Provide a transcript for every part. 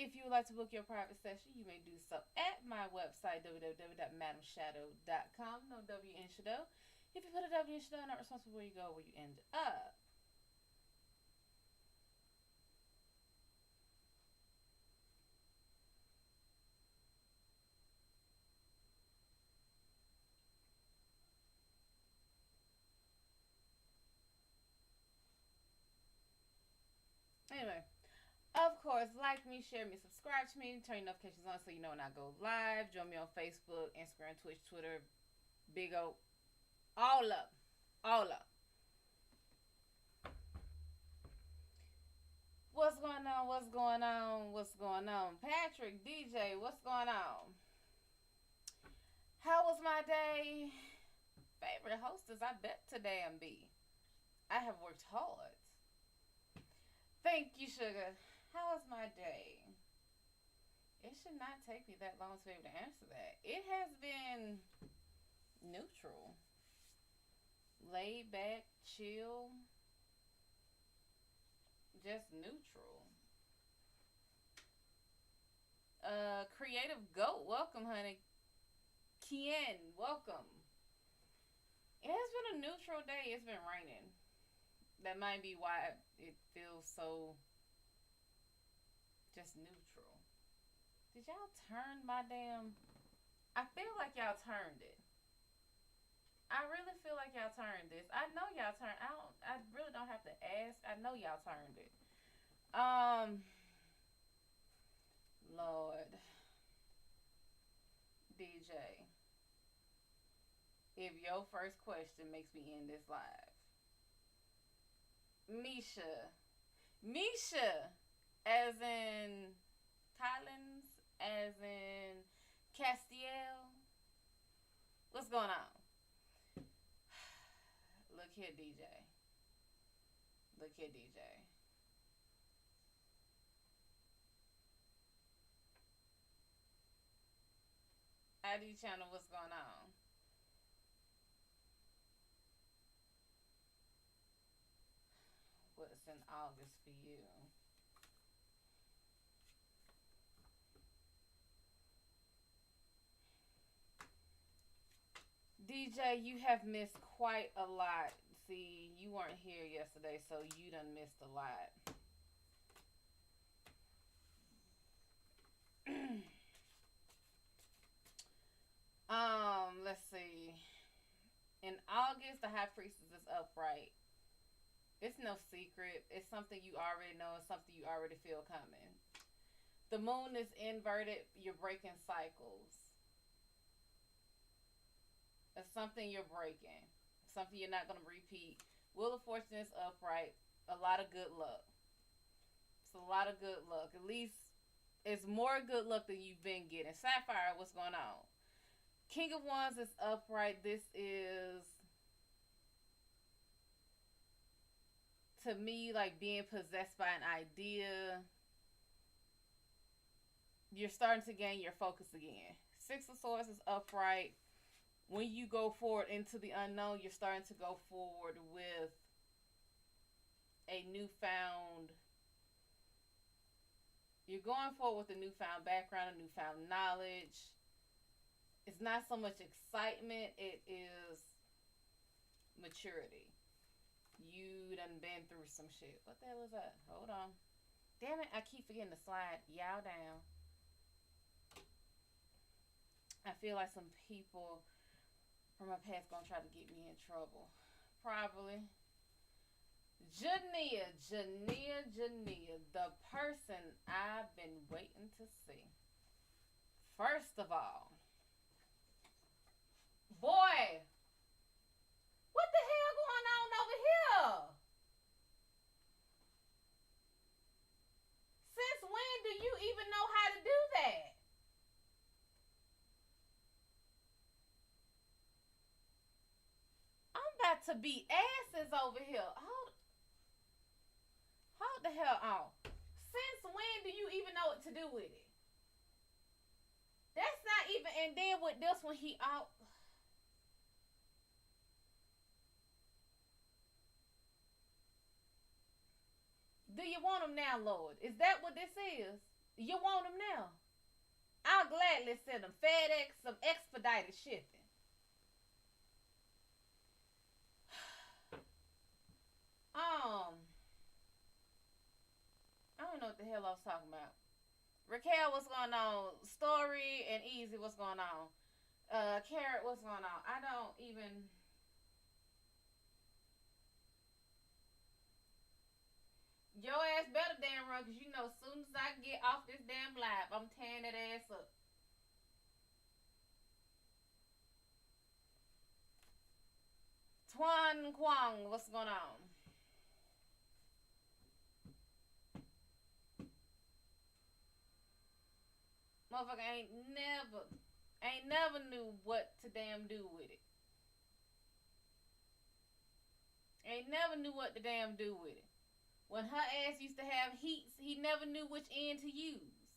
If you would like to book your private session, you may do so at my website, www.MadamShadO.com. No W in Shad'O. If you put a W in Shad'O, not responsible where you go, where you end up. Anyway, of course, like me, share me, subscribe to me, turn your notifications on so you know when I go live. Join me on Facebook, Instagram, Twitch, Twitter, Big O, all up, all up. What's going on? What's going on? What's going on? Patrick, DJ, what's going on? How was my day? Favorite hostess, I bet today I'm B. I have worked hard. Thank you, sugar. How was my day? It should not take me that long to be able to answer that. It has been neutral. Laid back, chill. Just neutral. Creative Goat, welcome, honey. Kien, welcome. It has been a neutral day. It's been raining. That might be why it feels so just neutral. Did y'all turn my damn... I feel like y'all turned it. I really feel like y'all turned this. I know y'all turned... I really don't have to ask. I know y'all turned it. Lord. DJ. If your first question makes me end this live. Misha. Misha. As in Collins. As in Castiel. What's going on? Look here, DJ. Look here, DJ. ID channel, what's going on? What's in August for you? DJ, you have missed quite a lot. See, you weren't here yesterday, so you done missed a lot. Let's see. In August, the High Priestess is upright. It's no secret. It's something you already know. It's something you already feel coming. The moon is inverted. You're breaking cycles. It's something you're breaking. Something you're not going to repeat. Wheel of Fortune is upright. A lot of good luck. It's a lot of good luck. At least it's more good luck than you've been getting. Sapphire, what's going on? King of Wands is upright. This is, to me, like being possessed by an idea. You're starting to gain your focus again. Six of Swords is upright. When you go forward into the unknown, you're starting to go forward with a newfound... You're going forward with a newfound background, a newfound knowledge. It's not so much excitement. It is maturity. You done been through some shit. What the hell is that? Hold on. Damn it, I keep forgetting to slide y'all down. I feel like some people from my past gonna try to get me in trouble. Probably. Jania, the person I've been waiting to see. First of all, boy, what the hell going on over here? Since when do you even know how to do that? I'm about to beat asses over here. Hold the hell on. Since when do you even know what to do with it? That's not even... And then with this one, he out... Do you want him now, Lord? Is that what this is? You want them now? I'll gladly send them FedEx, some expedited shipping. Um, I don't know what the hell I was talking about. Raquel, what's going on? Story and Easy, what's going on? Carrot, what's going on? I don't even. Your ass better damn run, cause you know, as soon as I get off this damn live, I'm tearing that ass up. Twan Kwang, what's going on? Motherfucker ain't never knew what to damn do with it. Ain't never knew what to damn do with it. When her ass used to have heats, he never knew which end to use.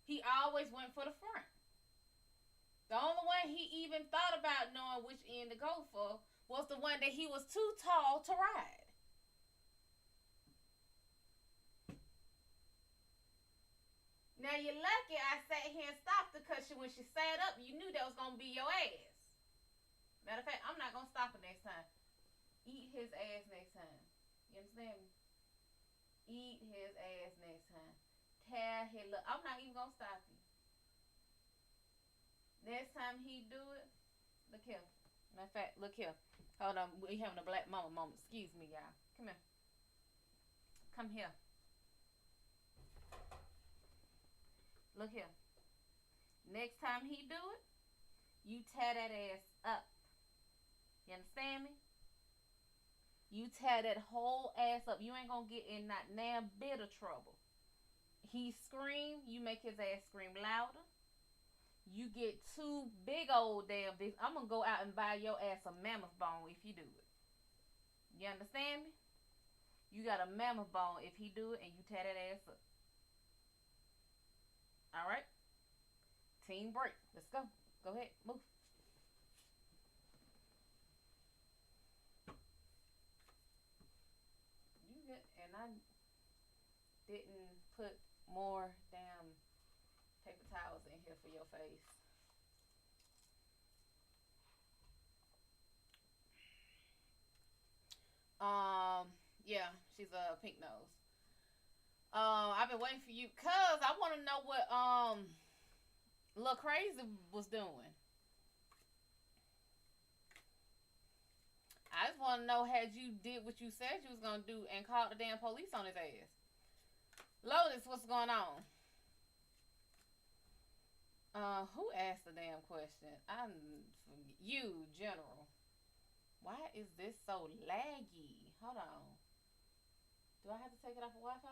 He always went for the front. The only one he even thought about knowing which end to go for was the one that he was too tall to ride. Now you're lucky I sat here and stopped her because when she sat up, you knew that was gonna be your ass. Matter of fact, I'm not gonna stop her next time. Eat his ass next time. You understand me? Eat his ass next time. Tear his look. I'm not even gonna stop you. Next time he do it, look here. Matter of fact, look here. Hold on, we having a black mama moment. Excuse me, y'all. Come here. Come here. Look here. Next time he do it, you tear that ass up. You understand me? You tear that whole ass up. You ain't gonna get in not damn bit of trouble. He scream, you make his ass scream louder. You get two big old damn big. I'm gonna go out and buy your ass a mammoth bone if you do it. You understand me? You got a mammoth bone if he do it and you tear that ass up. Alright? Team break. Let's go. Go ahead. Move. You get, and I didn't put more damn paper towels in here for your face. Yeah, she's a pink nose. I've been waiting for you, cause I want to know what Lil Crazy was doing. I just want to know had you did what you said you was gonna do and called the damn police on his ass. Lotus, what's going on? Who asked the damn question? You, General. Why is this so laggy? Hold on. Do I have to take it off of Wi-Fi?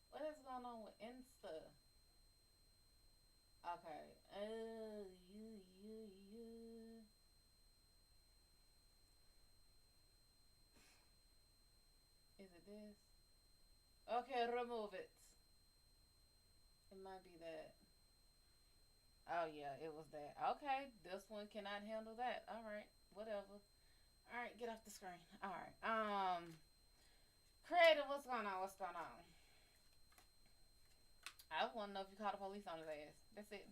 What is going on with Insta? Okay. You. Is it this? Okay, remove it. It might be that. Oh yeah, it was that. Okay, this one cannot handle that. All right, whatever. All right, get off the screen. All right. Creative, what's going on? What's going on? I want to know if you called the police on his ass. That's it.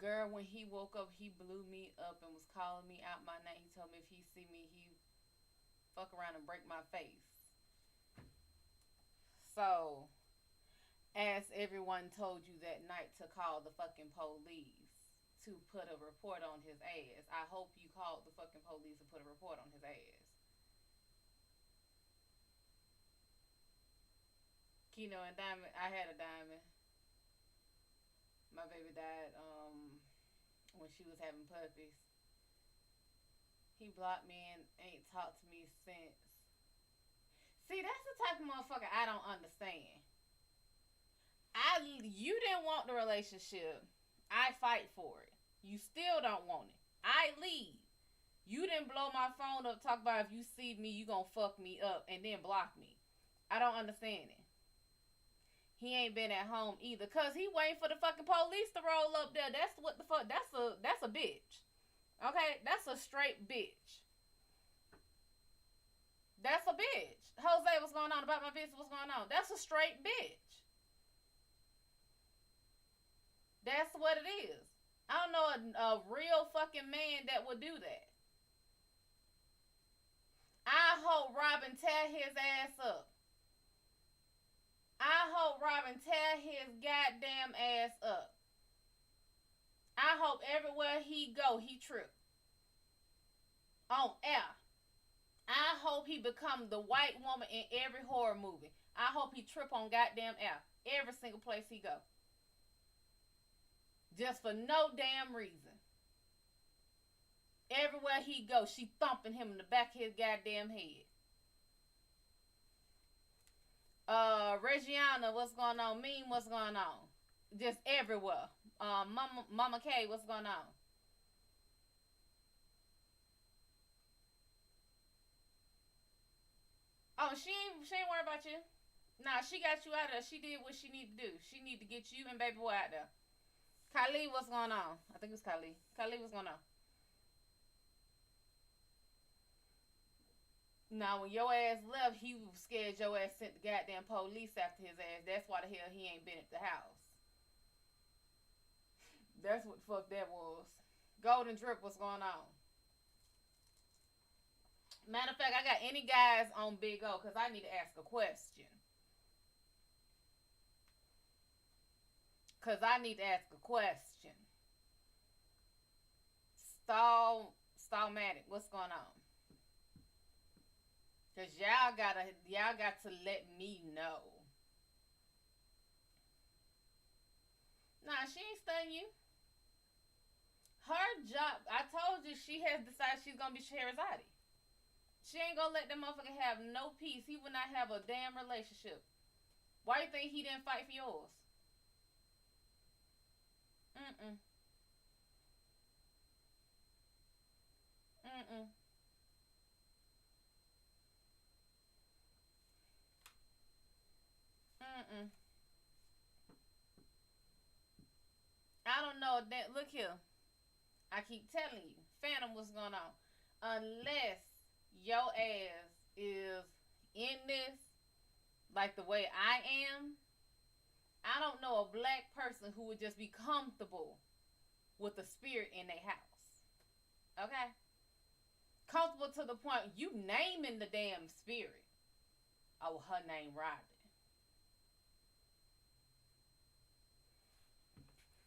Girl, when he woke up, he blew me up and was calling me out my name. He told me if he see me, he fuck around and break my face. So, as everyone told you that night to call the fucking police to put a report on his ass, I hope you called the fucking police and put a report on his ass. Keno and Diamond, I had a Diamond. My baby died when she was having puppies. He blocked me and ain't talked to me since. See, that's the type of motherfucker I don't understand. You didn't want the relationship. I fight for it. You still don't want it. I leave. You didn't blow my phone up, talk about if you see me, you gonna fuck me up, and then block me. I don't understand it. He ain't been at home either, cause he waiting for the fucking police to roll up there. That's what the fuck. That's a bitch. Okay, that's a straight bitch. That's a bitch. Jose, what's going on? About my business, what's going on? That's a straight bitch. That's what it is. I don't know a real fucking man that would do that. I hope Robin tear his ass up. I hope Robin tear his goddamn ass up. I hope everywhere he go, he trip. On air. I hope he become the white woman in every horror movie. I hope he trip on goddamn air. Every single place he go. Just for no damn reason. Everywhere he go, she thumping him in the back of his goddamn head. Regiana, what's going on? Meme, what's going on? Just everywhere. Mama K, what's going on? Oh, she ain't worried about you. Nah, she got you out of there. She did what she need to do. She need to get you and baby boy out there. Kylie, what's going on? I think it's Kylie. Kylie, what's going on? Now, when your ass left, he was scared your ass sent the goddamn police after his ass. That's why the hell he ain't been at the house. That's what the fuck that was. Golden Drip, what's going on? Matter of fact, I got any guys on Big O because I need to ask a question. Because I need to ask a question. Stallmatic, what's going on? Because y'all got to let me know. Nah, she ain't stunning you. Her job, I told you, she has decided she's going to be Sherazade. She ain't going to let that motherfucker have no peace. He will not have a damn relationship. Why you think he didn't fight for yours? Mm-mm. Mm-mm. Mm-mm. I don't know. Look here. I keep telling you. Phantom, what's going on? Unless your ass is in this like the way I am, I don't know a black person who would just be comfortable with the spirit in their house. Okay? Comfortable to the point you naming the damn spirit. Oh, her name Robin.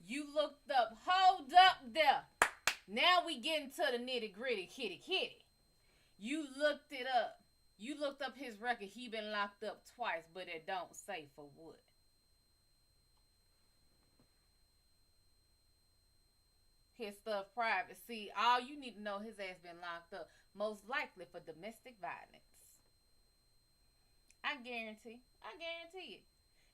You looked up, hold up there. Now we getting to the nitty gritty, kitty. You looked it up. You looked up his record. He been locked up twice, but it don't say for what. His stuff private. See, all you need to know, his ass been locked up. Most likely for domestic violence. I guarantee it.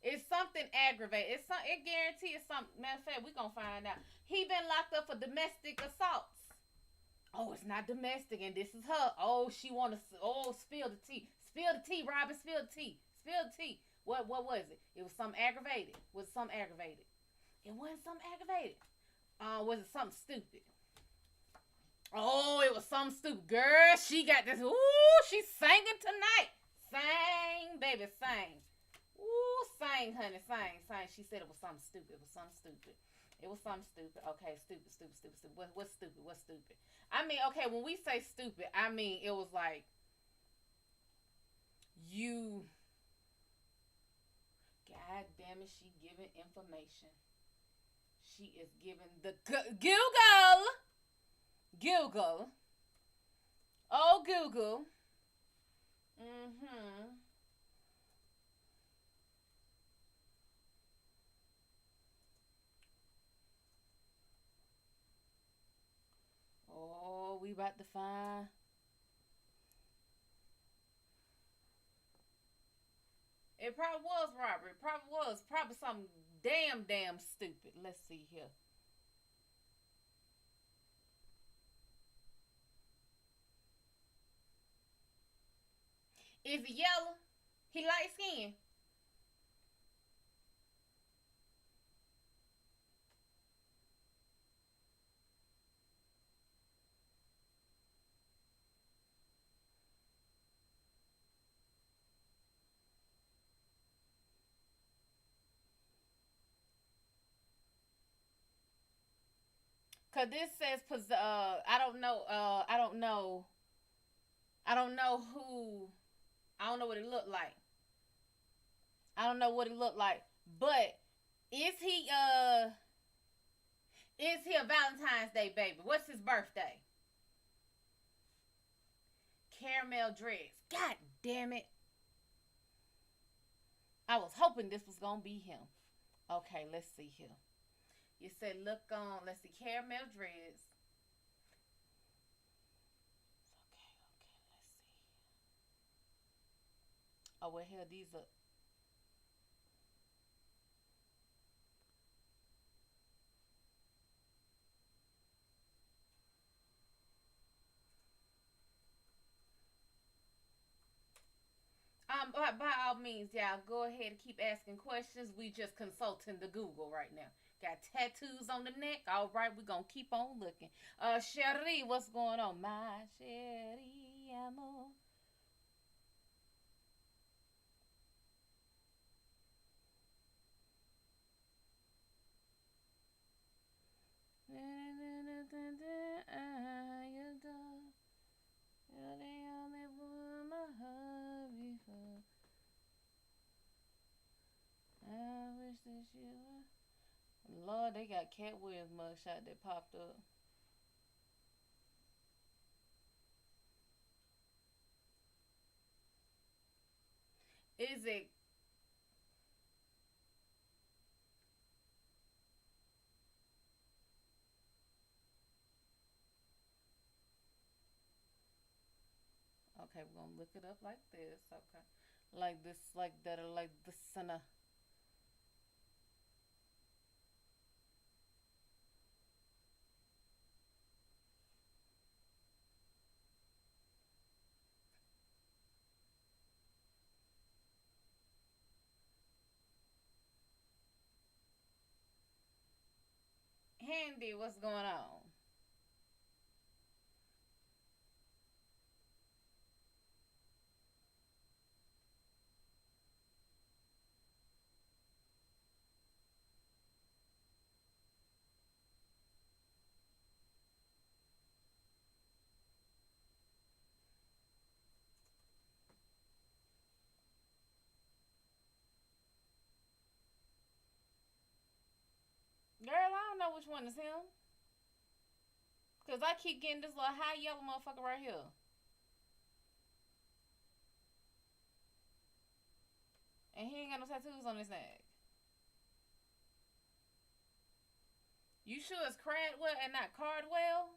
It's something aggravated. It guarantee it's something. Matter of fact, we gonna find out. He been locked up for domestic assaults. Oh, it's not domestic, and this is her. Oh, she wanna. Oh, spill the tea. Spill the tea, Robin. Spill the tea. Spill the tea. What was it? It was something aggravated. Was something aggravated? It wasn't something aggravated. Was it something stupid? Oh, it was something stupid. Girl, she got this. Ooh, she's singing tonight. Sing, baby, sing. Ooh, sing, honey, sing. She said it was something stupid. It was something stupid. Okay, stupid. What's stupid? I mean, okay, when we say stupid, I mean, it was like, you, God damn it, she giving information. She is giving the Google. Oh, Google. Mm-hmm. Oh, we about to find. It probably was robbery. It probably was. Probably something damn stupid. Let's see here. Is it yellow? He light skin. Cause this says I don't know. I don't know who. I don't know what it looked like. I don't know what it looked like. But is he uh is he a Valentine's Day baby? What's his birthday? Caramel dreads. God damn it. I was hoping this was gonna be him. Okay, let's see here. You said look on. Let's see, caramel dreads. Okay, let's see. Oh well, hell, these are. By all means, y'all go ahead and keep asking questions. We just consulting the Google right now. Got tattoos on the neck. All right, we gonna keep on looking. Sherry, what's going on? My Sherry, amor. You're the only one my heart before. I wish that you were. Lord, they got Cat Williams mugshot that popped up. Is it okay? We're gonna look it up like this. Okay, like this, like that, or like this, and a Handy. What's going on? Girl, I don't know which one is him. Cause I keep getting this little high yellow motherfucker right here. And he ain't got no tattoos on his neck. You sure it's Cradwell and not Cardwell?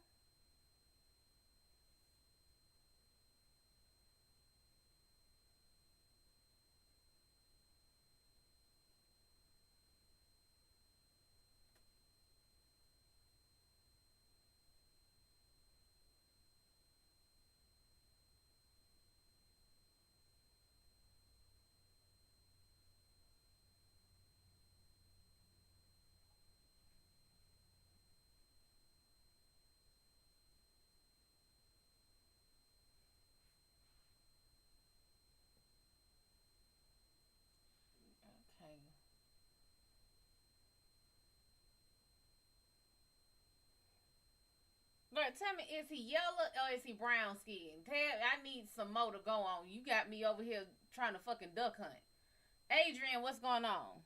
Okay. Girl, tell me, is he yellow or is he brown skin? I need some more to go on. You got me over here trying to fucking duck hunt. Adrian, what's going on?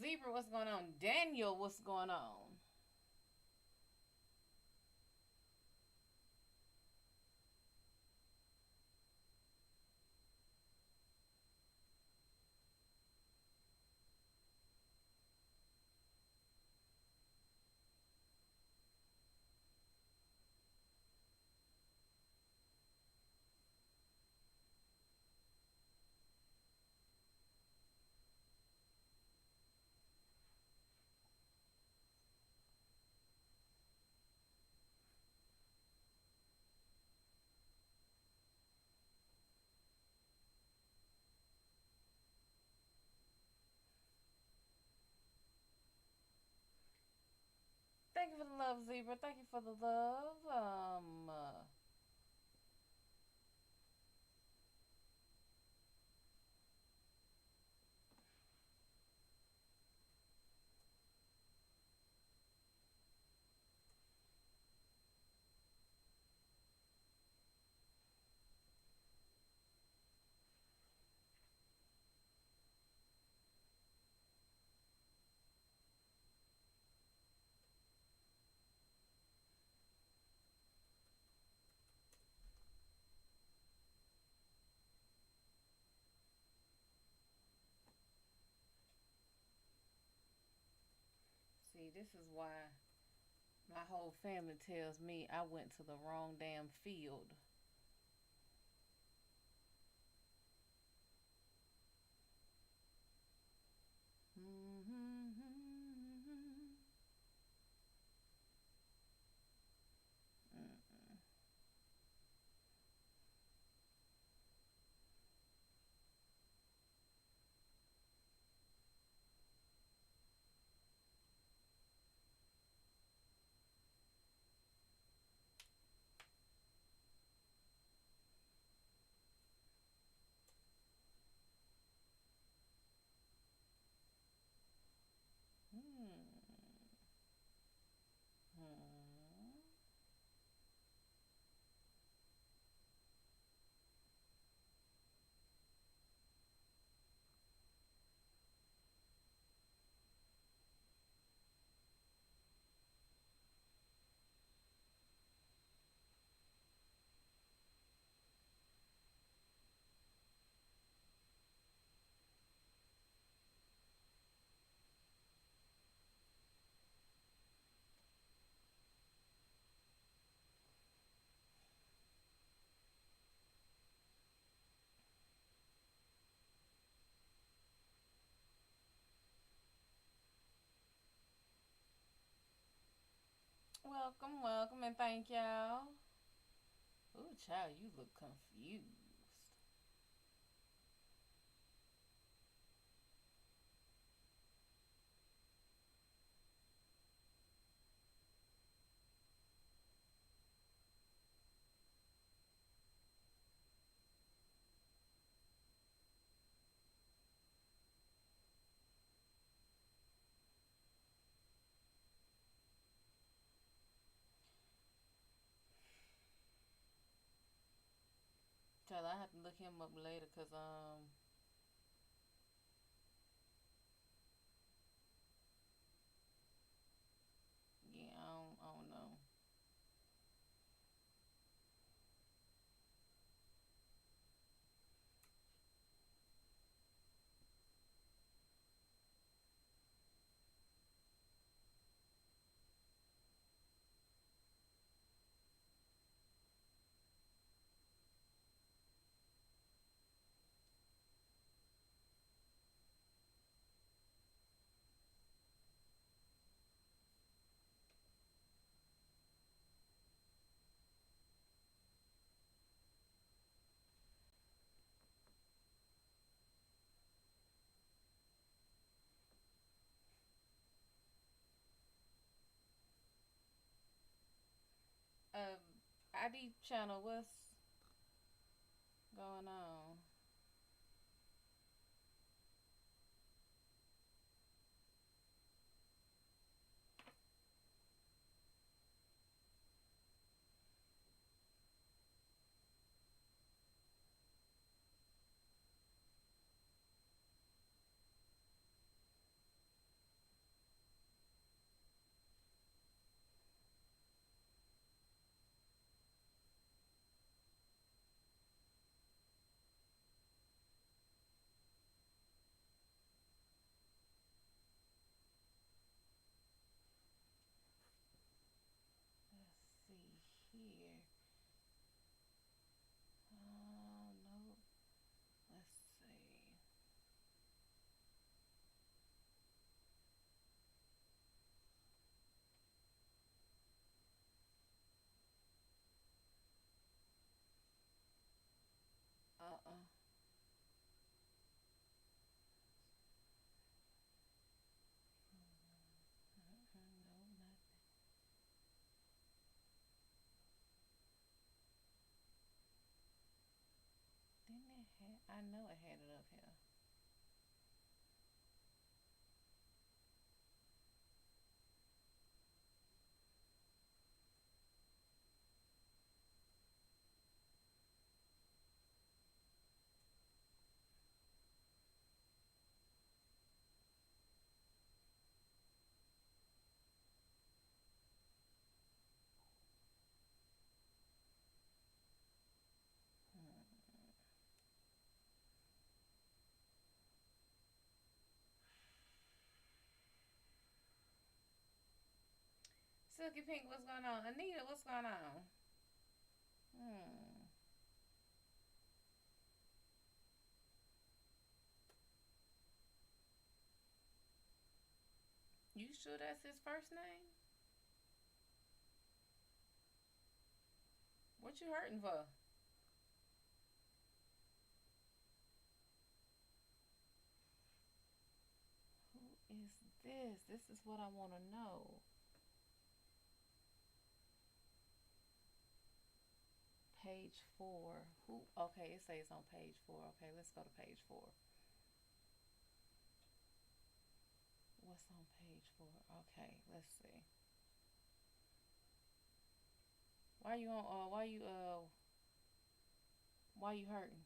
Zebra, what's going on? Daniel, what's going on? Thank you for the love, Zebra. Thank you for the love. See, this is why my whole family tells me I went to the wrong damn field. Welcome, welcome, and thank y'all. Ooh, child, you look confused. Child, I have to look him up later, cause yeah, I don't know. Um, ID channel, what's going on? I know it had it up here. Silky Pink, what's going on? Anita, what's going on? Hmm. You sure that's his first name? What you hurting for? Who is this? This is what I want to know. Page 4. Who? Okay, it says on page 4. Okay, let's go to page 4. What's on page 4? Okay, let's see. Why you on? Why you hurting?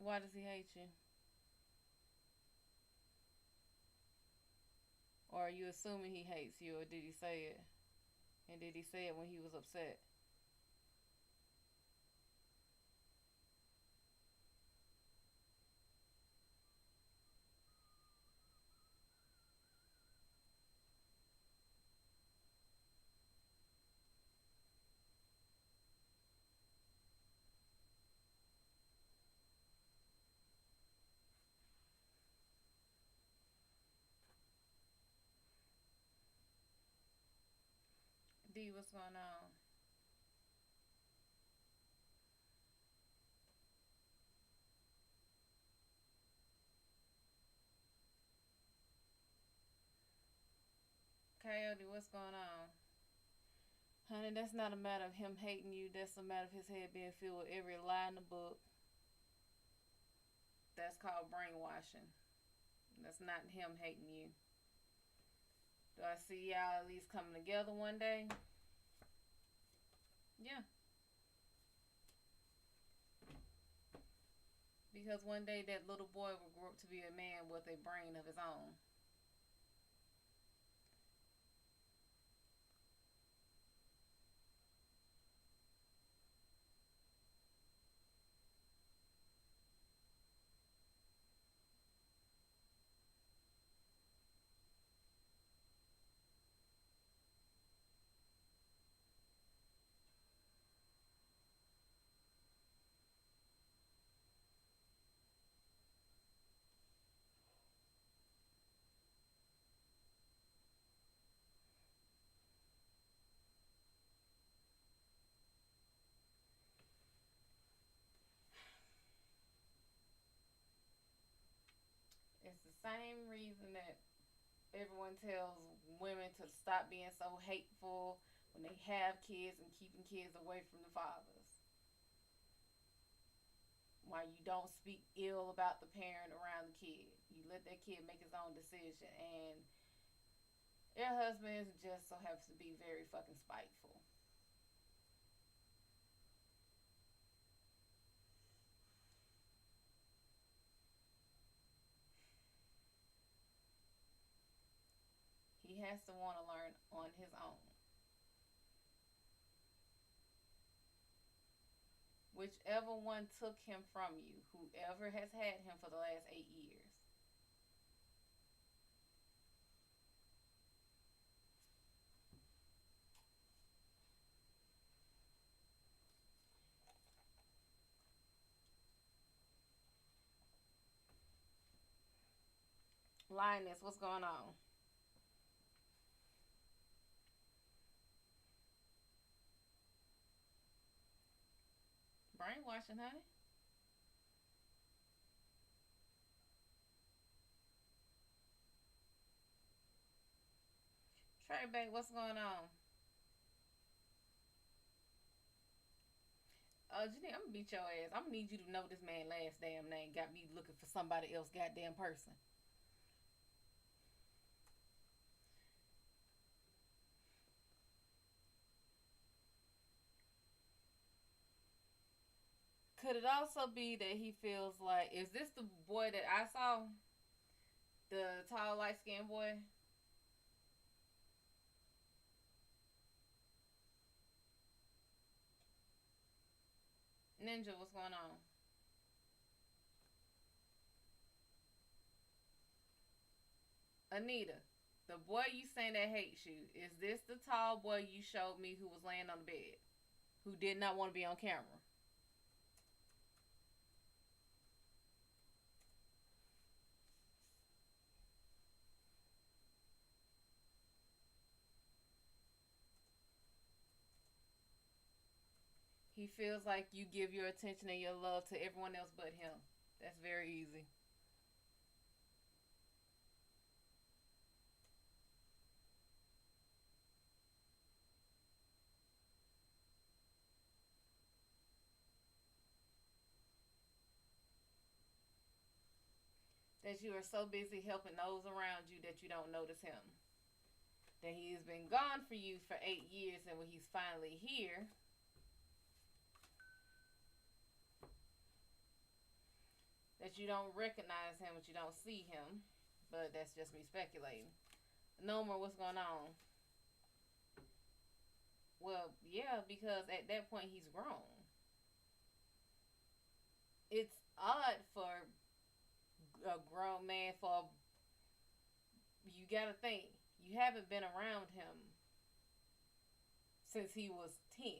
Why does he hate you? Or are you assuming he hates you, or did he say it? And did he say it when he was upset? D, what's going on? Coyote, what's going on? Honey, that's not a matter of him hating you. That's a matter of his head being filled with every lie in the book. That's called brainwashing. That's not him hating you. Do I see y'all at least coming together one day? Yeah. Because one day that little boy will grow up to be a man with a brain of his own. It's the same reason that everyone tells women to stop being so hateful when they have kids and keeping kids away from the fathers. Why you don't speak ill about the parent around the kid. You let that kid make his own decision. And your husband just so happens to be very fucking spiteful. He has to want to learn on his own. Whichever one took him from you, whoever has had him for the last 8 years. Lioness, what's going on? brainwashing, honey. Trey, babe, what's going on? Janine, I'm gonna beat your ass. I'm gonna need you to know this man last damn name. Got me looking for somebody else, goddamn person. Could it also be that he feels like, is this the boy that I saw? The tall, light skinned boy? Ninja, what's going on? Anita, the boy you saying that hates you, is this the tall boy you showed me who was laying on the bed? Who did not want to be on camera? He feels like you give your attention and your love to everyone else but him. That's very easy. That you are so busy helping those around you that you don't notice him. That he has been gone for you for 8 years, and when he's finally here, that you don't recognize him, that you don't see him. But that's just me speculating. No more, what's going on? Well, yeah, because at that point he's grown. It's odd for a grown man for, you gotta think, you haven't been around him since he was 10.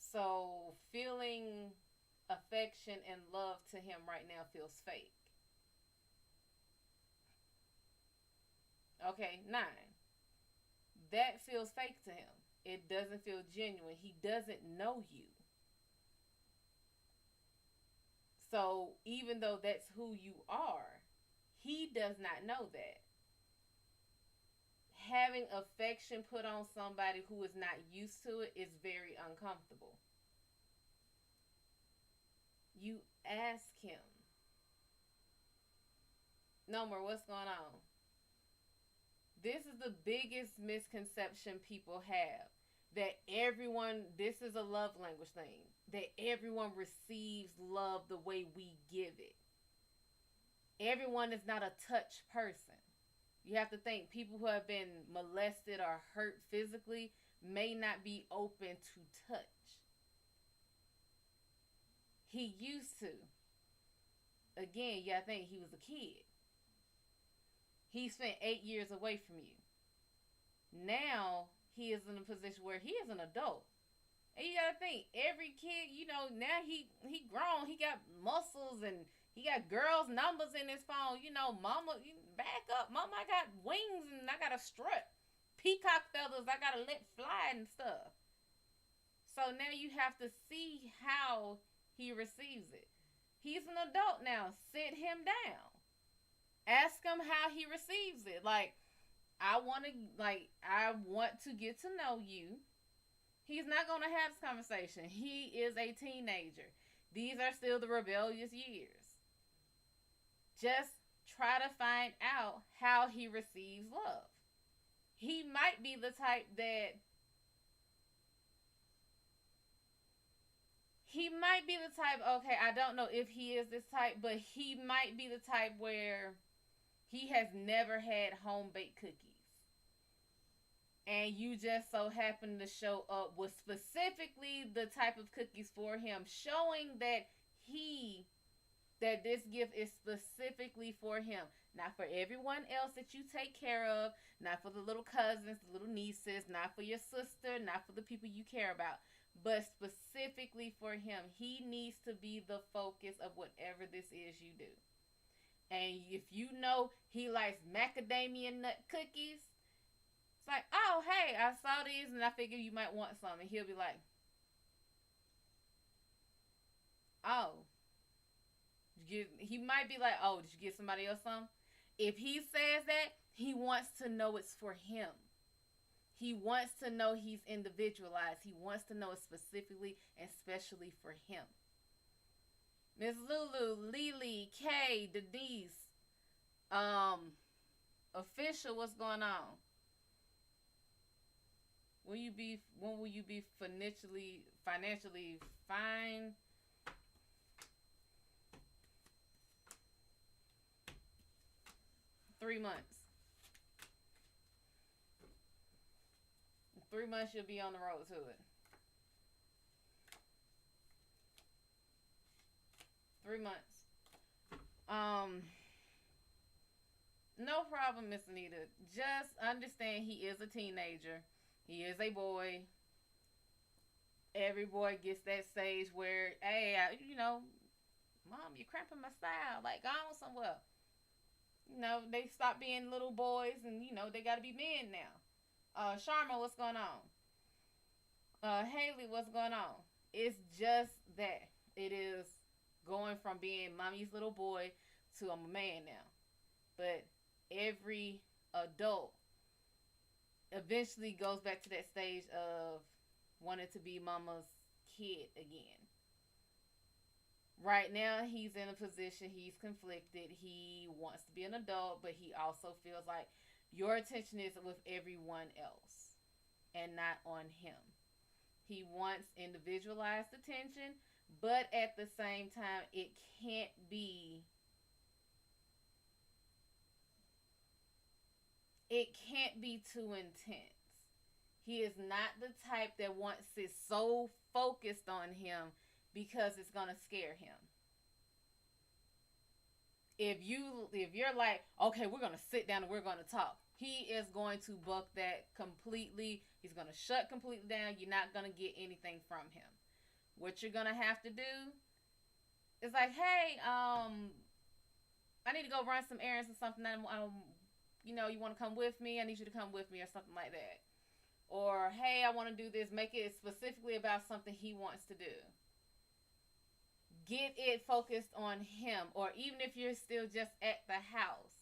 So feeling affection and love to him right now feels fake. Okay, 9. That feels fake to him. It doesn't feel genuine. He doesn't know you. So even though that's who you are, he does not know that. Having affection put on somebody who is not used to it is very uncomfortable. You ask him. No more, what's going on? This is the biggest misconception people have, that everyone, this is a love language thing, that everyone receives love the way we give it. Everyone is not a touch person. You have to think, people who have been molested or hurt physically may not be open to touch. He used to. Again, you gotta think, he was a kid. He spent 8 years away from you. Now he is in a position where he is an adult. And you gotta think, every kid, now he grown, he got muscles and he got girls' numbers in his phone. Mama, back up, mama, I got wings and I got a strut, peacock feathers, I gotta let fly and stuff. So now you have to see how he receives it. He's an adult now. Sit him down. Ask him how he receives it. I want to get to know you. He's not going to have this conversation. He is a teenager. These are still the rebellious years. Just try to find out how he receives love. He might be the type that okay, I don't know if he is this type, but he might be the type where he has never had home baked cookies. And you just so happen to show up with specifically the type of cookies for him, showing that this gift is specifically for him. Not for everyone else that you take care of, not for the little cousins, the little nieces, not for your sister, not for the people you care about, but specifically for him. He needs to be the focus of whatever this is you do. And if you know he likes macadamia nut cookies, it's like, oh, hey, I saw these and I figured you might want some. And he'll be like, he might be like, oh, did you get somebody else some? If he says that, he wants to know it's for him. He wants to know he's individualized. He wants to know it specifically and specially for him. Miss Lulu, Lily, Kay, Denise, official, what's going on? When will you be financially fine? 3 months. 3 months you'll be on the road to it. 3 months. No problem, Miss Anita. Just understand he is a teenager. He is a boy. Every boy gets that stage where, hey, Mom, you're cramping my style. Like, go on somewhere. They stop being little boys and, they got to be men now. Sharma, what's going on? Haley, what's going on? It's just that. It is going from being mommy's little boy to I'm a man now. But every adult eventually goes back to that stage of wanting to be mama's kid again. Right now, he's in a position, he's conflicted. He wants to be an adult, but he also feels like your attention is with everyone else and not on him. He wants individualized attention, but at the same time, it can't be too intense. He is not the type that wants it so focused on him because it's going to scare him. If you're like, okay, we're going to sit down and we're going to talk, he is going to buck that completely. He's going to shut completely down. You're not going to get anything from him. What you're going to have to do is like, hey, I need to go run some errands or something. You want to come with me? I need you to come with me or something like that. Or, hey, I want to do this. Make it specifically about something he wants to do. Get it focused on him. Or even if you're still just at the house.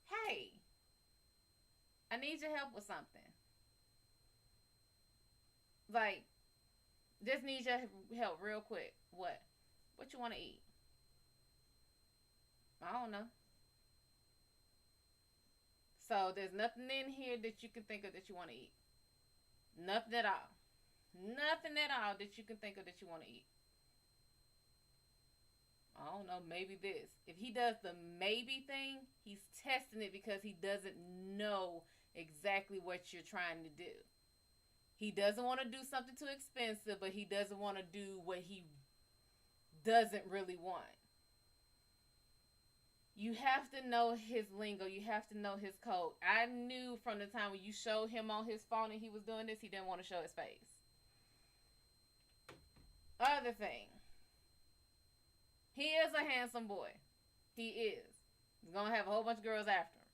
Hey, I need your help with something. Like, just need your help real quick. What you want to eat? I don't know. So there's nothing in here that you can think of that you want to eat. Nothing at all. Nothing at all that you can think of that you want to eat. I don't know, maybe this. If he does the maybe thing, he's testing it because he doesn't know exactly what you're trying to do. He doesn't want to do something too expensive, but he doesn't want to do what he doesn't really want. You have to know his lingo. You have to know his code. I knew from the time when you showed him on his phone and he was doing this, he didn't want to show his face. Other thing. He is a handsome boy. He is. He's going to have a whole bunch of girls after him.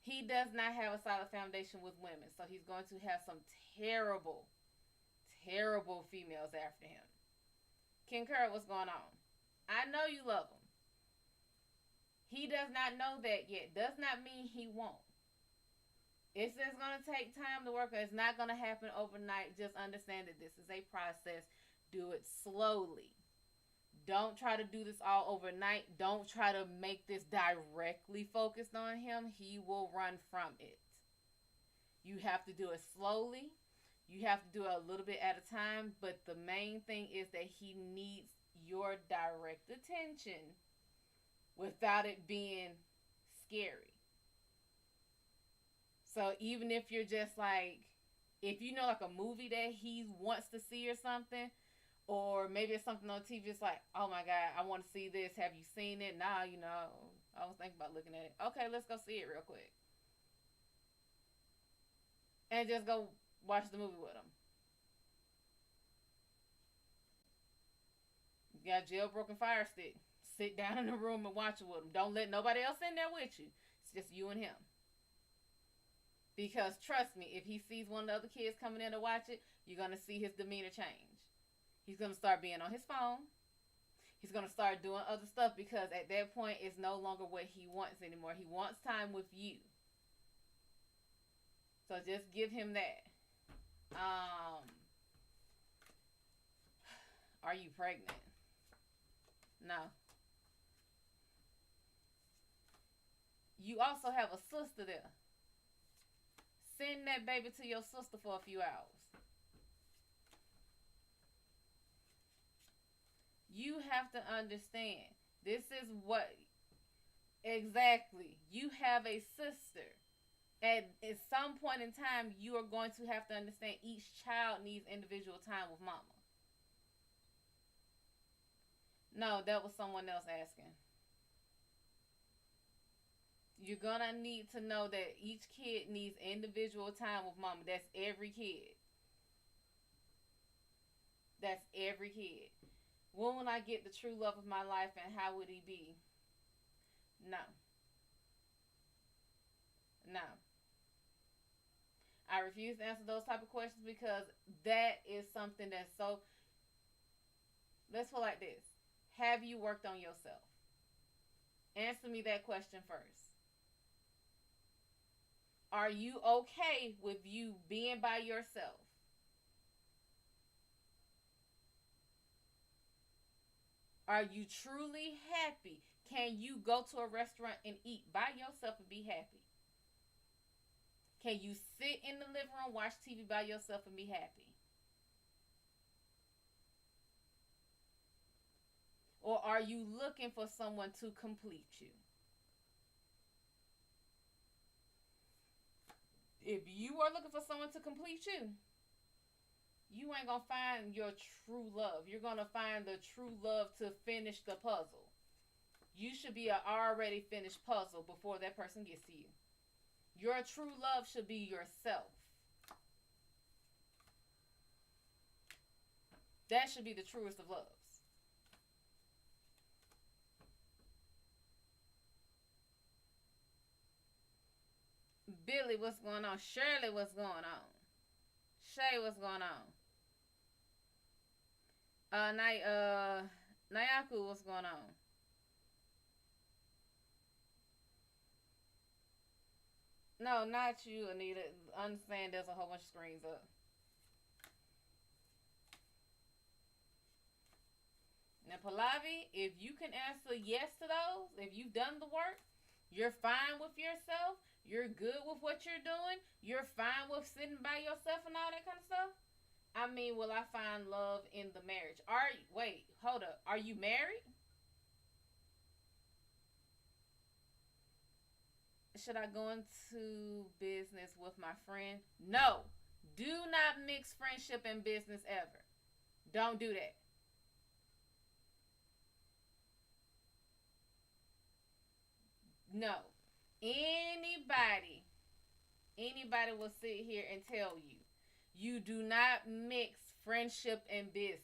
He does not have a solid foundation with women. So he's going to have some terrible, terrible females after him. Concur, what's going on? I know you love him. He does not know that yet. Does not mean he won't. It's just going to take time to work. It's not going to happen overnight. Just understand that this is a process. Do it slowly. Don't try to do this all overnight. Don't try to make this directly focused on him. He will run from it. You have to do it slowly. You have to do it a little bit at a time. But the main thing is that he needs your direct attention without it being scary. So even if you're just like, if you know like a movie that he wants to see or something, or maybe it's something on TV, it's like, oh my God, I want to see this. Have you seen it? Nah, I was thinking about looking at it. Okay, let's go see it real quick. And just go watch the movie with him. You got jailbroken fire stick. Sit down in the room and watch it with him. Don't let nobody else in there with you. It's just you and him. Because trust me, if he sees one of the other kids coming in to watch it, you're going to see his demeanor change. He's going to start being on his phone. He's going to start doing other stuff because at that point it's no longer what he wants anymore. He wants time with you. So just give him that. Are you pregnant? No. You also have a sister there. Send that baby to your sister for a few hours. You have to understand. This is what exactly. You have a sister. At some point in time, you are going to have to understand each child needs individual time with mama. No, that was someone else asking. You're going to need to know that each kid needs individual time with mama. That's every kid. That's every kid. When will I get the true love of my life and how would he be? No. No. I refuse to answer those type of questions because that is something that's so... Let's put it like this. Have you worked on yourself? Answer me that question first. Are you okay with you being by yourself? Are you truly happy? Can you go to a restaurant and eat by yourself and be happy? Can you sit in the living room, watch TV by yourself and be happy? Or are you looking for someone to complete you? If you are looking for someone to complete you, you ain't going to find your true love. You're going to find the true love to finish the puzzle. You should be an already finished puzzle before that person gets to you. Your true love should be yourself. That should be the truest of loves. Billy, what's going on? Shirley, what's going on? Shay, what's going on? Nayaku, what's going on? No, not you, Anita. Understand there's a whole bunch of screens up. Now, Pallavi, if you can answer yes to those, if you've done the work, you're fine with yourself, you're good with what you're doing, you're fine with sitting by yourself and all that kind of stuff. I mean, will I find love in the marriage? Wait, hold up. Are you married? Should I go into business with my friend? No. Do not mix friendship and business ever. Don't do that. No. Anybody will sit here and tell you, you do not mix friendship and business.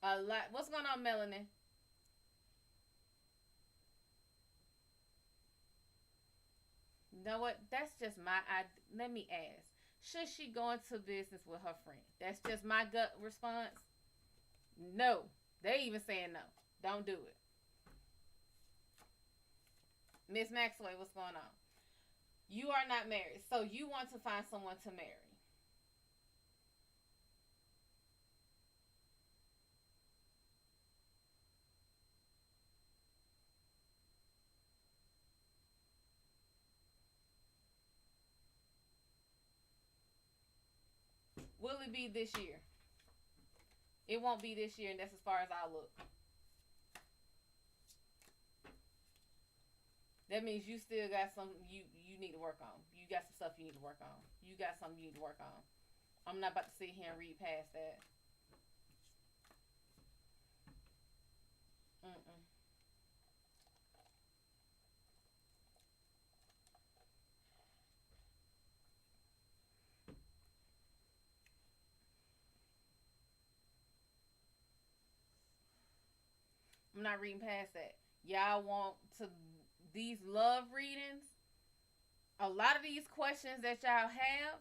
A lot. What's going on, Melanie? You know what? That's just my idea. Let me ask. Should she go into business with her friend? That's just my gut response. No. They even saying no. Don't do it. Miss Maxwell, what's going on? You are not married, so you want to find someone to marry. Will it be this year? It won't be this year, and that's as far as I look. That means you still got some you need to work on. You got some stuff you need to work on. You got something you need to work on. I'm not about to sit here and read past that. Mm-mm. I'm not reading past that. Y'all want to these love readings? A lot of these questions that y'all have,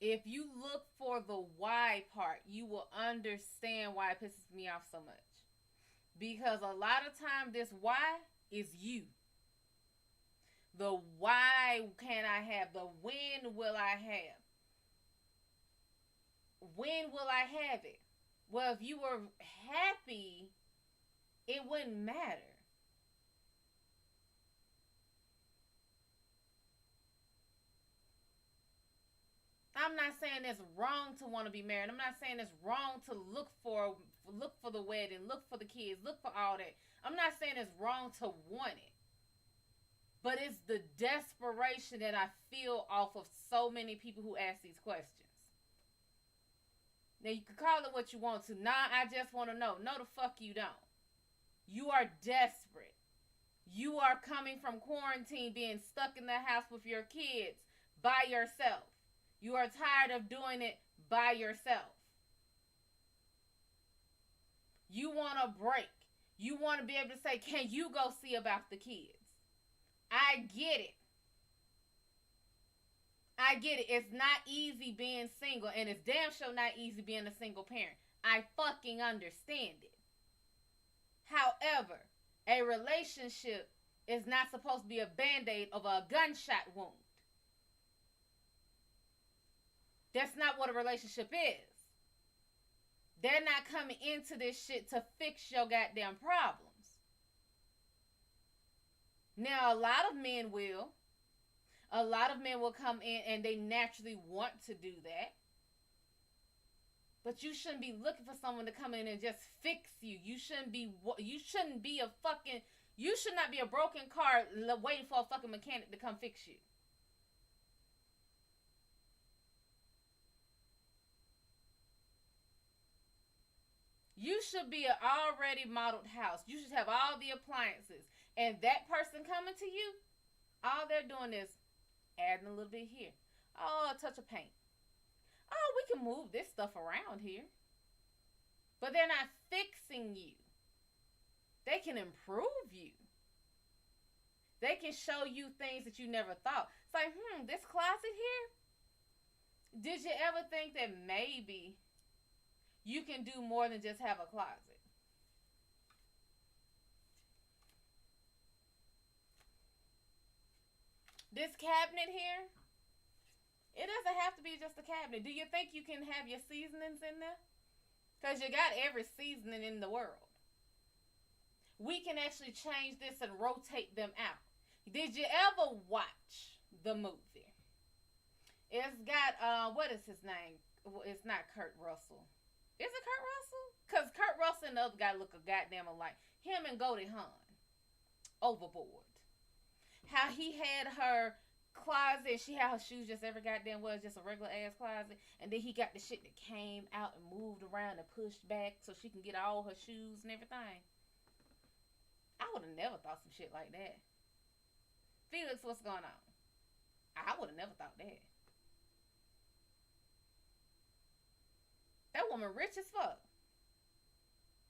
if you look for the why part, you will understand why it pisses me off so much. Because a lot of time, this why is you. The why can I have? The when will I have? When will I have it? Well, if you were happy, it wouldn't matter. I'm not saying it's wrong to want to be married. I'm not saying it's wrong to look for the wedding, look for the kids, look for all that. I'm not saying it's wrong to want it. But it's the desperation that I feel off of so many people who ask these questions. Now you can call it what you want to. Nah, I just want to know. No, the fuck you don't. You are desperate. You are coming from quarantine, being stuck in the house with your kids by yourself. You are tired of doing it by yourself. You want a break. You want to be able to say, can you go see about the kids? I get it. I get it. It's not easy being single, and it's damn sure not easy being a single parent. I fucking understand it. However, a relationship is not supposed to be a band-aid of a gunshot wound. That's not what a relationship is. They're not coming into this shit to fix your goddamn problems. Now, a lot of men will. A lot of men will come in and they naturally want to do that. But you shouldn't be looking for someone to come in and just fix you. You shouldn't be a fucking, you should not be a broken car waiting for a fucking mechanic to come fix you. You should be an already modeled house. You should have all the appliances. And that person coming to you, all they're doing is adding a little bit here. Oh, a touch of paint. Oh, we can move this stuff around here. But they're not fixing you. They can improve you. They can show you things that you never thought. It's like, this closet here? Did you ever think that maybe you can do more than just have a closet? This cabinet here, it doesn't have to be just a cabinet. Do you think you can have your seasonings in there? Because you got every seasoning in the world. We can actually change this and rotate them out. Did you ever watch the movie? It's got, what is his name? It's not Kurt Russell. Is it Kurt Russell? Because Kurt Russell and the other guy look a goddamn alike. Him and Goldie Hawn. Overboard. How he had her closet, she had her shoes just every goddamn well, just a regular ass closet, and then he got the shit that came out and moved around and pushed back so she can get all her shoes and everything. I would have never thought some shit like that. Felix, what's going on? I would have never thought that. That woman rich as fuck.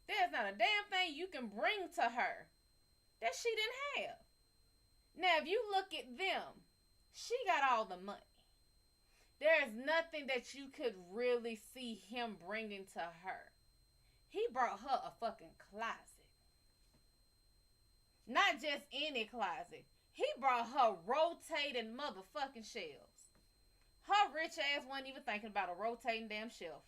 There's not a damn thing you can bring to her that she didn't have. Now, if you look at them, she got all the money. There's nothing that you could really see him bringing to her. He brought her a fucking closet. Not just any closet. He brought her rotating motherfucking shelves. Her rich ass wasn't even thinking about a rotating damn shelf.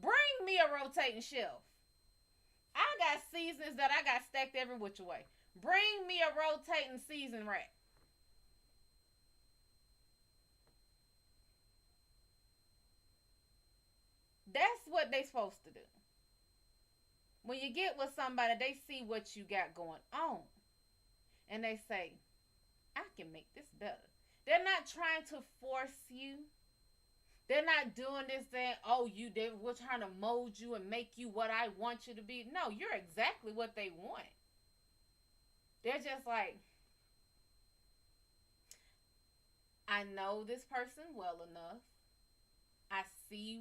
Bring me a rotating shelf. I got seasons that I got stacked every which way. Bring me a rotating season rack. That's what they supposed to do. When you get with somebody, they see what you got going on. And they say, I can make this better. They're not trying to force you. They're not doing this saying, oh, we're trying to mold you and make you what I want you to be. No, you're exactly what they want. They're just like, I know this person well enough. I see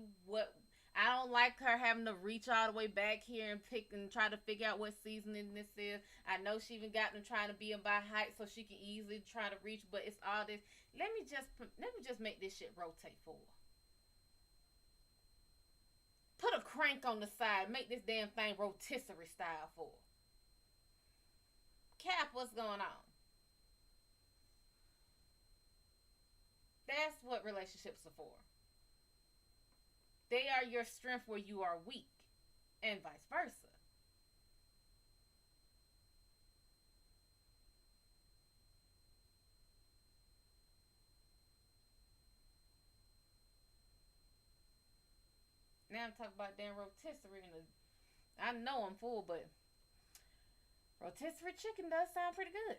I don't like her having to reach all the way back here and pick and try to figure out what seasoning this is. I know she even got them trying to be in by height so she can easily try to reach, but it's all this. Let me just make this shit rotate for her. Put a crank on the side. Make this damn thing rotisserie style for her. Cap, what's going on? That's what relationships are for. They are your strength where you are weak, and vice versa. Now I'm talking about damn rotisserie. I know I'm full, but rotisserie chicken does sound pretty good.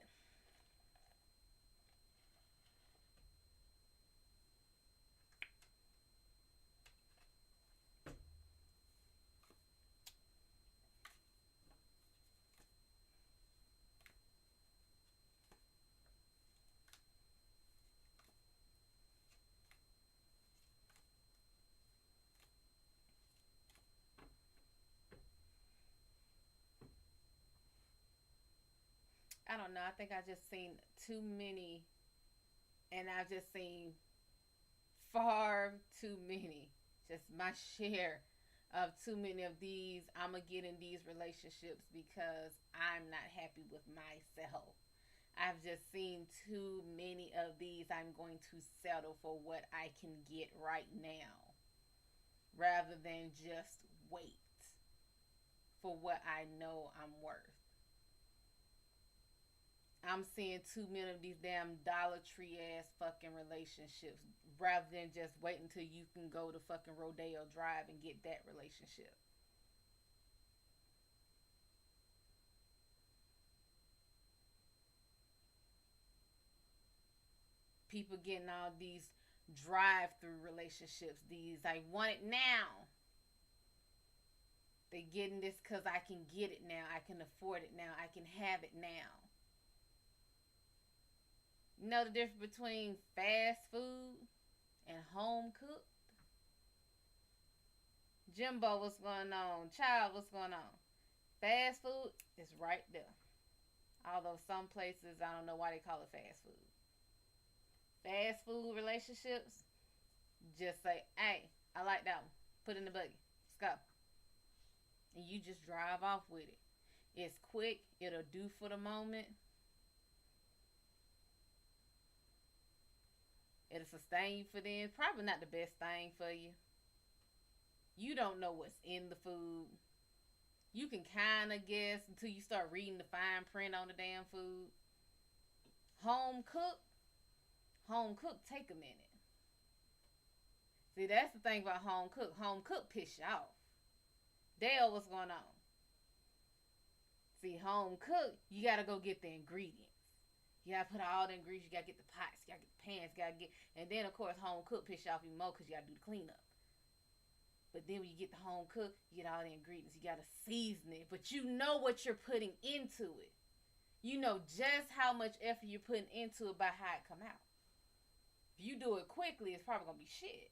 I don't know. I think I just seen too many, and I've just seen far too many. Just my share of too many of these. I'm gonna get in these relationships because I'm not happy with myself. I've just seen too many of these. I'm going to settle for what I can get right now rather than just wait for what I know I'm worth. I'm seeing too many of these damn Dollar Tree ass fucking relationships rather than just wait until you can go to fucking Rodeo Drive and get that relationship. People getting all these drive through relationships, these I want it now. They getting this because I can get it now. I can afford it now. I can have it now. You know the difference between fast food and home cooked? Jimbo, what's going on? Child, what's going on? Fast food is right there. Although some places, I don't know why they call it fast food. Fast food relationships, just say, hey, I like that one. Put in the buggy. Let's go. And you just drive off with it. It's quick. It'll do for the moment. It'll sustain you for then. Probably not the best thing for you. You don't know what's in the food. You can kind of guess until you start reading the fine print on the damn food. Home cooked. Home cooked take a minute. See, that's the thing about home cooked. Home cooked piss you off. Dale, what's going on? See, home cooked, you gotta go get the ingredients. You gotta put all the ingredients. You gotta get the pots. You gotta get the pans. You gotta get, and then of course home cooked piss you off even more because you gotta do the cleanup. But then when you get the home cooked, you get all the ingredients. You gotta season it, but you know what you're putting into it. You know just how much effort you're putting into it by how it come out. If you do it quickly, it's probably gonna be shit.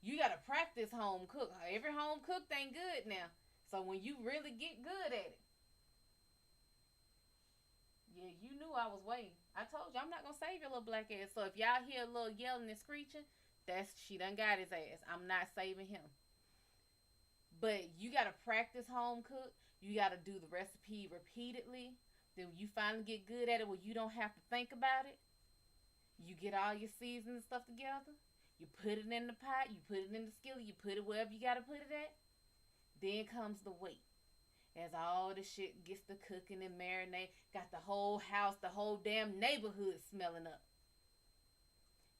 You gotta practice home cook. Every home cooked ain't good now. So when you really get good at it, yeah, you knew I was waiting. I told you I'm not gonna save your little black ass. So if y'all hear a little yelling and screeching, that's she done got his ass. I'm not saving him. But you gotta practice home cook. You gotta do the recipe repeatedly. Then you finally get good at it where you don't have to think about it. You get all your seasons and stuff together. You put it in the pot. You put it in the skillet. You put it wherever you gotta put it at. Then comes the wait. As all the shit gets to cooking and marinate, got the whole house, the whole damn neighborhood smelling up.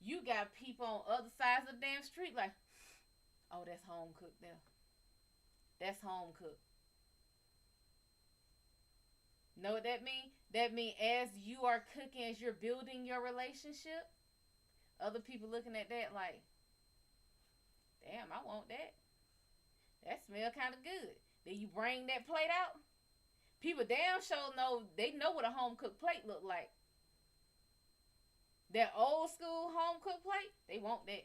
You got people on other sides of the damn street like, oh, that's home cooked there. That's home cooked. Know what that mean? That mean as you are cooking, as you're building your relationship, other people looking at that like, damn, I want that. That smell kind of good. Then you bring that plate out. People damn sure know, they know what a home cooked plate look like. That old school home cooked plate, they want that.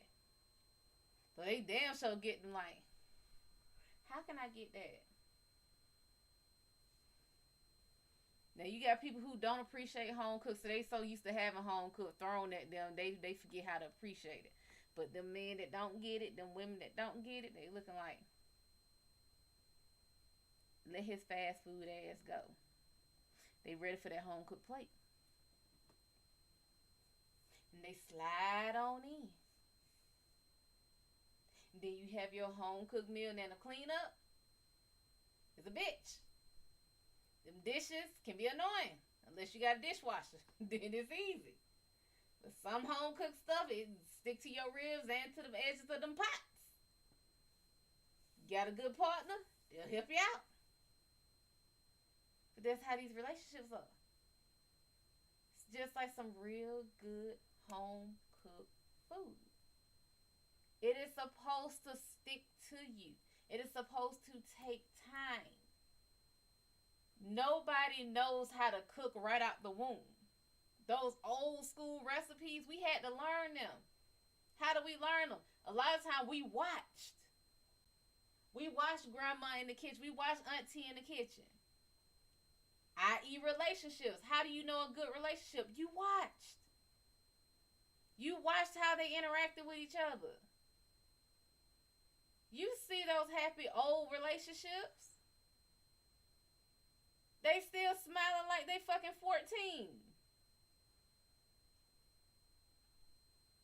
So they damn sure getting like, how can I get that? Now you got people who don't appreciate home cooked, so they so used to having home cooked thrown at them, they forget how to appreciate it. But the men that don't get it, them women that don't get it, they looking like, let his fast food ass go. They ready for that home cooked plate. And they slide on in. Then you have your home cooked meal and then a cleanup is a bitch. Them dishes can be annoying unless you got a dishwasher. Then it's easy. But some home cooked stuff, it stick to your ribs and to the edges of them pots. You got a good partner, they'll help you out. But that's how these relationships are. It's just like some real good home cooked food. It is supposed to stick to you. It is supposed to take time. Nobody knows how to cook right out the womb. Those old school recipes, we had to learn them. How do we learn them? A lot of time we watched. We watched grandma in the kitchen. We watched auntie in the kitchen. I.e. relationships. How do you know a good relationship? You watched. You watched how they interacted with each other. You see those happy old relationships? They still smiling like they fucking 14.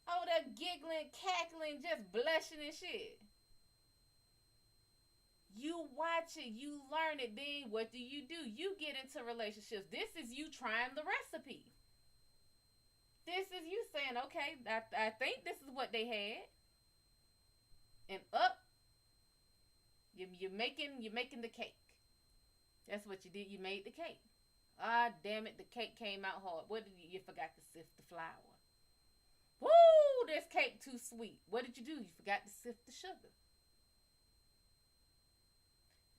Oh, they're giggling, cackling, just blushing and shit. You watch it, you learn it, then what do? You get into relationships. This is you trying the recipe. This is you saying, okay, I think this is what they had. And up, you're making the cake. That's what you did. You made the cake. Ah, damn it, the cake came out hard. What did you forgot to sift the flour. Woo, this cake too sweet. What did you do? You forgot to sift the sugar.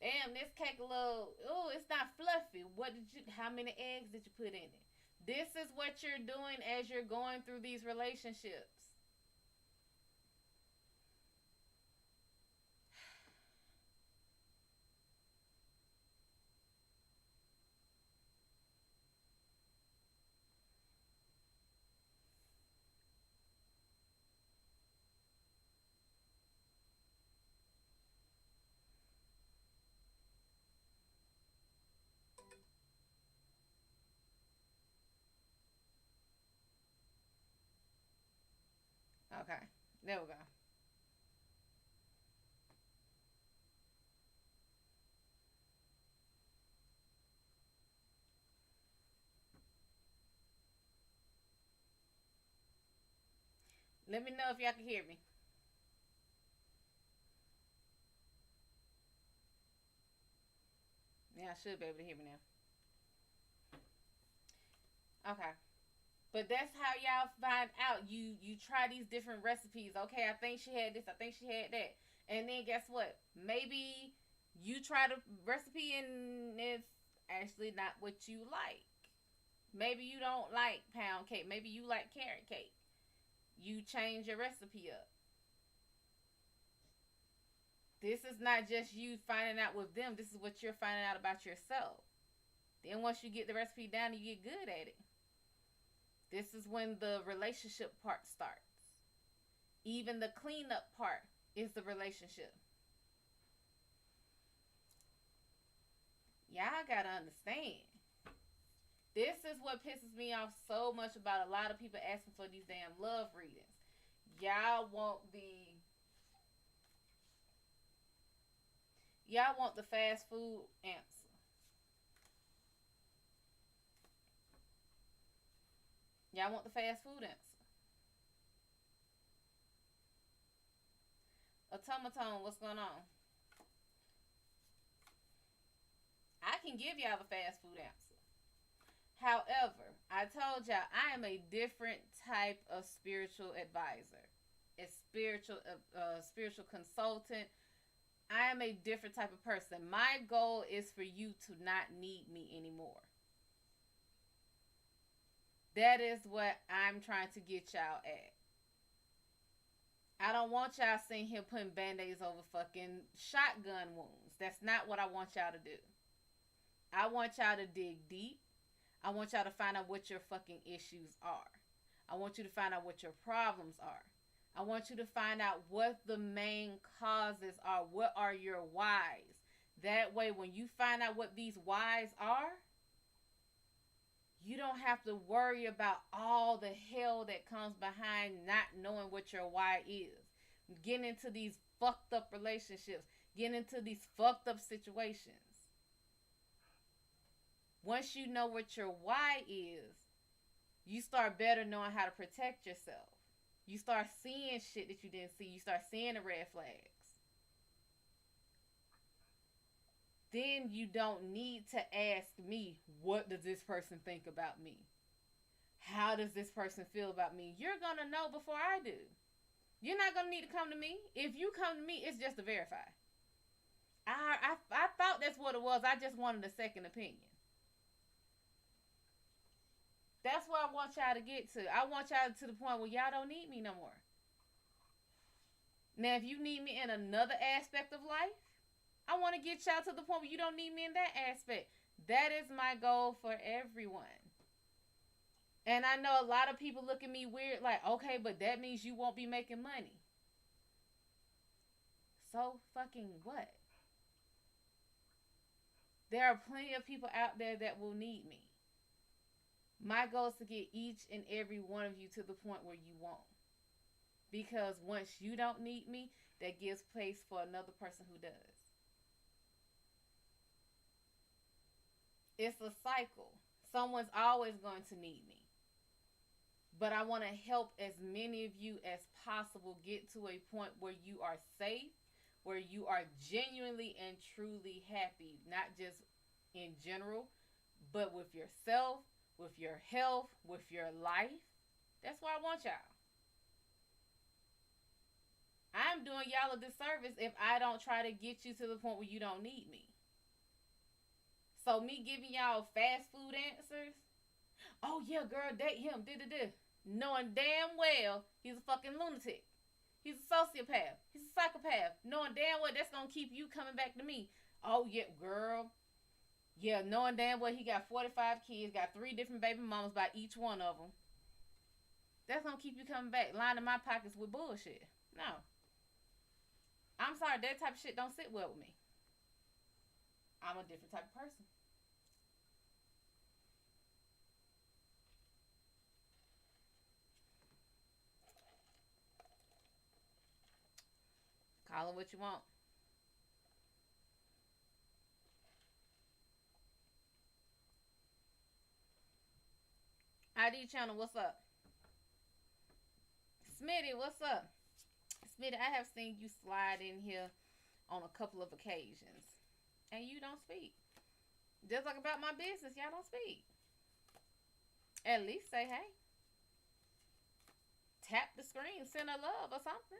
Damn, this cake a little, oh, it's not fluffy. How many eggs did you put in it? This is what you're doing as you're going through these relationships. Okay, there we go. Let me know if y'all can hear me. Yeah, I should be able to hear me now. Okay. But that's how y'all find out. You try these different recipes. Okay, I think she had this. I think she had that. And then guess what? Maybe you try the recipe and it's actually not what you like. Maybe you don't like pound cake. Maybe you like carrot cake. You change your recipe up. This is not just you finding out with them. This is what you're finding out about yourself. Then once you get the recipe down, you get good at it. This is when the relationship part starts. Even the cleanup part is the relationship. Y'all gotta understand. This is what pisses me off so much about a lot of people asking for these damn love readings. Y'all want the fast food answer. Y'all want the fast food answer. Automaton, what's going on? I can give y'all the fast food answer. However, I told y'all I am a different type of spiritual advisor, a spiritual consultant. I am a different type of person. My goal is for you to not need me anymore. That is what I'm trying to get y'all at. I don't want y'all sitting here putting band-aids over fucking shotgun wounds. That's not what I want y'all to do. I want y'all to dig deep. I want y'all to find out what your fucking issues are. I want you to find out what your problems are. I want you to find out what the main causes are. What are your whys? That way, when you find out what these whys are, you don't have to worry about all the hell that comes behind not knowing what your why is. Getting into these fucked up relationships, getting into these fucked up situations. Once you know what your why is, you start better knowing how to protect yourself. You start seeing shit that you didn't see. You start seeing the red flags. Then you don't need to ask me, what does this person think about me? How does this person feel about me? You're going to know before I do. You're not going to need to come to me. If you come to me, it's just to verify. I thought that's what it was. I just wanted a second opinion. That's where I want y'all to get to. I want y'all to the point where y'all don't need me no more. Now, if you need me in another aspect of life, I want to get y'all to the point where you don't need me in that aspect. That is my goal for everyone. And I know a lot of people look at me weird, like, okay, but that means you won't be making money. So fucking what? There are plenty of people out there that will need me. My goal is to get each and every one of you to the point where you won't. Because once you don't need me, that gives place for another person who does. It's a cycle. Someone's always going to need me. But I want to help as many of you as possible get to a point where you are safe, where you are genuinely and truly happy, not just in general, but with yourself, with your health, with your life. That's where I want y'all. I'm doing y'all a disservice if I don't try to get you to the point where you don't need me. So me giving y'all fast food answers, oh yeah, girl, date him, da-da-da, knowing damn well he's a fucking lunatic. He's a sociopath. He's a psychopath. Knowing damn well that's going to keep you coming back to me. Oh yeah, girl. Yeah, knowing damn well he got 45 kids, got 3 different baby mamas by each one of them. That's going to keep you coming back, lining my pockets with bullshit. No. I'm sorry, that type of shit don't sit well with me. I'm a different type of person. Call it what you want. ID channel, what's up? Smitty, what's up? Smitty, I have seen you slide in here on a couple of occasions. And you don't speak. Just like about my business, y'all don't speak. At least say hey. Tap the screen, send a love or something.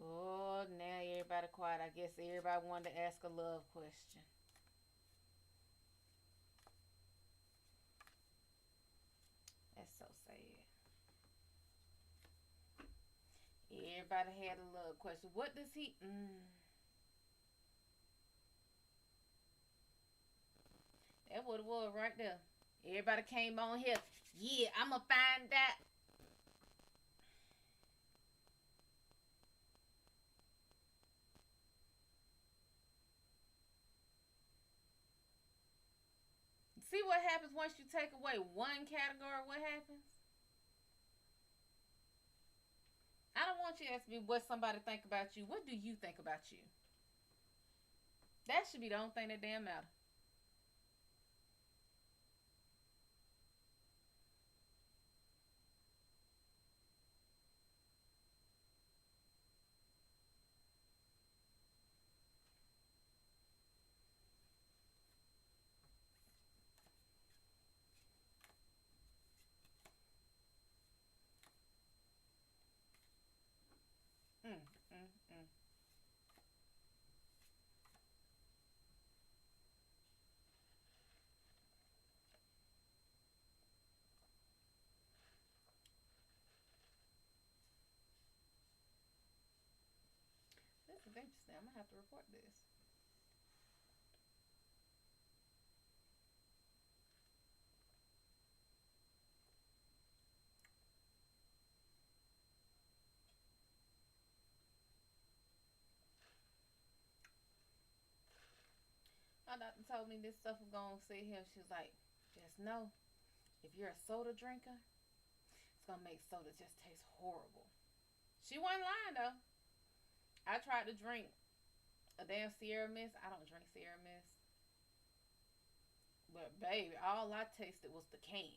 Oh, now everybody quiet. I guess everybody wanted to ask a love question. That's so sad. Everybody had a love question. What does he... That what it was right there. Everybody came on here. Yeah, I'ma find that. See what happens once you take away one category. What happens? I don't want you to ask me what somebody think about you. What do you think about you? That should be the only thing that damn matter. is interesting. I'm gonna have to report this. My doctor told me this stuff was gonna sit here. She was like, just know, if you're a soda drinker, it's gonna make soda just taste horrible. She wasn't lying though. I tried to drink a damn Sierra Mist. I don't drink Sierra Mist. But baby, all I tasted was the can.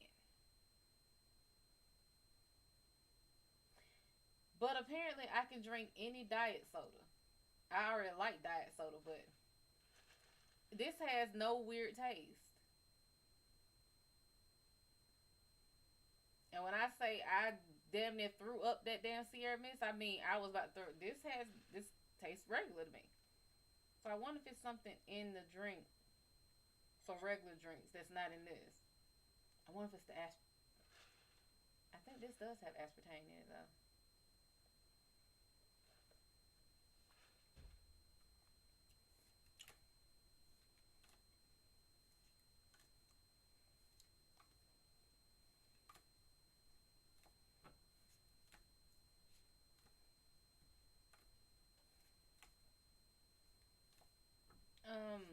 But apparently I can drink any diet soda. I already like diet soda, but this has no weird taste. And when I say I damn near threw up that damn Sierra Mist, I mean I was about to throw. This tastes regular to me. So I wonder if it's something in the drink for regular drinks that's not in this. I wonder if it's the I think this does have aspartame in it though. Um,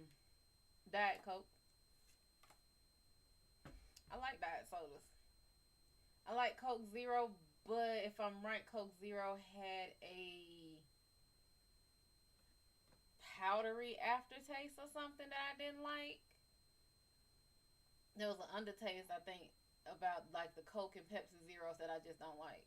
Diet Coke. I like diet sodas. I like Coke Zero, but if I'm right, Coke Zero had a powdery aftertaste or something that I didn't like. There was an undertaste, I think, about like the Coke and Pepsi Zeros that I just don't like.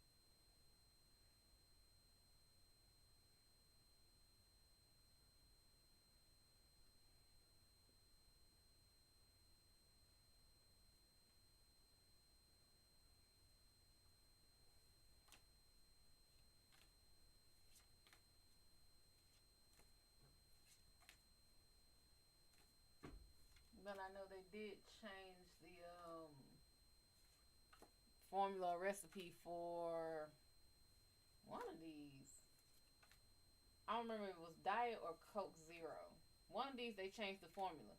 But I know they did change the formula recipe for one of these. I don't remember if it was Diet or Coke Zero. One of these they changed the formula.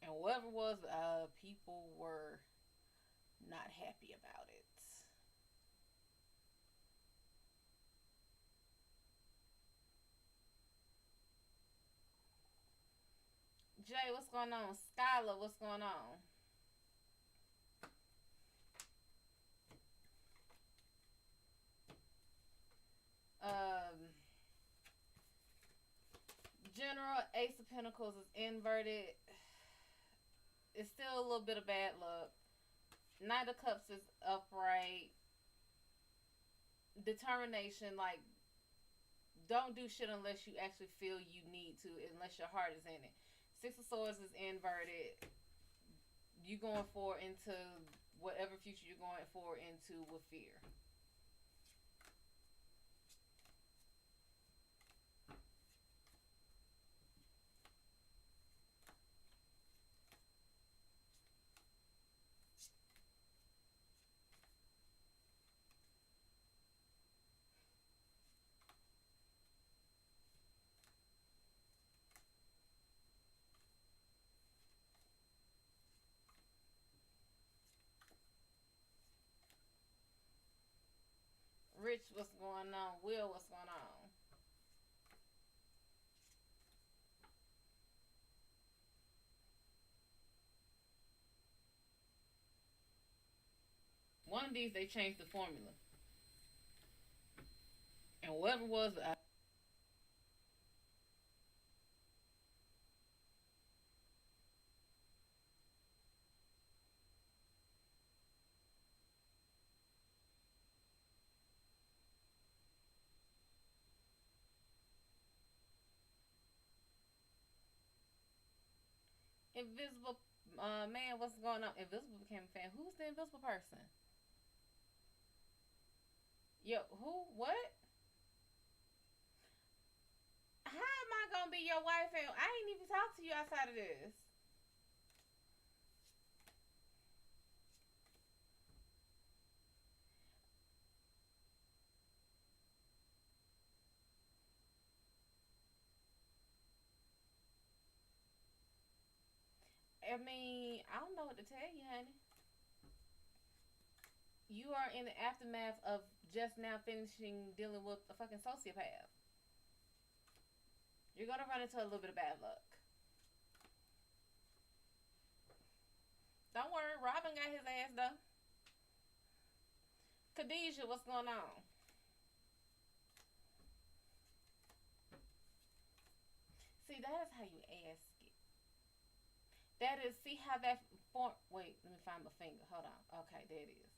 And whatever it was, people were not happy about it. Jay, what's going on? Skylar, what's going on? Um, General Ace of Pentacles is inverted. It's still a little bit of bad luck. Knight of Cups is upright. Determination, like, don't do shit unless you actually feel you need to, unless your heart is in it. Six of Swords is inverted. You going for into whatever future you're going for into with fear. Rich, what's going on? Will, what's going on? One of these, they changed the formula. And whatever was, Invisible man, what's going on? Invisible became a fan. Who's the invisible person? Yo, who? What? How am I gonna be your wife and I ain't even talk to you outside of this? I mean, I don't know what to tell you, honey. You are in the aftermath of just now finishing dealing with a fucking sociopath. You're gonna run into a little bit of bad luck. Don't worry, Robin got his ass though. Khadijah, what's going on? See, that is how you ask it. That is, see how that form. Wait, let me find my finger. Hold on. Okay, there it is.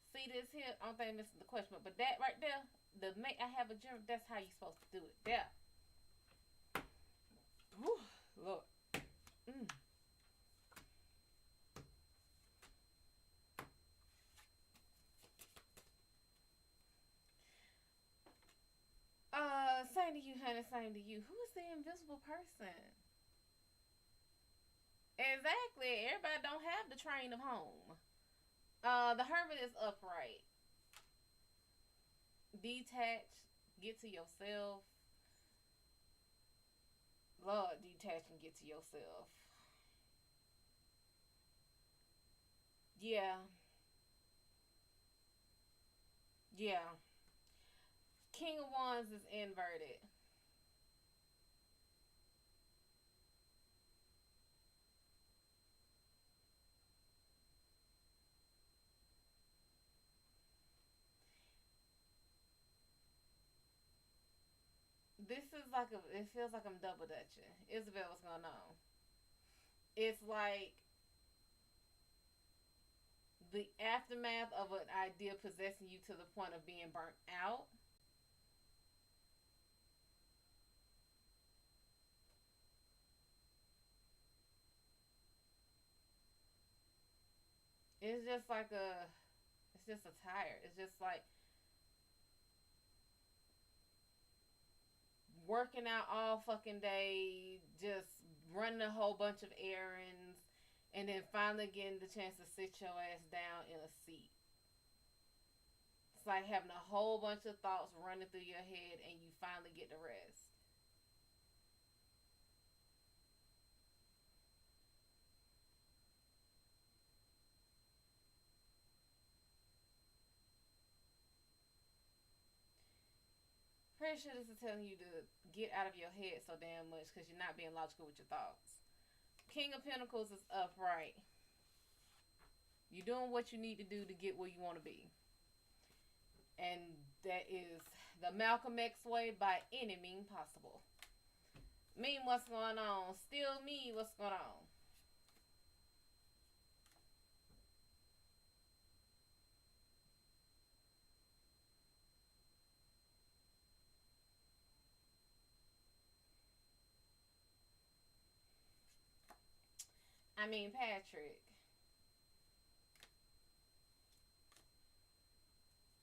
See this here? I don't think I'm missing the question, but that right there, the make I have a germ. That's how you supposed to do it. There. Whew, Lord. Mm. Same to you, honey. Same to you. Who is the invisible person? Exactly. Everybody don't have the train of home. The hermit is upright. Detach. Get to yourself. Lord, detach and get to yourself. Yeah. Yeah. King of Wands is inverted. This is like a. It feels like I'm double dutching. Isabel, what's going on? It's like the aftermath of an idea possessing you to the point of being burnt out. It's just like a. It's just a tire. It's just like working out all fucking day, just running a whole bunch of errands, and then finally getting the chance to sit your ass down in a seat. It's like having a whole bunch of thoughts running through your head, and you finally get to rest. Pretty sure this is telling you to get out of your head so damn much because you're not being logical with your thoughts. King of Pentacles is upright. You're doing what you need to do to get where you want to be. And that is the Malcolm X way by any means possible. Mean, what's going on? Still me, what's going on? I mean, Patrick,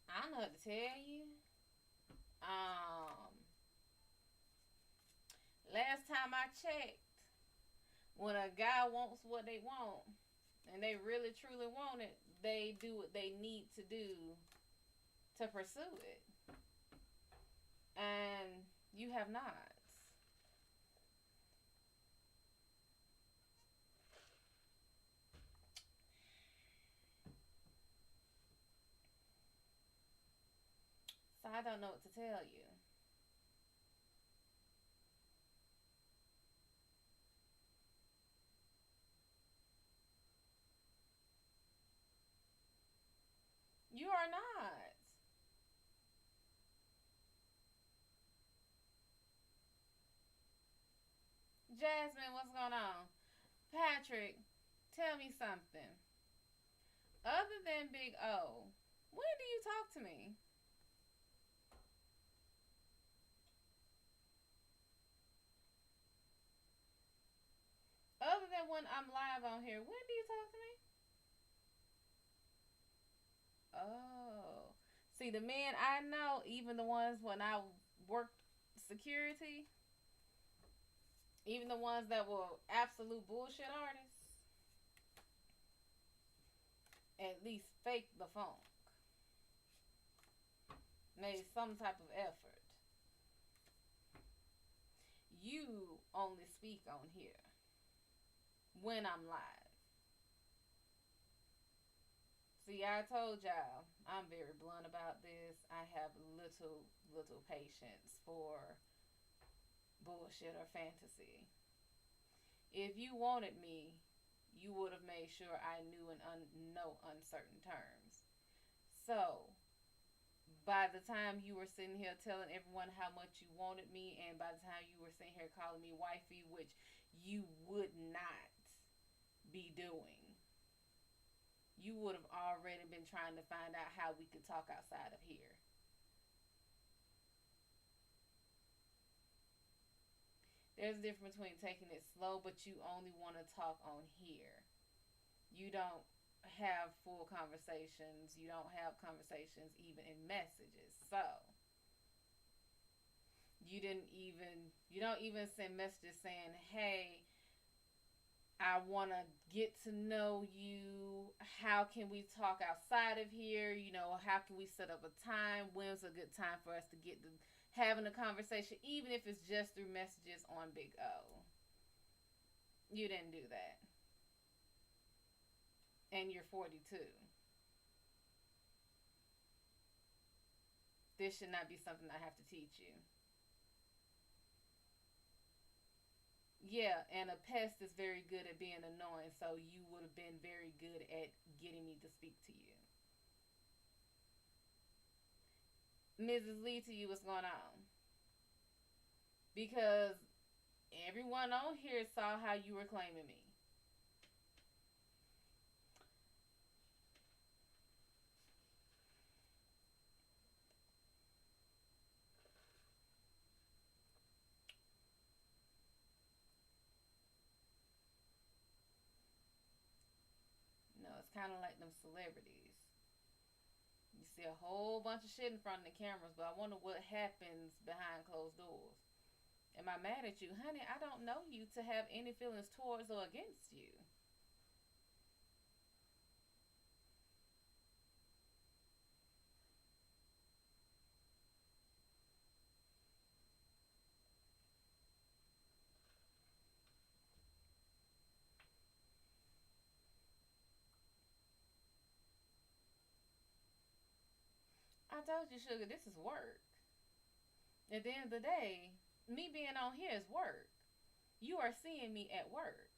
I don't know what to tell you. Um, Last time I checked, when a guy wants what they want, and they really truly want it, they do what they need to do to pursue it. And you have not. So I don't know what to tell you. You are not. Jasmine, what's going on? Patrick, tell me something. Other than Big O, when do you talk to me? Other than when I'm live on here, when do you talk to me? Oh. See, the men I know, even the ones when I worked security, even the ones that were absolute bullshit artists, at least fake the funk. Made some type of effort. You only speak on here when I'm live. See, I told y'all, I'm very blunt about this. I have little patience for bullshit or fantasy. If you wanted me, you would have made sure I knew in no uncertain terms. So, by the time you were sitting here telling everyone how much you wanted me, and by the time you were sitting here calling me wifey, which you would not be doing, you would have already been trying to find out how we could talk outside of here. There's a difference between taking it slow, but you only want to talk on here. You don't have full conversations. You don't have conversations even in messages. So you don't even send messages saying, "Hey, I want to get to know you. How can we talk outside of here? How can we set up a time? When's a good time for us to get to having a conversation, even if it's just through messages on Big O?" You didn't do that. And you're 42. This should not be something I have to teach you. Yeah, and a pest is very good at being annoying, so you would have been very good at getting me to speak to you. Mrs. Lee, to you, what's going on? Because everyone on here saw how you were claiming me. No, it's kind of like them celebrities. You see a whole bunch of shit in front of the cameras, but I wonder what happens behind closed doors. Am I mad at you? Honey, I don't know you to have any feelings towards or against you. I told you, sugar, this is work. At the end of the day, me being on here is work. You are seeing me at work.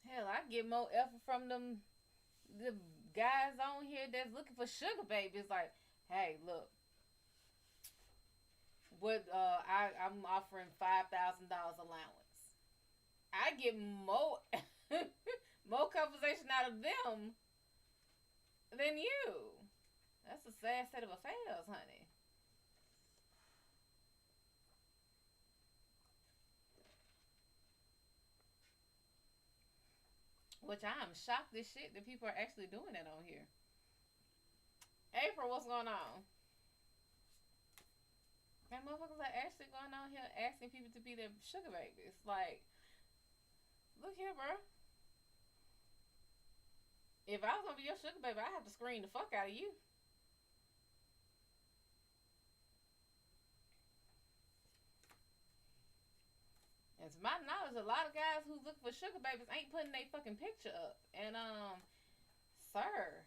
Hell, I get more effort from them the guys on here that's looking for sugar babies. Like, hey, look, what I'm offering $5,000 allowance. I get more more conversation out of them than you. That's a sad state of affairs, honey. Which I am shocked as shit that people are actually doing that on here. April, what's going on? And motherfuckers are actually going on here asking people to be their sugar babies. Like, look here, bro. If I was gonna be your sugar baby, I'd have to screen the fuck out of you. And to my knowledge, a lot of guys who look for sugar babies ain't putting their fucking picture up. And sir,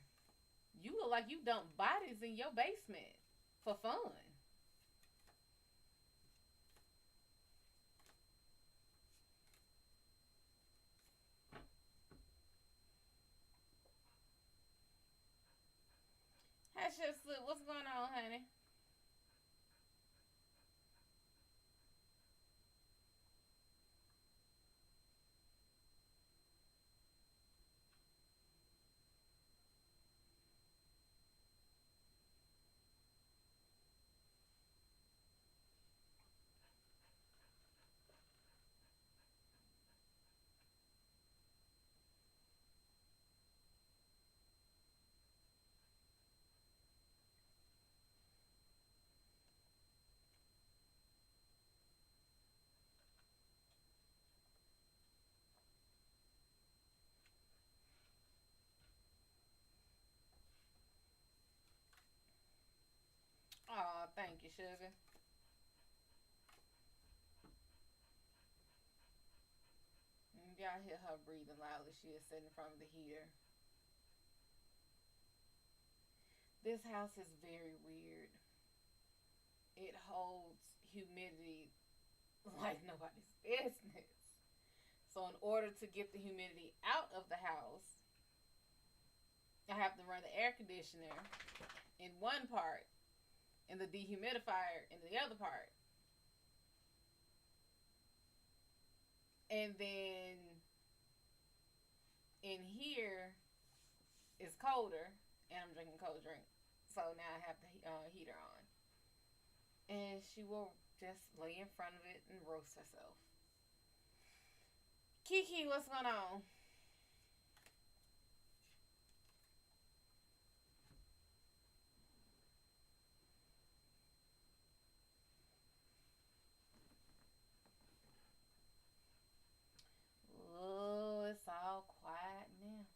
you look like you dump bodies in your basement for fun. That's just what's going on, honey. thank you, sugar. Y'all hear her breathing loudly. She is sitting in front of the heater. This house is very weird. It holds humidity like nobody's business. So, in order to get the humidity out of the house, I have to run the air conditioner in one part and the dehumidifier in the other part. And then in here it's colder and I'm drinking cold drink. So now I have the heater on. And she will just lay in front of it and roast herself. Kiki, what's going on? Oh, it's all quiet now.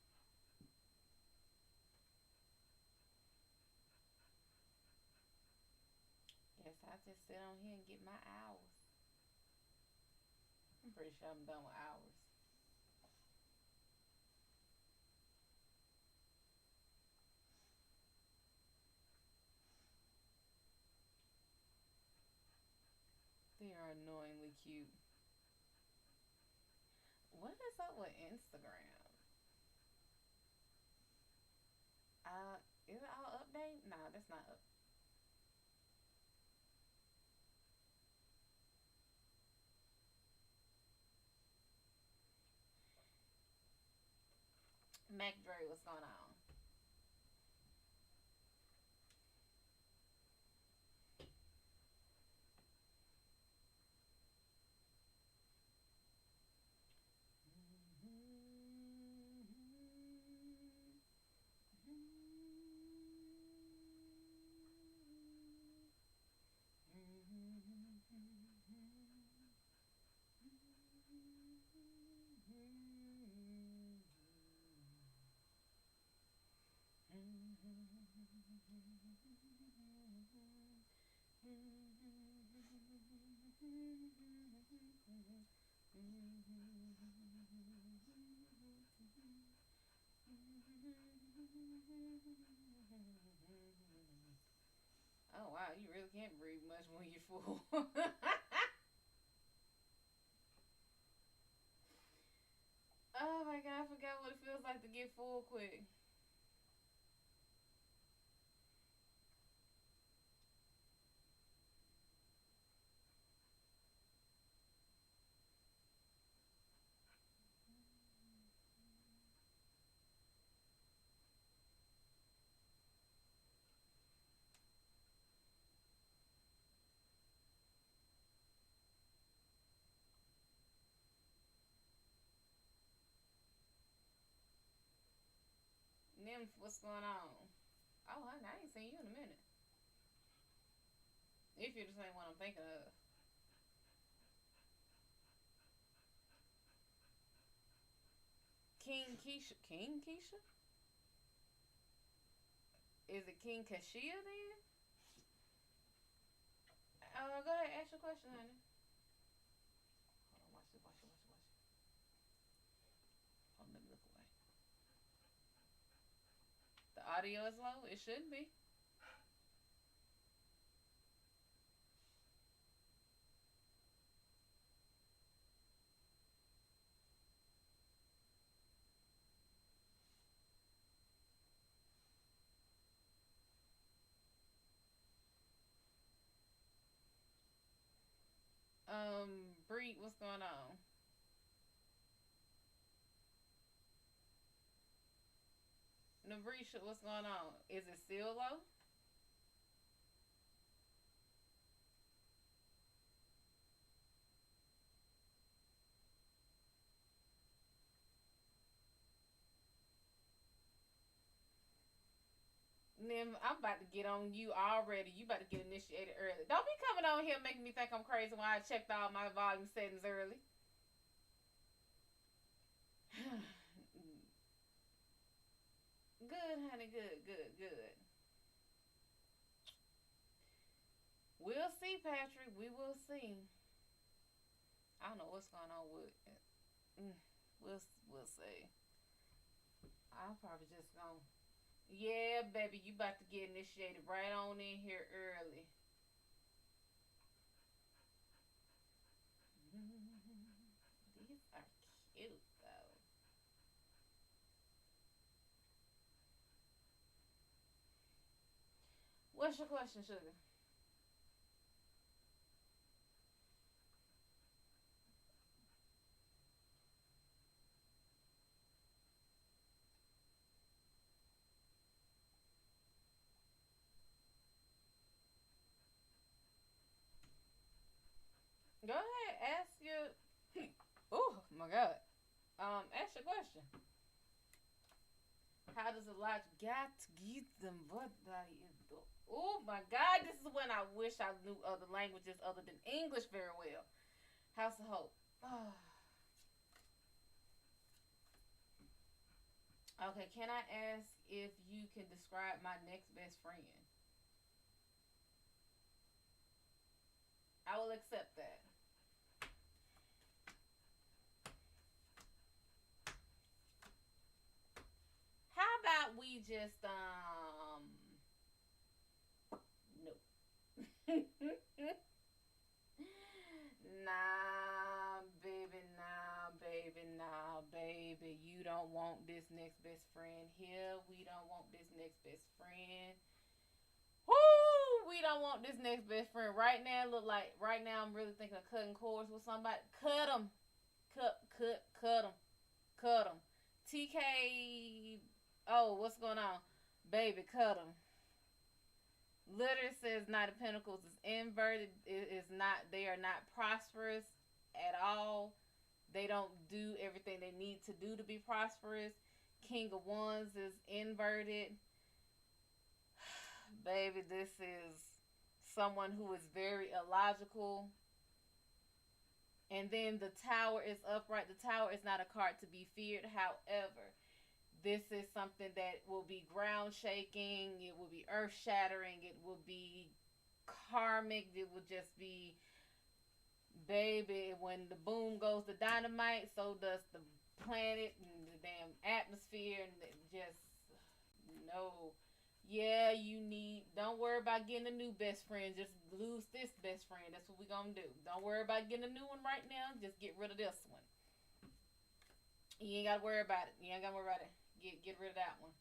Guess I just sit on here and get my hours. I'm pretty sure I'm done with hours. They are annoyingly cute. What is up with Instagram? Is it all update? Nah, that's not up. Mac Dre, what's going on? Oh wow, you really can't breathe much when you're full. Oh my god, I forgot what it feels like to get full quick. Nymph, what's going on? Oh, honey, I ain't seen you in a minute. If you're the same one I'm thinking of. King Keisha. King Keisha? Is it King Kashia then? Go ahead, ask your question, honey. Hold on, watch it, watch it, watch it, watch it. Hold on, let me look away. The audio is low? It shouldn't be. Bree, what's going on? Nabrisha, what's going on? Is it still low? Nim, I'm about to get on you already. You about to get initiated early. Don't be coming on here making me think I'm crazy when I checked all my volume settings early. Good, honey. Good, good, good. We'll see, Patrick. We will see. I don't know what's going on with. Mm, we'll see. I'll probably just go. Yeah, baby, you about to get initiated right on in here early. These are cute though. What's your question, sugar? Go ahead, ask your. Oh my God. Ask your question. How does a lot got to get them? What do? Oh my God, this is when I wish I knew other languages other than English very well. House of Hope. Oh. Okay, can I ask if you can describe my next best friend? I will accept that. How about we just no. Nah, baby, nah, baby, nah, baby. You don't want this next best friend here. We don't want this next best friend. Whoo! We don't want this next best friend right now. Look like right now I'm really thinking of cutting cords with somebody. Cut them, cut them, cut them. TK. Oh, what's going on, baby? Cut them. Literally says Knight of Pentacles is inverted. It is not. They are not prosperous at all. They don't do everything they need to do to be prosperous. King of Wands is inverted. Baby, this is someone who is very illogical. And then the Tower is upright. The Tower is not a card to be feared. However, this is something that will be ground shaking. It will be earth shattering. It will be karmic. It will just be, baby, when the boom goes the dynamite, so does the planet and the damn atmosphere. And just, no. Yeah, you need. Don't worry about getting a new best friend. Just lose this best friend. That's what we gonna do. Don't worry about getting a new one right now. Just get rid of this one. You ain't gotta worry about it. You ain't gotta worry about it. Get rid of that one.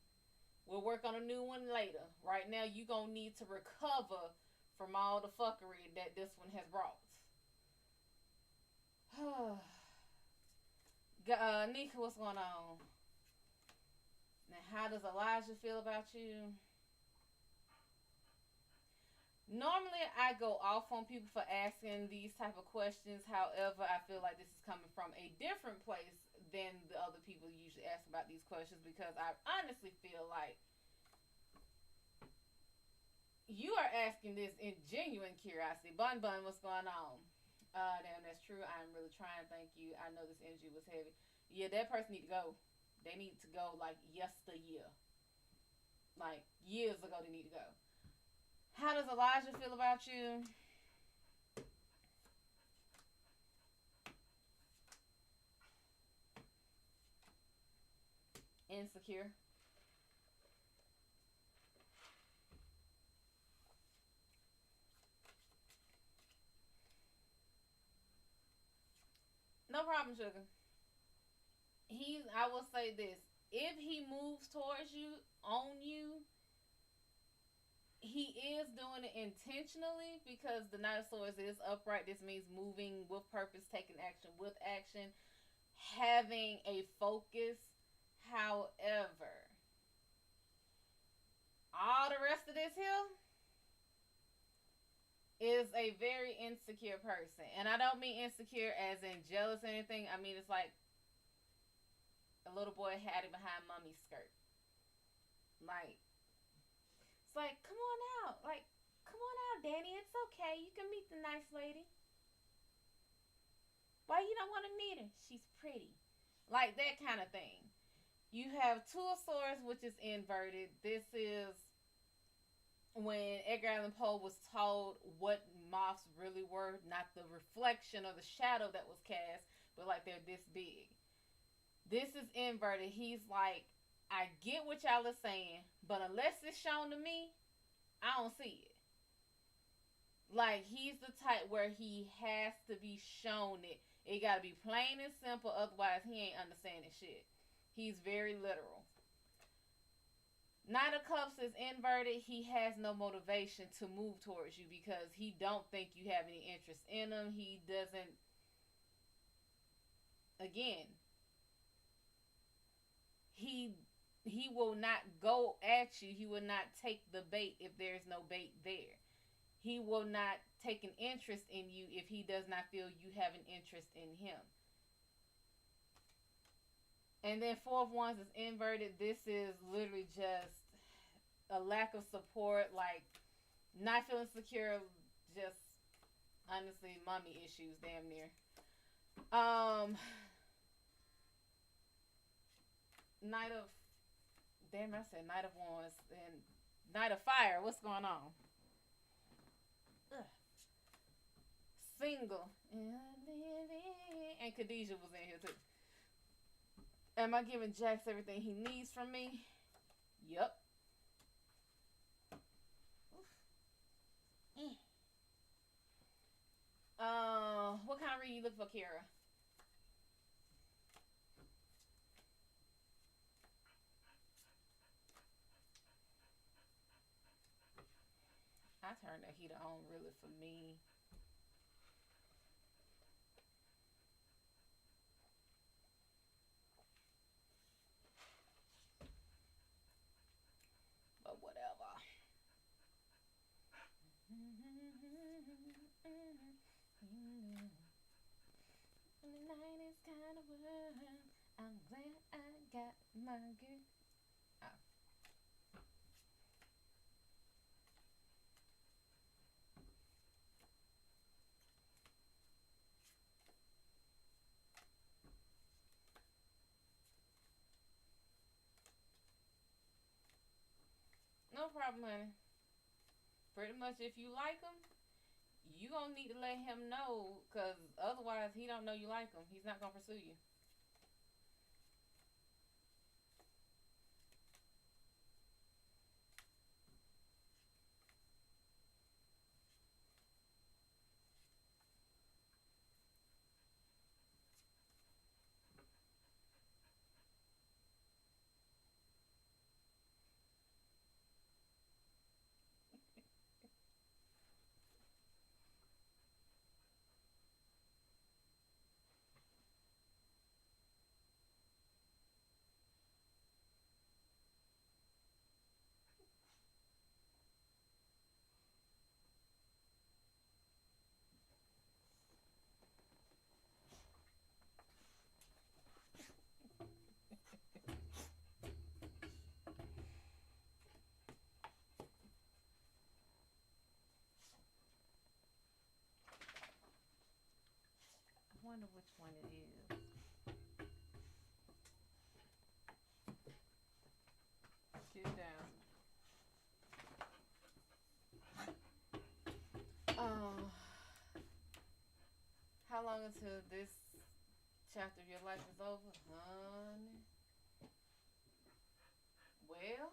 We'll work on a new one later. Right now, you gonna need to recover from all the fuckery that this one has brought. Nika, what's going on? Now, how does Elijah feel about you? Normally, I go off on people for asking these type of questions. However, I feel like this is coming from a different place than the other people usually ask about these questions, because I honestly feel like you are asking this in genuine curiosity. Bun Bun, what's going on? Damn, that's true. I'm really trying. Thank you. I know this energy was heavy. Yeah, that person need to go. They need to go like yesteryear. Like years ago, they need to go. How does Elijah feel about you? Insecure. No problem, sugar. I will say this. If he moves towards you, on you, he is doing it intentionally, because the Knight of Swords is upright. This means moving with purpose, taking action with action, having a focus. However, all the rest of this here is a very insecure person. And I don't mean insecure as in jealous or anything. I mean, it's like a little boy hiding behind mommy's skirt. Like, it's like, come on out. Like, come on out, Danny. It's okay. You can meet the nice lady. Why you don't want to meet her? She's pretty. Like that kind of thing. You have Two of Swords, which is inverted. This is when Edgar Allan Poe was told what moths really were, not the reflection or the shadow that was cast, but like they're this big. This is inverted. He's like, I get what y'all are saying, but unless it's shown to me, I don't see it. Like he's the type where he has to be shown it. It gotta be plain and simple, otherwise he ain't understanding shit. He's very literal. Knight of Cups is inverted. He has no motivation to move towards you because he don't think you have any interest in him. He doesn't. Again, he he will not go at you. He will not take the bait if there's no bait there. He will not take an interest in you if he does not feel you have an interest in him. And then Four of Wands is inverted. This is literally just a lack of support, like not feeling secure, just honestly mommy issues damn near. Knight of damn I said Knight of Wands and Knight of Fire. What's going on? Ugh. Single. And Khadijah was in here too. Am I giving Jax everything he needs from me? Yup. What kind of read you look for, Kira? I turned that heater on really for me. But whatever. The night is kind of warm. I'm glad I got my girl. Oh. No problem, honey. Pretty much, if you like him, you gonna need to let him know, cause otherwise he don't know you like him. He's not gonna pursue you. I wonder which one it is. Get down. Oh, how long until this chapter of your life is over, honey? Well,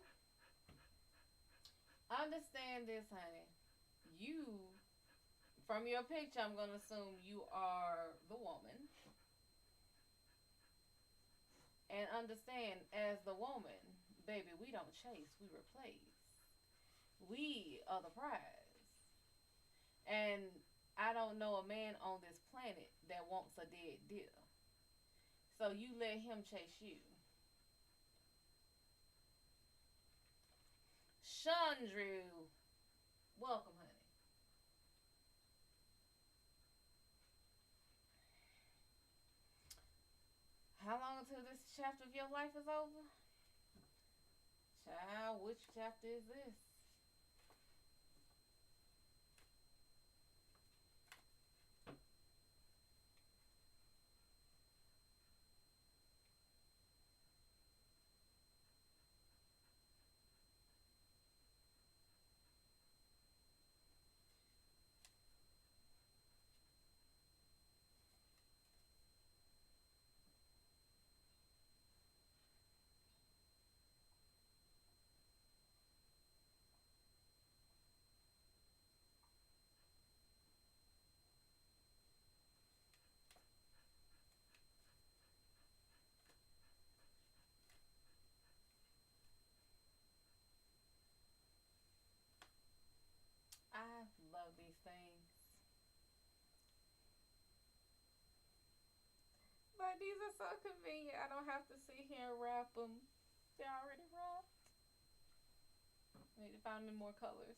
understand this, honey. You, from your picture, I'm gonna assume you are the woman. And understand, as the woman, baby, we don't chase, we replace. We are the prize. And I don't know a man on this planet that wants a dead deer. So you let him chase you. Chandru, welcome, honey. How long until this chapter of your life is over? Child, which chapter is this? These are so convenient. I don't have to sit here and wrap them. They're already wrapped. I need to find me more colors.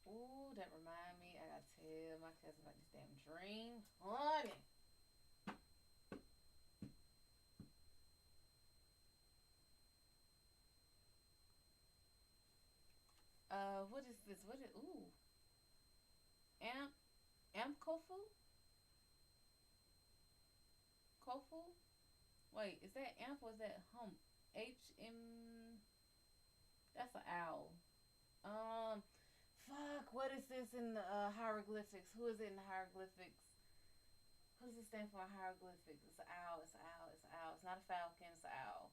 Ooh, that remind me. I gotta tell my cousin about this damn dream, honey. What is this? What is? Ooh, amp, amp kofu, kofu. Wait, is that amp or is that hump? HM. That's an owl. Um, fuck. What is this in the hieroglyphics? Who is it in the hieroglyphics? What does it stand for in hieroglyphics? It's an owl. It's an owl. It's an owl. It's not a falcon. It's an owl.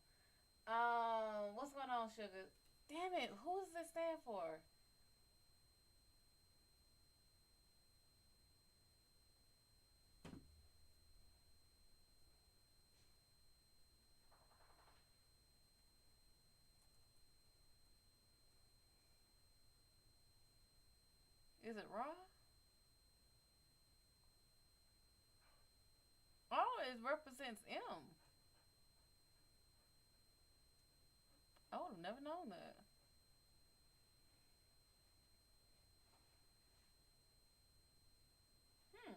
What's going on, sugar? Damn it. Who does this stand for? Is it Ra? Oh, it represents M. I would have never known that. Hmm.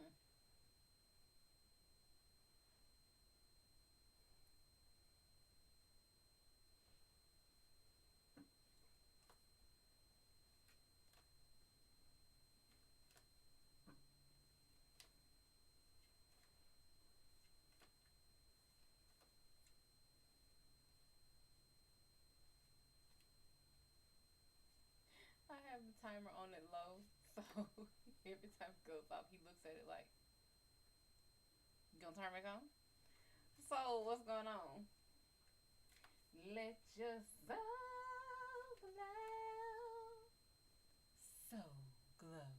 I have the timer on it low, so every time it goes off, he looks at it like, "You gonna turn it on?" So what's going on? Let your soul glow, so glow.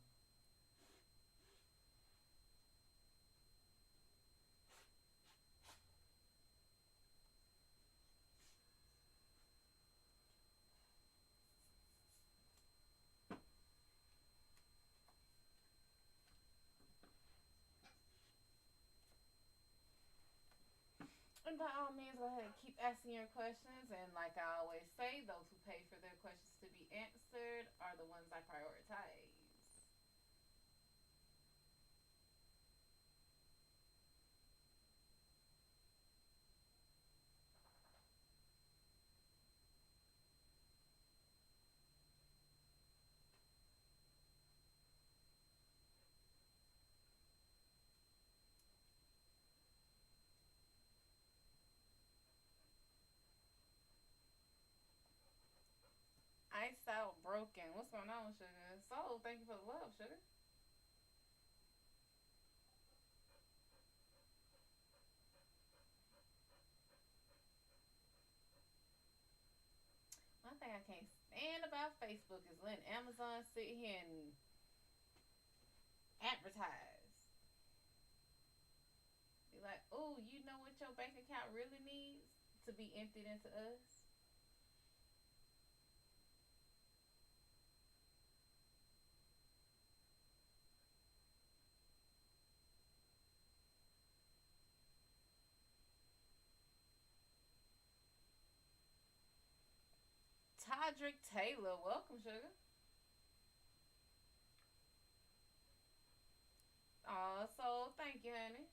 And by all means, go ahead and keep asking your questions. And like I always say, those who pay for their questions to be answered are the ones I prioritize. Iced out broken. What's going on, sugar? So, thank you for the love, sugar. One thing I can't stand about Facebook is letting Amazon sit here and advertise. Be like, oh, you know what your bank account really needs to be emptied into us? Todrick Taylor, welcome, sugar. So thank you, honey.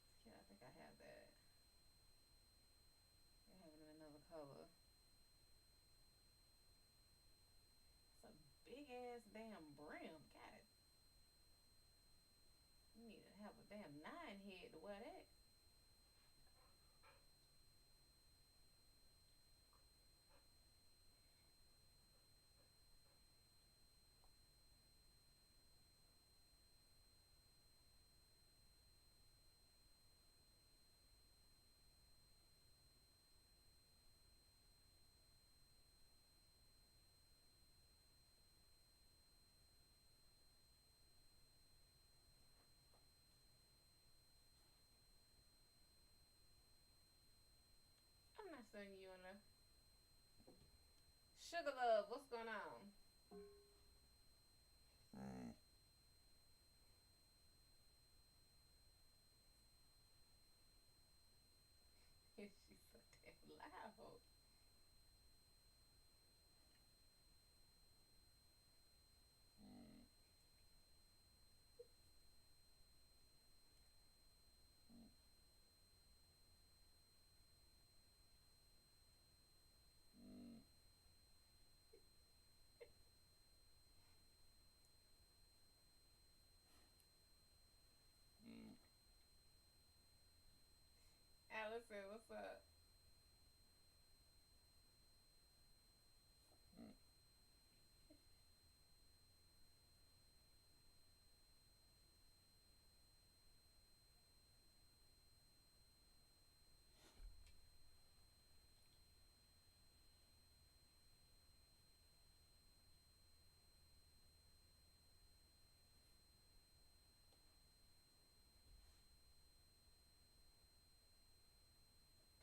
It's cute. I think I have that. I have it in another color. damn brim. God, you need to have a damn 9 head to wear that. I'm not saying you in there. Sugar Love, what's going on? She's so damn loud. Allison, what's up?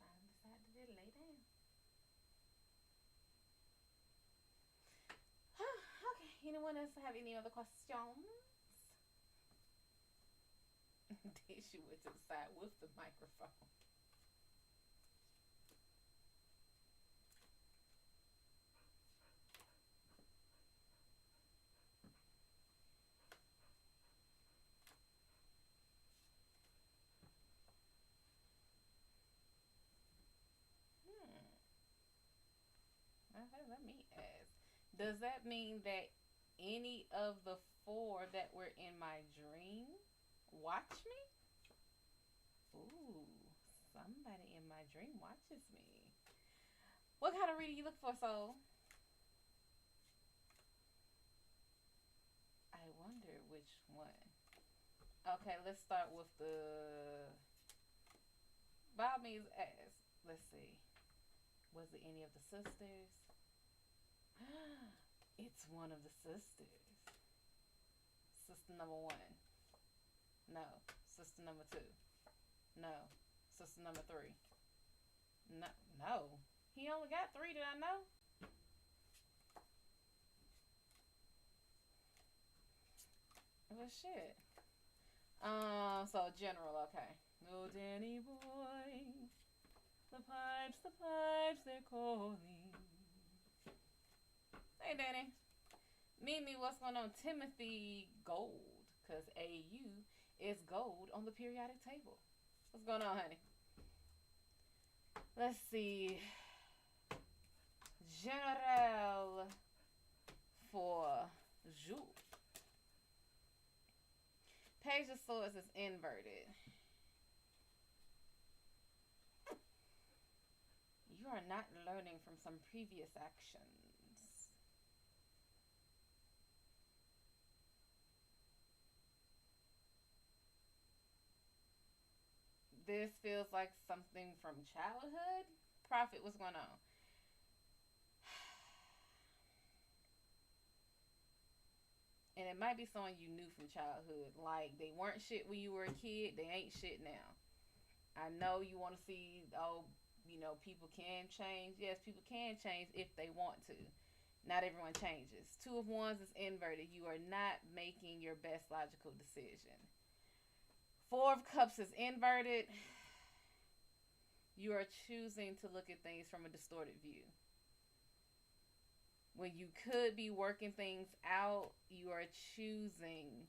Time decided to lay down. Okay, anyone else have any other questions? Then she went to the side with the microphone. Hmm. Okay, let me ask. Does that mean that any of the four that were in my dream watch me? Ooh, somebody in my dream watches me. What kind of reading you look for, Soul? I wonder which one. Okay, let's start with the. By all means, ask. Let's see. Was it any of the sisters? It's one of the sisters. Sister number one. No. Sister number two. No. Sister number three. No. No. He only got three, did I know? Well, shit. So general, okay. Oh, Danny boy, the pipes, they're calling. Hey, Danny. Meet me, what's going on? Timothy Gold, because AU is gold on the periodic table. What's going on, honey? Let's see. General for Jules. Page of Swords is inverted. You are not learning from some previous actions. This feels like something from childhood. Prophet, what's going on? And it might be someone you knew from childhood. Like, they weren't shit when you were a kid, they ain't shit now. I know you want to see, oh, people can change. Yes, people can change if they want to. Not everyone changes. Two of Wands is inverted. You are not making your best logical decision. Four of Cups is inverted. You are choosing to look at things from a distorted view. When you could be working things out, you are choosing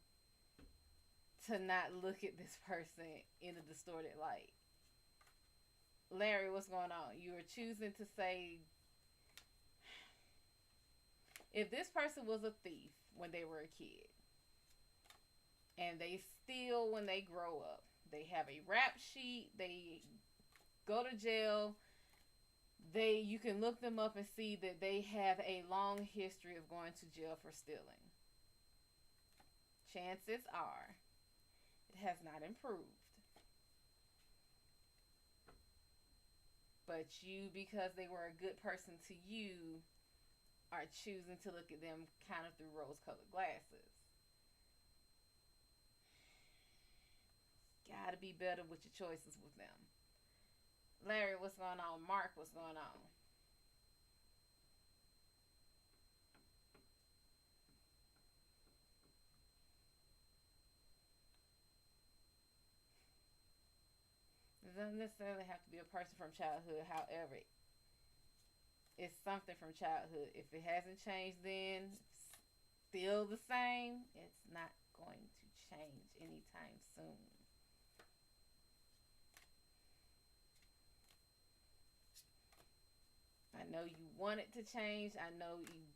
to not look at this person in a distorted light. Larry, what's going on? You are choosing to say, if this person was a thief, when they were a kid. And they still, when they grow up, they have a rap sheet, they go to jail, you can look them up and see that they have a long history of going to jail for stealing. Chances are it has not improved. But you, because they were a good person to you, are choosing to look at them kind of through rose colored glasses. Gotta be better with your choices with them. Larry, what's going on? Mark, what's going on? It doesn't necessarily have to be a person from childhood. However, it's something from childhood. If it hasn't changed then, still the same, it's not going to change anytime soon. I know you want it to change. I know you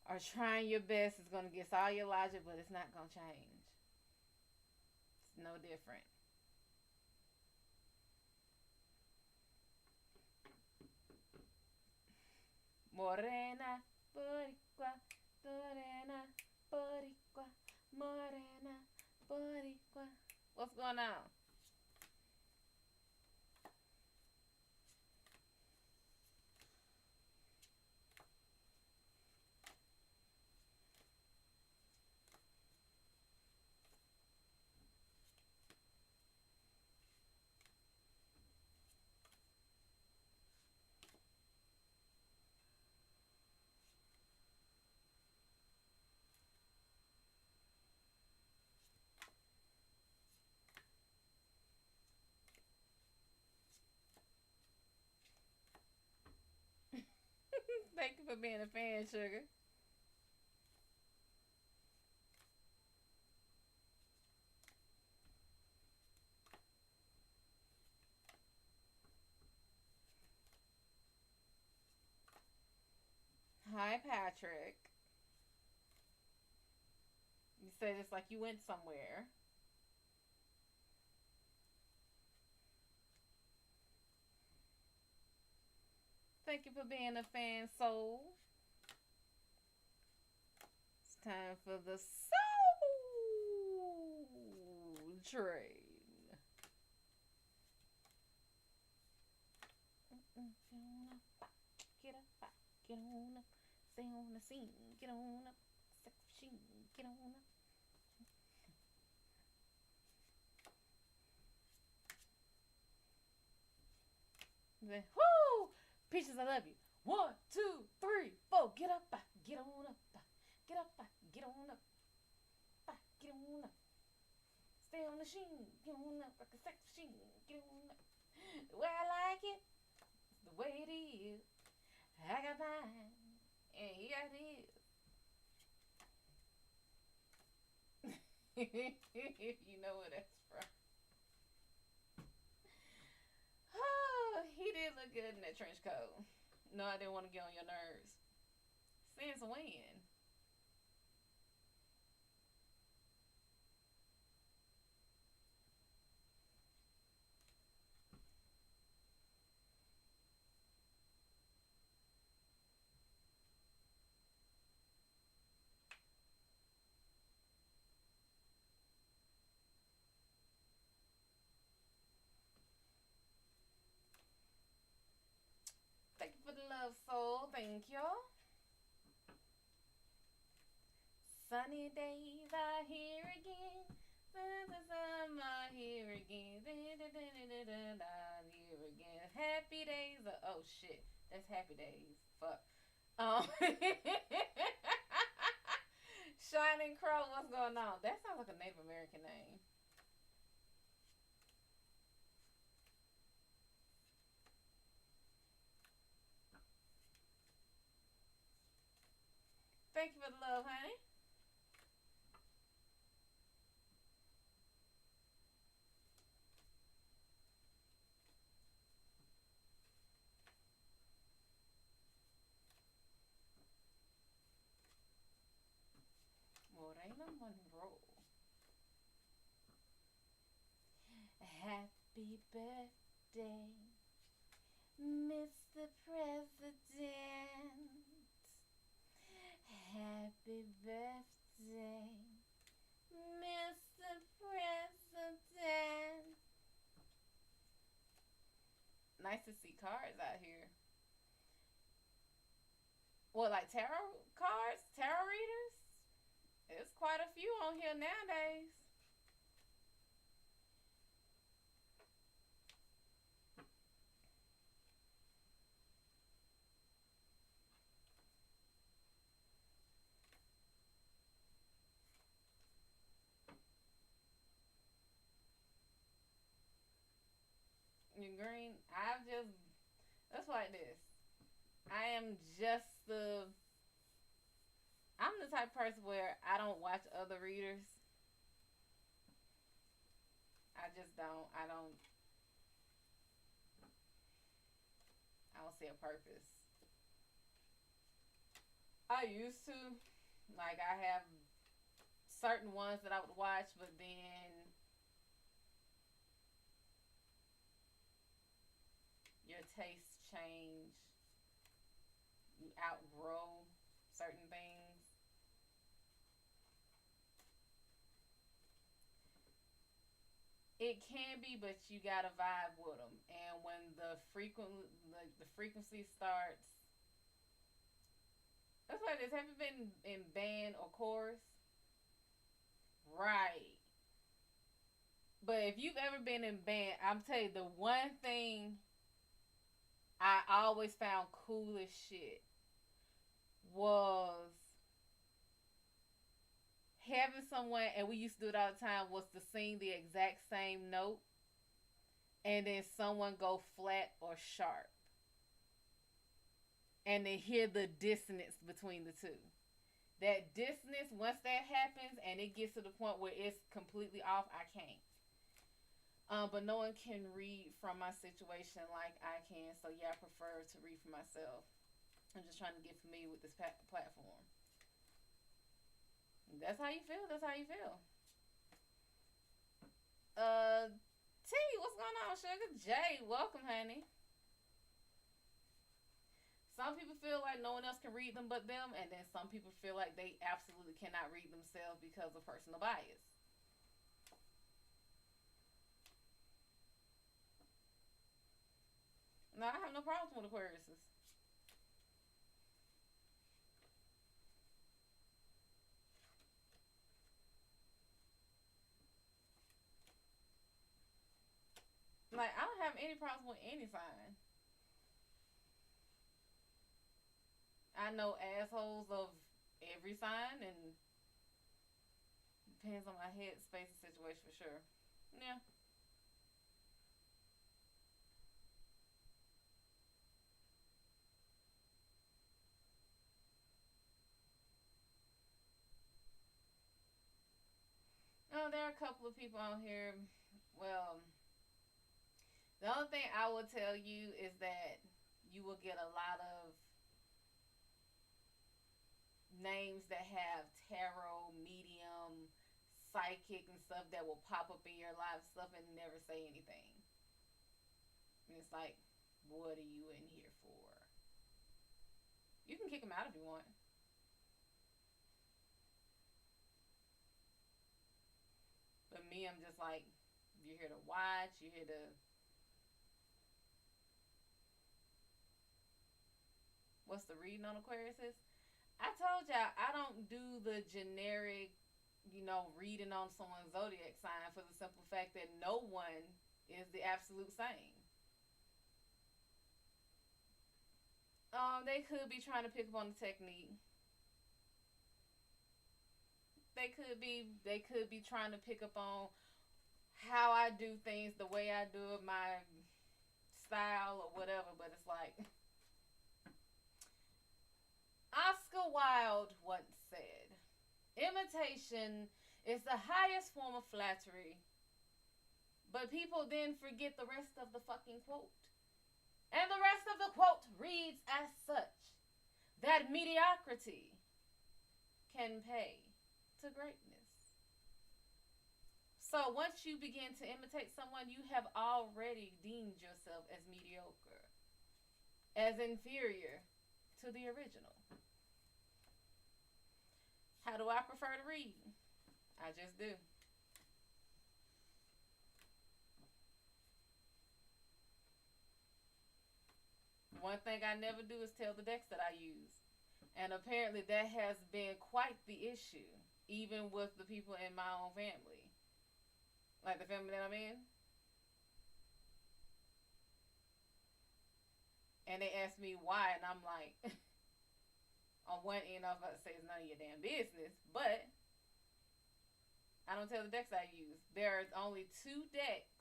are trying your best. It's going to get all your logic, but it's not going to change. It's no different. Morena, boricua, morena, boricua, morena, boricua. What's going on? Thank you for being a fan, sugar. Hi, Patrick. You said it's like you went somewhere. Thank you for being a fan, soul. It's time for the soul train. Get up, get on up, stay on the scene, get on up, sex machine, get on up. Then, whoo! Peaches, I love you. 1, 2, 3, 4. Get up, get on up, get up, get on up, get on up. Stay on the sheen, get on up like a sex machine, get on up. The way I like it, the way it is. I got mine, and he got his. You know where that's from. Oh, he did look good in that trench coat. No, I didn't want to get on your nerves. Since when? Thank you for the love, soul. Thank you. Sunny days are here again. Summer here again. Here again. Happy days. Oh shit, that's happy days. Fuck. Shining Crow, what's going on? That sounds like a Native American name. Thank you for the love, honey. Monroe. Happy birthday, Mr. President. Happy birthday, Mr. President. Nice to see cards out here. What, like tarot cards? Tarot readers? There's quite a few on here nowadays. You green? That's like this. I am just I'm the type of person where I don't watch other readers. I just don't. I don't see a purpose. I used to. Like, I have certain ones that I would watch, but then your tastes change. You outgrow certain things. It can be, but you gotta vibe with them. And when the frequency starts, that's like this. Have you been in band or chorus? Right. But if you've ever been in band, I'm telling you, the one thing I always found cool as shit was having someone, and we used to do it all the time, was to sing the exact same note, and then someone go flat or sharp, and then hear the dissonance between the two. That dissonance, once that happens, and it gets to the point where it's completely off, I can't. But no one can read from my situation like I can, so yeah, I prefer to read for myself. I'm just trying to get familiar with this platform. That's how you feel. That's how you feel. T, what's going on, sugar? Jay, welcome, honey. Some people feel like no one else can read them but them, and then some people feel like they absolutely cannot read themselves because of personal bias. No, I have no problem with Aquariuses. Like, I don't have any problems with any sign. I know assholes of every sign, and depends on my head space and situation for sure. Yeah. Oh, there are a couple of people on here. Well, the only thing I will tell you is that you will get a lot of names that have tarot, medium, psychic, and stuff that will pop up in your live stuff and never say anything. And it's like, what are you in here for? You can kick them out if you want. But me, I'm just like, you're here to watch, you're here to. What's the reading on Aquarius is? I told y'all I don't do the generic, reading on someone's zodiac sign for the simple fact that no one is the absolute same. They could be trying to pick up on the technique. They could be trying to pick up on how I do things, the way I do it, my style or whatever. But it's like Oscar Wilde once said, imitation is the highest form of flattery. But people then forget the rest of the fucking quote. And the rest of the quote reads as such, that mediocrity can pay. to greatness. So once you begin to imitate someone, you have already deemed yourself as mediocre, as inferior to the original. How do I prefer to read? I just do. One thing I never do is tell the decks that I use. And apparently that has been quite the issue, even with the people in my own family. Like the family that I'm in. And they ask me why, and I'm like, on one end, I was about to say it's none of your damn business, but I don't tell the decks I use. There's only 2 decks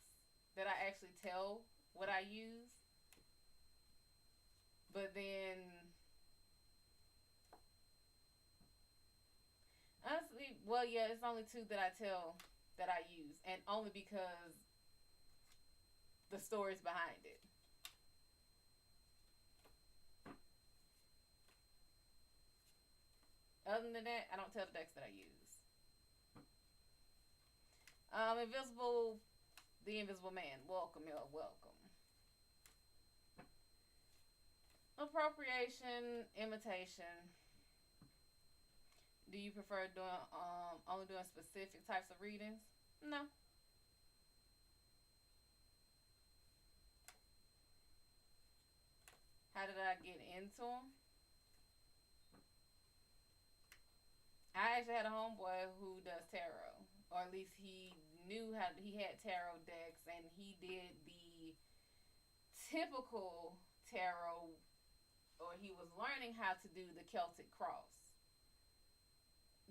that I actually tell what I use. But then, honestly, well, yeah, it's only 2 that I tell that I use, and only because the stories behind it. Other than that, I don't tell the decks that I use. Invisible, the Invisible Man. Welcome, y'all. Welcome. Appropriation, imitation. Do you prefer doing only doing specific types of readings? No. How did I get into them? I actually had a homeboy who does tarot, or at least he knew how he had tarot decks, and he did the typical tarot, or he was learning how to do the Celtic cross.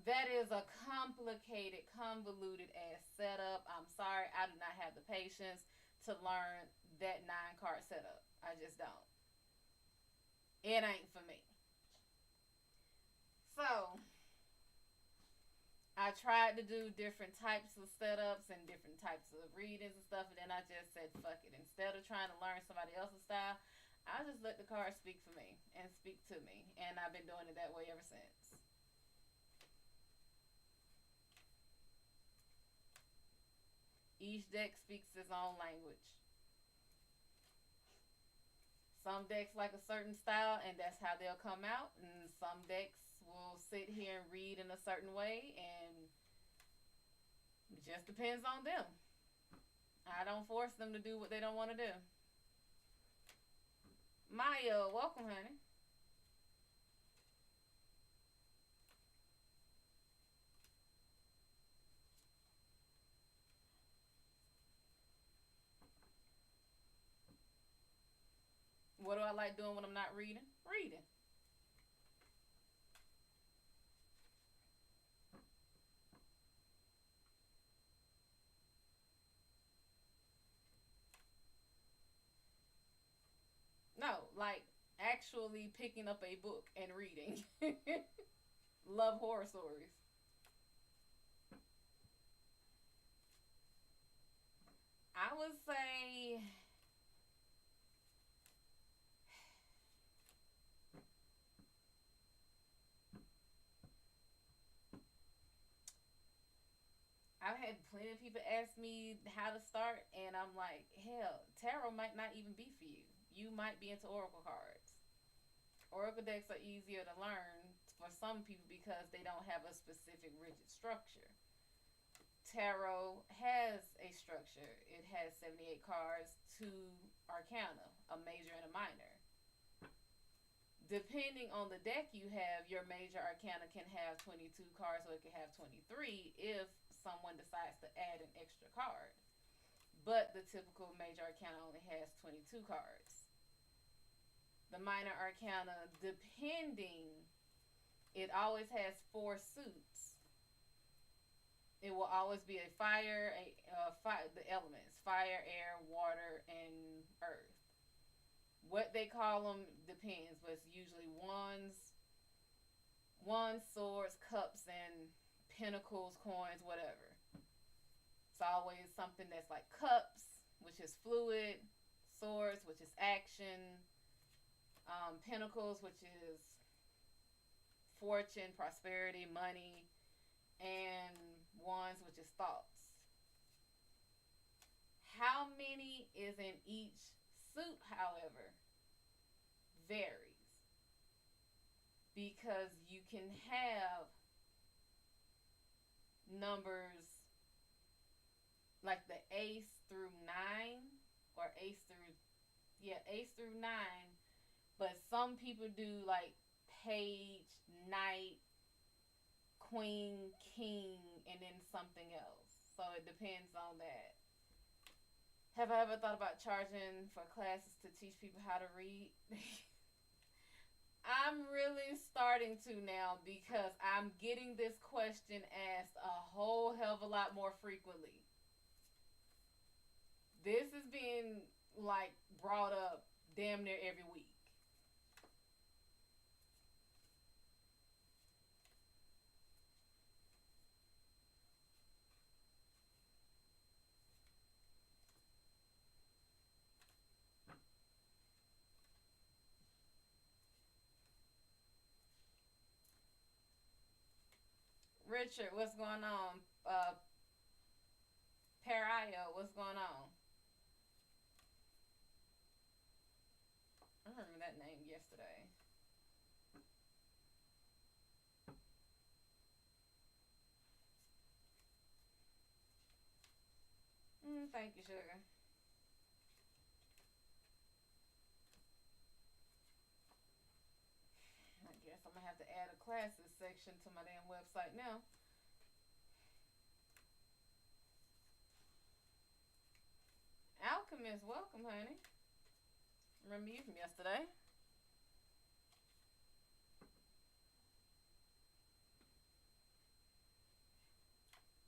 That is a complicated, convoluted ass setup. I'm sorry, I do not have the patience to learn that 9 card setup. I just don't. It ain't for me. So, I tried to do different types of setups and different types of readings and stuff, and then I just said, fuck it. Instead of trying to learn somebody else's style, I just let the cards speak for me and speak to me. And I've been doing it that way ever since. Each deck speaks its own language. Some decks like a certain style, and that's how they'll come out. And some decks will sit here and read in a certain way, and it just depends on them. I don't force them to do what they don't want to do. Maya, welcome, honey. What do I like doing when I'm not reading? Reading. No, like actually picking up a book and reading. Love horror stories. I would say I've had plenty of people ask me how to start, and I'm like, hell, tarot might not even be for you. You might be into oracle cards. Oracle decks are easier to learn for some people because they don't have a specific rigid structure. Tarot has a structure. It has 78 cards, 2 arcana, a major and a minor. Depending on the deck you have, your major arcana can have 22 cards, or it can have 23 if someone decides to add an extra card. But the typical major arcana only has 22 cards. The minor arcana, depending, it always has 4 suits. It will always be a fire, the elements: fire, air, water, and earth. What they call them depends, but it's usually wands, swords, cups, and pentacles, coins, whatever. It's always something that's like cups, which is fluid; swords, which is action; pentacles, which is fortune, prosperity, money; and wands, which is thoughts. How many is in each suit, however, varies, because you can have numbers like the ace through nine, or ace through nine, but some people do like page, knight, queen, king, and then something else. So it depends on that. Have I ever thought about charging for classes to teach people how to read? I'm really starting to now, because I'm getting this question asked a whole hell of a lot more frequently. This is being like brought up damn near every week. Richard, what's going on? Pariah, what's going on? I remember that name yesterday. Thank you, sugar. I guess I'm gonna have to add a classes section to my damn website now. Alchemist, welcome, honey. Remember you from yesterday.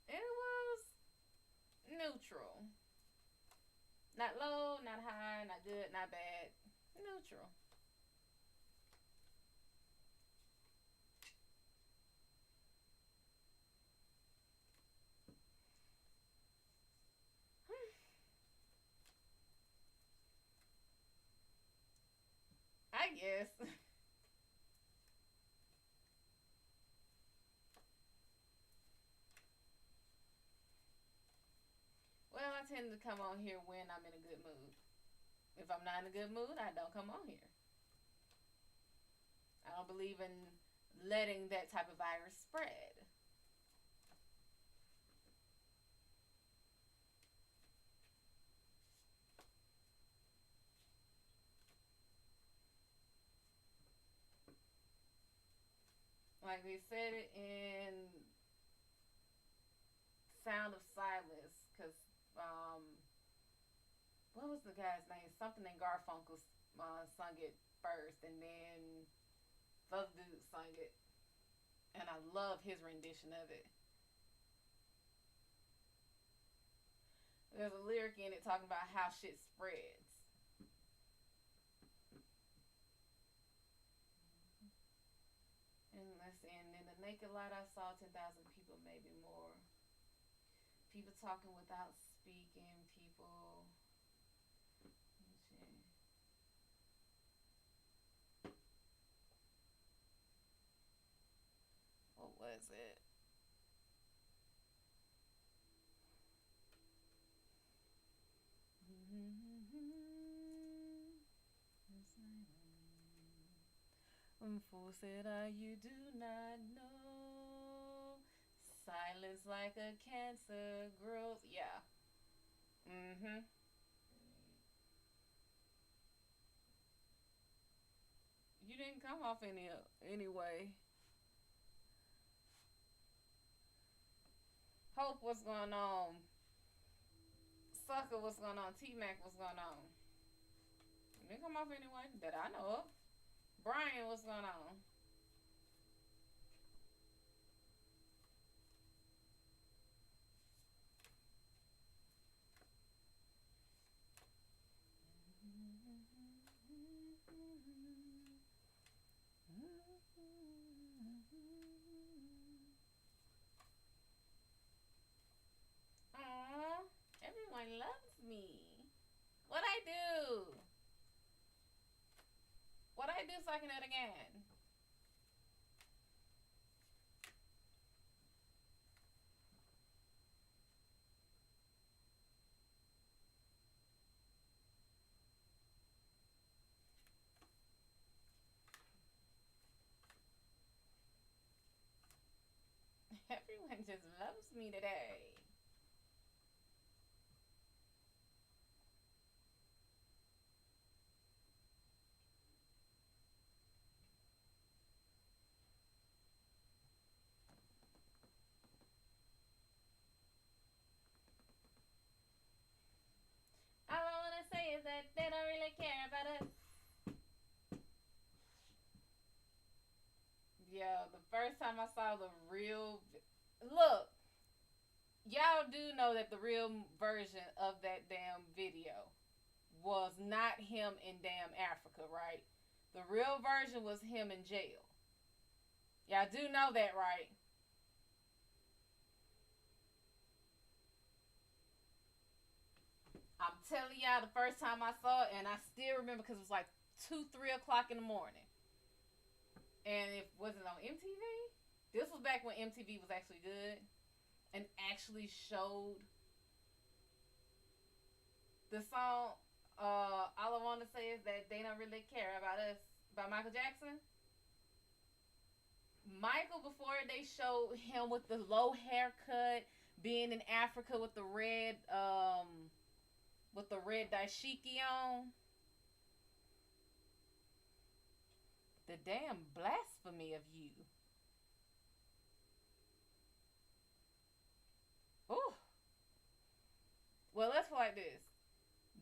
It was neutral. Not low, not high, not good, not bad. Neutral. I guess. Well, I tend to come on here when I'm in a good mood. If I'm not in a good mood, I don't come on here. I don't believe in letting that type of virus spread. Like they said it in Sound of Silence, because what was the guy's name? Something in Garfunkel sung it first, and then the other dude sung it, and I love his rendition of it. There's a lyric in it talking about how shit spreads. And let's see, and in the naked light I saw 10,000 people, maybe more. People talking without speaking, people. What was it? Fool said I, you do not know. Silence like a cancer grows. Yeah. Mm-hmm. You didn't come off anyway. Hope, what's going on? Sucker, what's going on? T-Mac, what's going on? You didn't come off anyway that I know of. Brian, what's going on? Aww, everyone loves me. What I do? What I do so I can do it again? Everyone just loves me today. All I wanna say is that they don't really care about us. Yeah, the first time I saw the real look, y'all do know that the real version of that damn video was not him in damn Africa, right? The real version was him in jail. Y'all do know that, right? I'm telling y'all, the first time I saw it, and I still remember because it was like 2, 3 o'clock in the morning, and it wasn't on MTV. This was back when MTV was actually good and actually showed the song. All I want to say is that they don't really care about us by Michael Jackson. Michael, before they showed him with the low haircut, being in Africa with the red dashiki on, the damn blasphemy of you. Ooh. Well, let's play like this.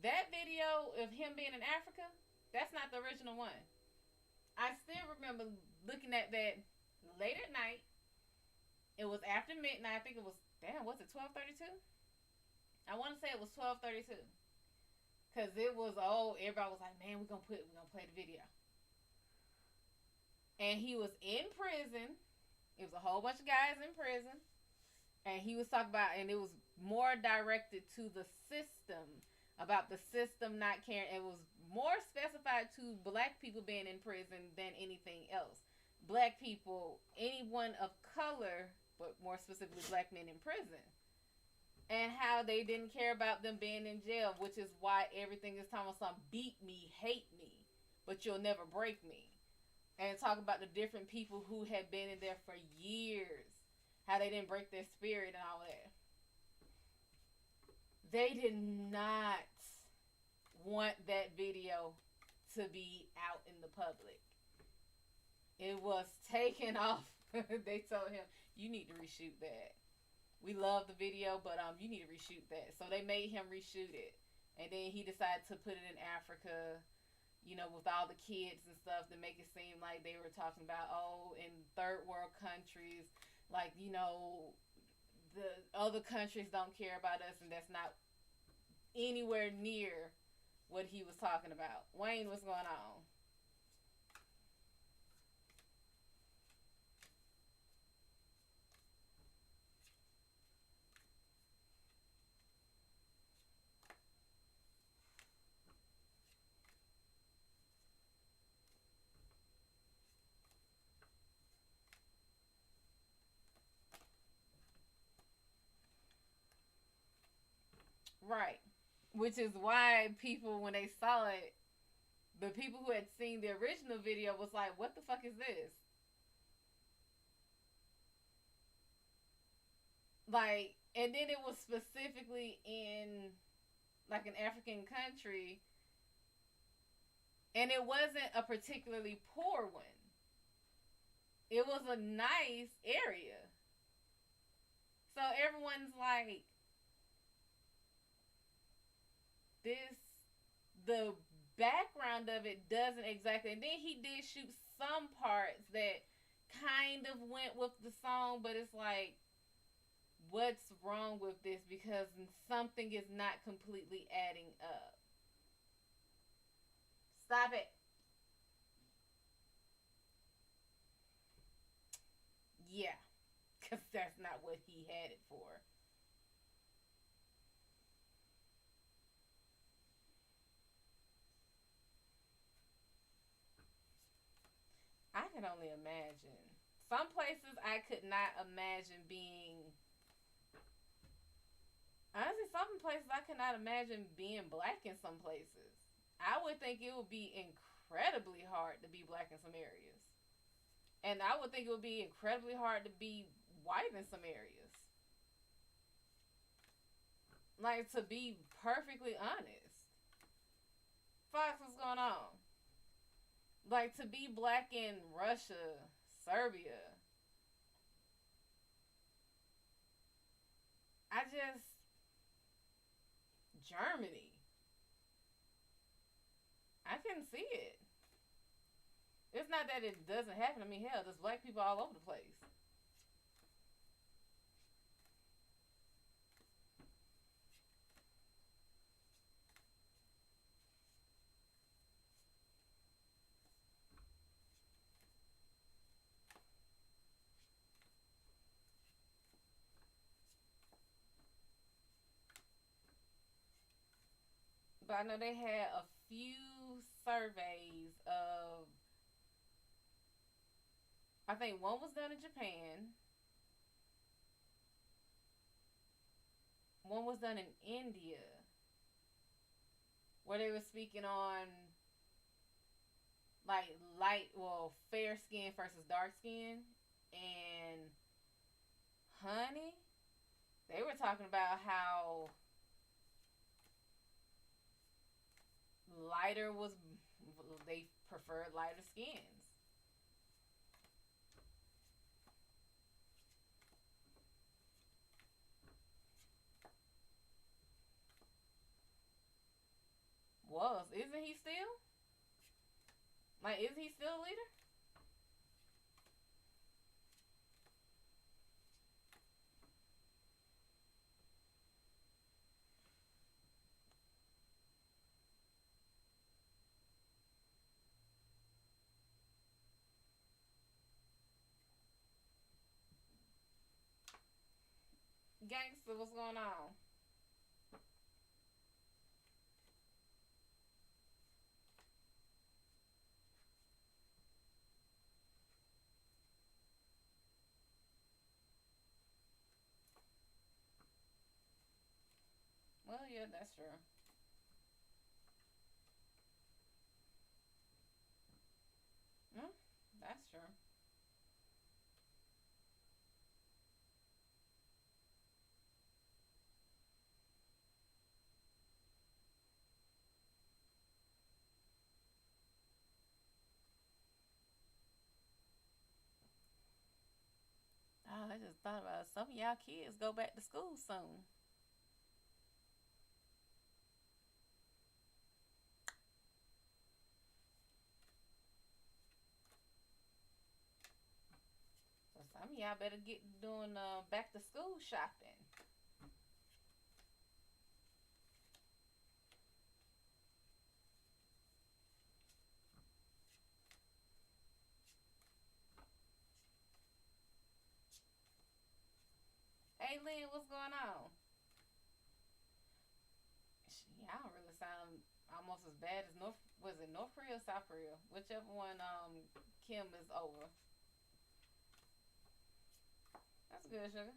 That video of him being in Africa, that's not the original one. I still remember looking at that late at night. It was after midnight. I think it was, damn, was it 12:32? I want to say it was 12:32. Cause it was everybody was like, man, we're gonna play the video. And he was in prison. It was a whole bunch of guys in prison, and he was talking about, and it was more directed to the system, about the system not caring. It was more specified to black people being in prison than anything else. Black people, anyone of color, but more specifically black men in prison, and how they didn't care about them being in jail, which is why everything is talking about some beat me, hate me, but you'll never break me. And talk about the different people who had been in there for years, how they didn't break their spirit and all that. They did not want that video to be out in the public. It was taken off. They told him, you need to reshoot that. We love the video, but you need to reshoot that. So they made him reshoot it. And then he decided to put it in Africa, with all the kids and stuff, to make it seem like they were talking about, in third world countries, like, the other countries don't care about us, and that's not anywhere near what he was talking about. Wayne, what's going on? Right. Which is why people, when they saw it, the people who had seen the original video was like, what the fuck is this? Like, and then it was specifically in like an African country, and it wasn't a particularly poor one. It was a nice area. So everyone's like, this, the background of it doesn't exactly. And then he did shoot some parts that kind of went with the song, but it's like, what's wrong with this? Because something is not completely adding up. Stop it. Yeah, because that's not what he had it for. I can only imagine. Some places I could not imagine being. Honestly, some places I could not imagine being black in some places. I would think it would be incredibly hard to be black in some areas. And I would think it would be incredibly hard to be white in some areas. Like, to be perfectly honest. Fox, what's going on? Like, to be black in Russia, Serbia. I just. Germany. I can see it. It's not that it doesn't happen. I mean, hell, there's black people all over the place. But I know they had a few surveys of. I think one was done in Japan. One was done in India, where they were speaking on like light, well, fair skin versus dark skin, and honey, they were talking about how lighter was they preferred lighter skins. Isn't he still? Like, is he still a leader? Gangster, what's going on? Well, yeah, that's true. Mm, that's true. Oh, I just thought about it. Some of y'all kids go back to school soon. So some of y'all better get doing back to school shopping. Hey, Lynn, what's going on? Y'all don't really sound almost as bad as North. Was it North Korea or South Korea? Whichever one Kim is over. That's good, sugar.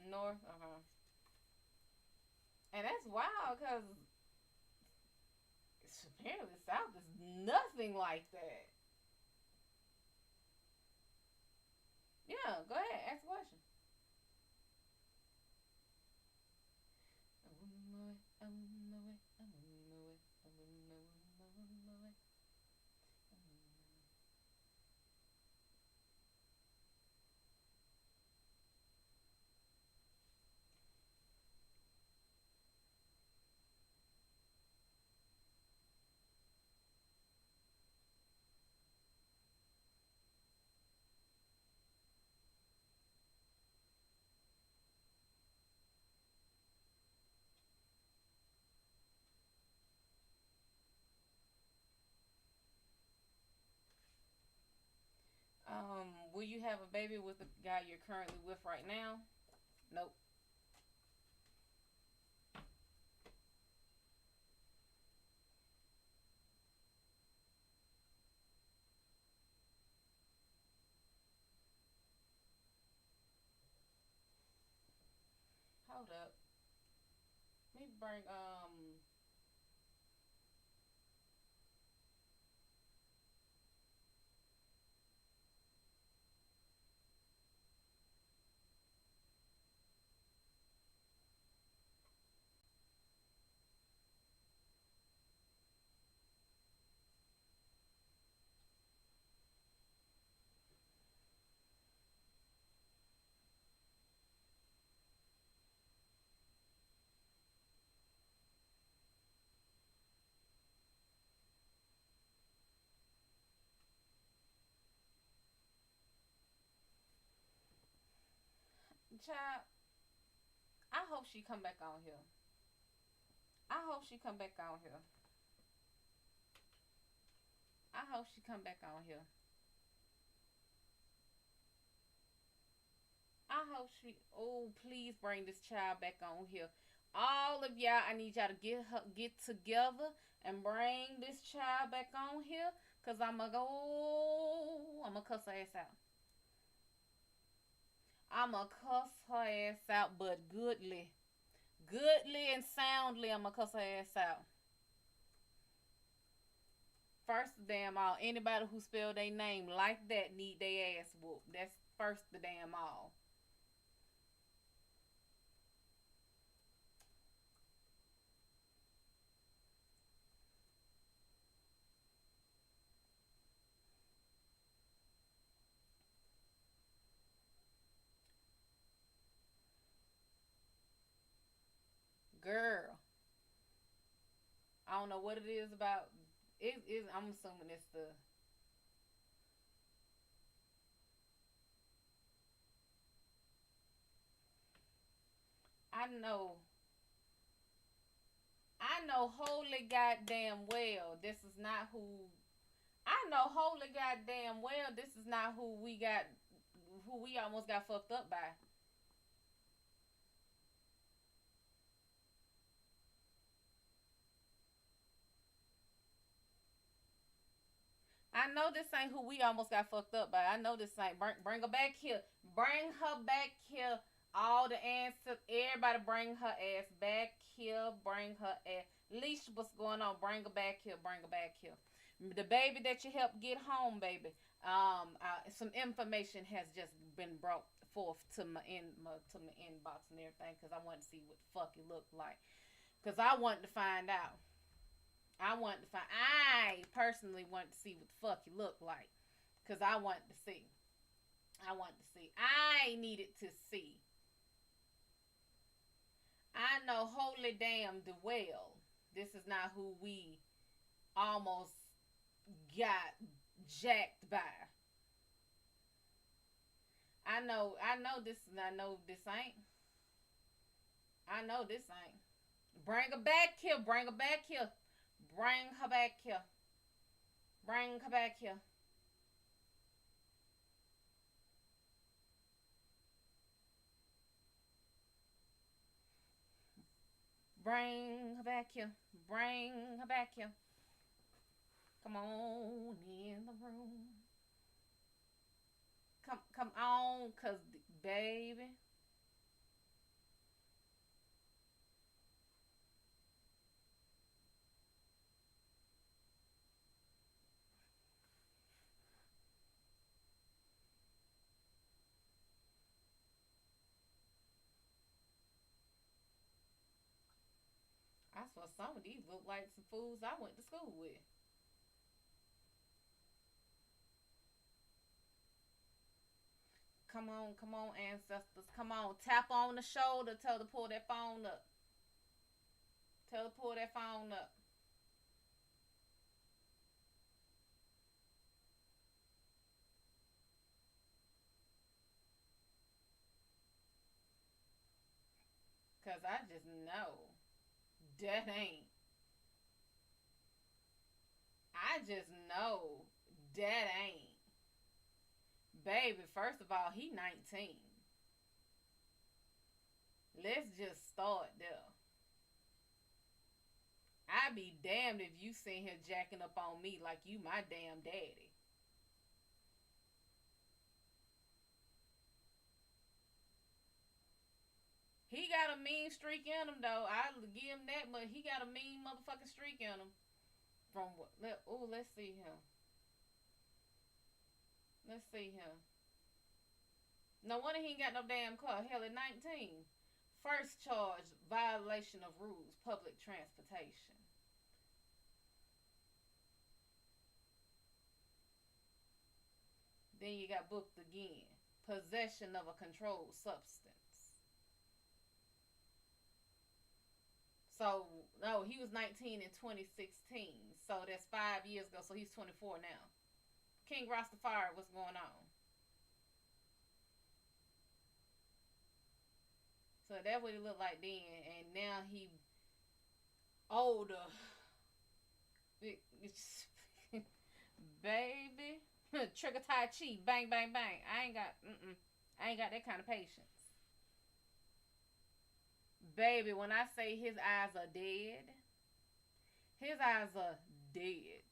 North, and that's wild because apparently South is nothing like that. Yeah, go ahead, ask a question. Will you have a baby with the guy you're currently with right now? Nope. Hold up. Let me bring Child, I hope she come back on here. I hope she come back on here. I hope she come back on here. I hope she. Oh, please bring this child back on here. All of y'all, I need y'all to get together and bring this child back on here, cause I'ma go. I'ma cuss her ass out. I'ma cuss her ass out, but goodly, goodly and soundly. I'ma cuss her ass out. First, damn all. Anybody who spell their name like that need their ass whooped. That's first the damn all. Girl, I don't know what it is about. It is. I'm assuming it's the. I know. I know wholly goddamn well this is not who. I know wholly goddamn well this is not who we got. Who we almost got fucked up by. I know this ain't who we almost got fucked up by. I know this ain't. Bring her back here. Bring her back here. All the answers. Everybody bring her ass back here. Bring her ass. Leash, what's going on? Bring her back here. Bring her back here. The baby that you helped get home, baby. Some information has just been brought forth to my inbox and everything because I wanted to see what the fuck it looked like. Because I wanted to find out. I personally wanted to see what the fuck he looked like. Because I wanted to see. I wanted to see. I needed to see. I know holy damn the well. This is not who we almost got jacked by. I know this ain't. I know this ain't. Bring her back here. Bring her back here. Bring her back here. Bring her back here. Bring her back here. Bring her back here. Come on in the room. Come on, cause baby. I swear some of these look like some fools I went to school with. Come on, ancestors. Come on. Tap on the shoulder. Tell her to pull that phone up. Tell her to pull that phone up. Cause I just know that ain't. I just know that ain't. Baby, first of all, he 19. Let's just start there. I be damned if you sitting here jacking up on me like you my damn daddy. He got a mean streak in him though. I'll give him that, but he got a mean motherfucking streak in him. From what? Let's see him. Let's see him. No wonder he ain't got no damn car. Hell, at 19. First charge, violation of rules, public transportation. Then you got booked again. Possession of a controlled substance. So, no, he was 19 in 2016. So that's 5 years ago. So he's 24 now. King Rastafari, what's going on? So that's what he looked like then, and now he older. Baby, trigger tai chi, bang bang bang. I ain't got that kind of patience. Baby, when I say his eyes are dead, his eyes are dead.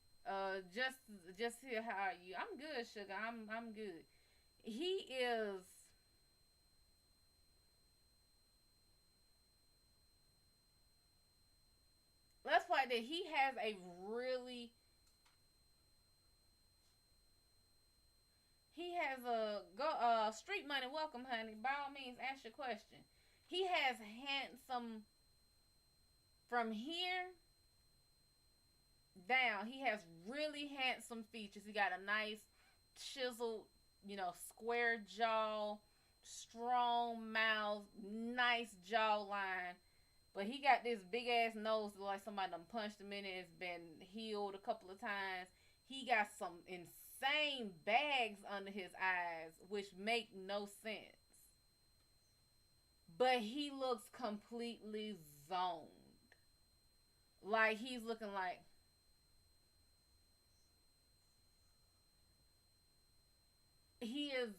Just here, how are you? I'm good, sugar. I'm good. He is. Let's play that. He has a really. He has a go. Street money. Welcome, honey. By all means, ask your question. He has handsome from here down. He has really handsome features. He got a nice chiseled, square jaw, strong mouth, nice jawline. But he got this big ass nose like somebody done punched him in it. It's been healed a couple of times. He got some insane bags under his eyes, which make no sense. But he looks completely zoned. Like he's looking like he is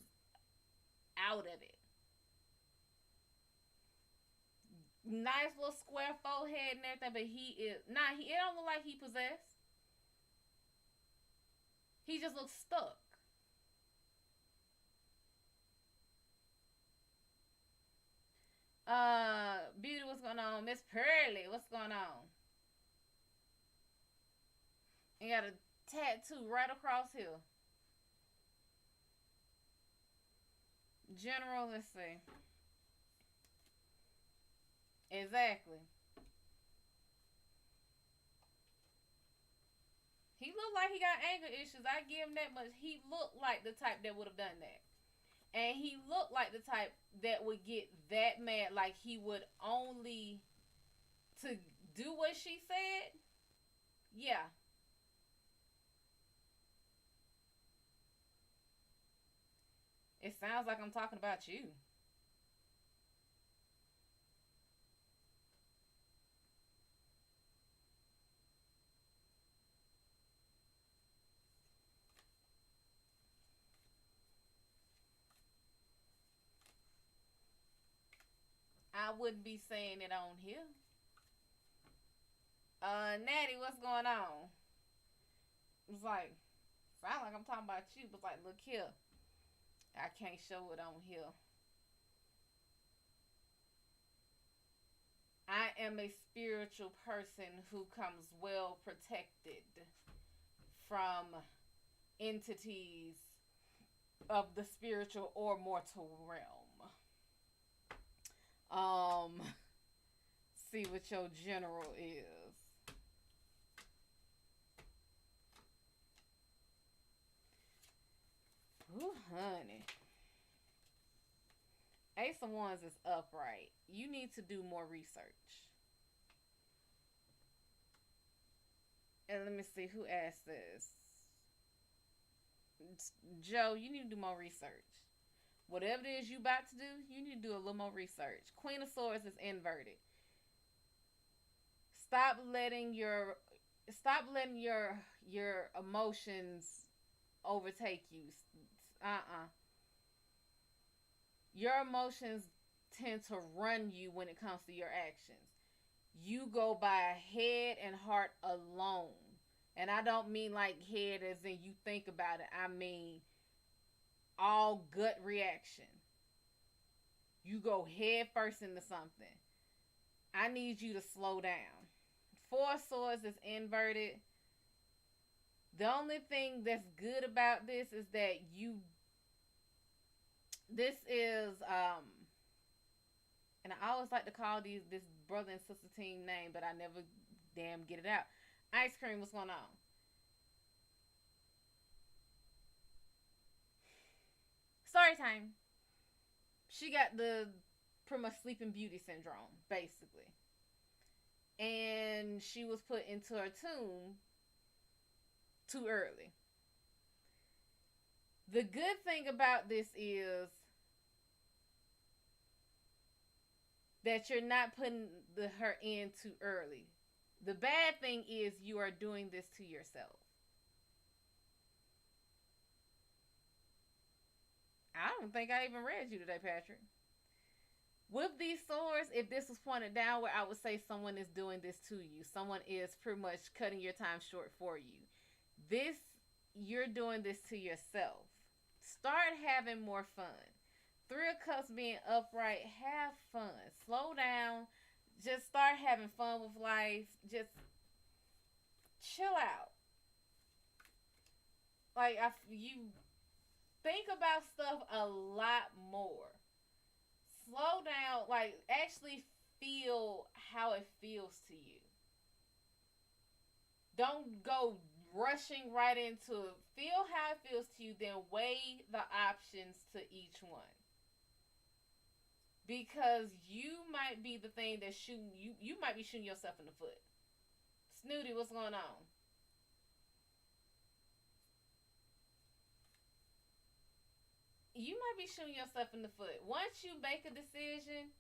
out of it. Nice little square forehead and everything, but he is nah. It don't look like he possessed. He just looks stuck. Beauty, what's going on? Miss Pearly, what's going on? You got a tattoo right across here. General, let's see. Exactly. He looked like he got anger issues. I give him that much. He looked like the type that would have done that. And he looked like the type that would get that mad. Like he would only to do what she said. Yeah. It sounds like I'm talking about you. I wouldn't be saying it on here. Natty, what's going on? It's like, sound like I'm talking about you, but like, look here. I can't show it on here. I am a spiritual person who comes well protected from entities of the spiritual or mortal realm. Um, see what your general is. Ooh, honey. Ace of Wands is upright. You need to do more research. And let me see who asked this. Joe, you need to do more research. Whatever it is you about to do, you need to do a little more research. Queen of Swords is inverted. Stop letting your stop letting your emotions overtake you. Uh-uh. Your emotions tend to run you when it comes to your actions. You go by head and heart alone. And I don't mean like head as in you think about it. I mean all gut reaction. You go head first into something. I need you to slow down. Four of Swords is inverted. The only thing that's good about this is that this is and I always like to call this brother and sister team name, but I never damn get it out. Ice cream, what's going on? Story time. She got the pretty much sleeping beauty syndrome, basically. And she was put into her tomb too early. The good thing about this is that you're not putting her in too early. The bad thing is you are doing this to yourself. I don't think I even read you today, Patrick. With these swords, if this was pointed downward, I would say someone is doing this to you. Someone is pretty much cutting your time short for you. This, you're doing this to yourself. Start having more fun. Three of Cups being upright, have fun. Slow down. Just start having fun with life. Just chill out. Like you think about stuff a lot more. Slow down. Like actually feel how it feels to you. Don't go rushing right into it. Feel how it feels to you, then weigh the options to each one. Because you might be the thing that's shooting you. You might be shooting yourself in the foot. Snooty, what's going on? You might be shooting yourself in the foot. Once you make a decision,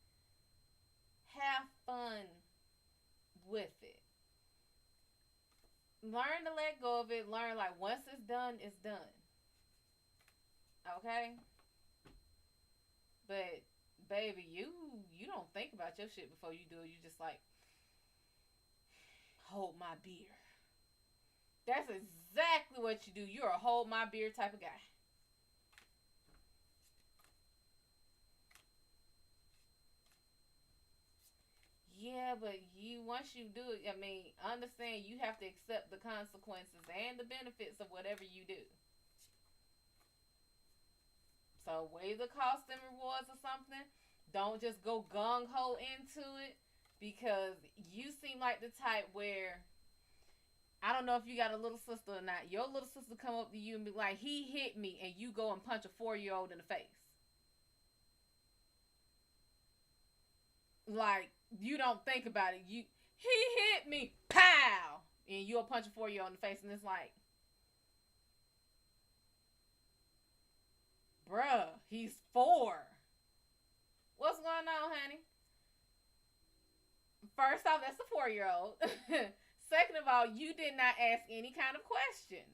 have fun with it. Learn to let go of it. Learn like once it's done, it's done. Okay? But baby, you don't think about your shit before you do it. You just like hold my beer. That's exactly what you do. You're a hold my beer type of guy. Yeah, but you once you do it, I mean, understand you have to accept the consequences and the benefits of whatever you do. So weigh the cost and rewards or something. Don't just go gung ho into it because you seem like the type where I don't know if you got a little sister or not. Your little sister come up to you and be like, "He hit me," and you go and punch a 4-year-old in the face. Like you don't think about it. He hit me, pow, and you'll punch a 4-year-old in the face, and it's like, bruh, he's 4. What's going on, honey? First off, that's a 4-year-old. Second of all, you did not ask any kind of questions.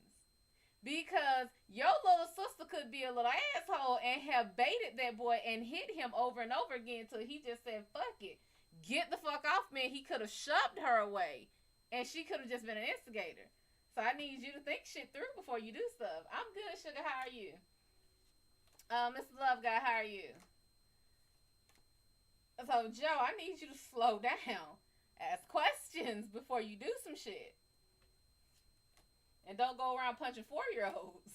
Because your little sister could be a little asshole and have baited that boy and hit him over and over again until he just said, fuck it. Get the fuck off me. He could have shoved her away. And she could have just been an instigator. So I need you to think shit through before you do stuff. I'm good, sugar. How are you? Mr. Love Guy, how are you? So, Joe, I need you to slow down. Ask questions before you do some shit. And don't go around punching 4-year-olds.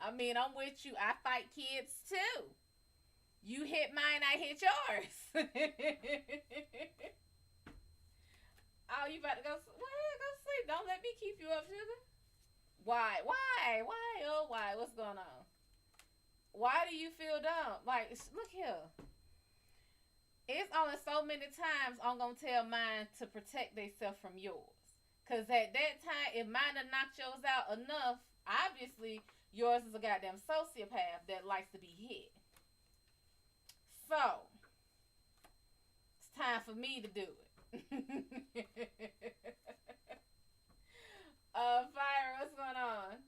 I mean, I'm with you. I fight kids too. You hit mine, I hit yours. Oh, you about to go? Well, go sleep. Don't let me keep you up, sugar. Why? Why? Why? Oh, why? What's going on? Why do you feel dumb? Like, look here. It's only so many times I'm gonna tell mine to protect themselves from yours. Cause at that time, if mine have knocked yours out enough, obviously yours is a goddamn sociopath that likes to be hit. So it's time for me to do it. Fire, what's going on?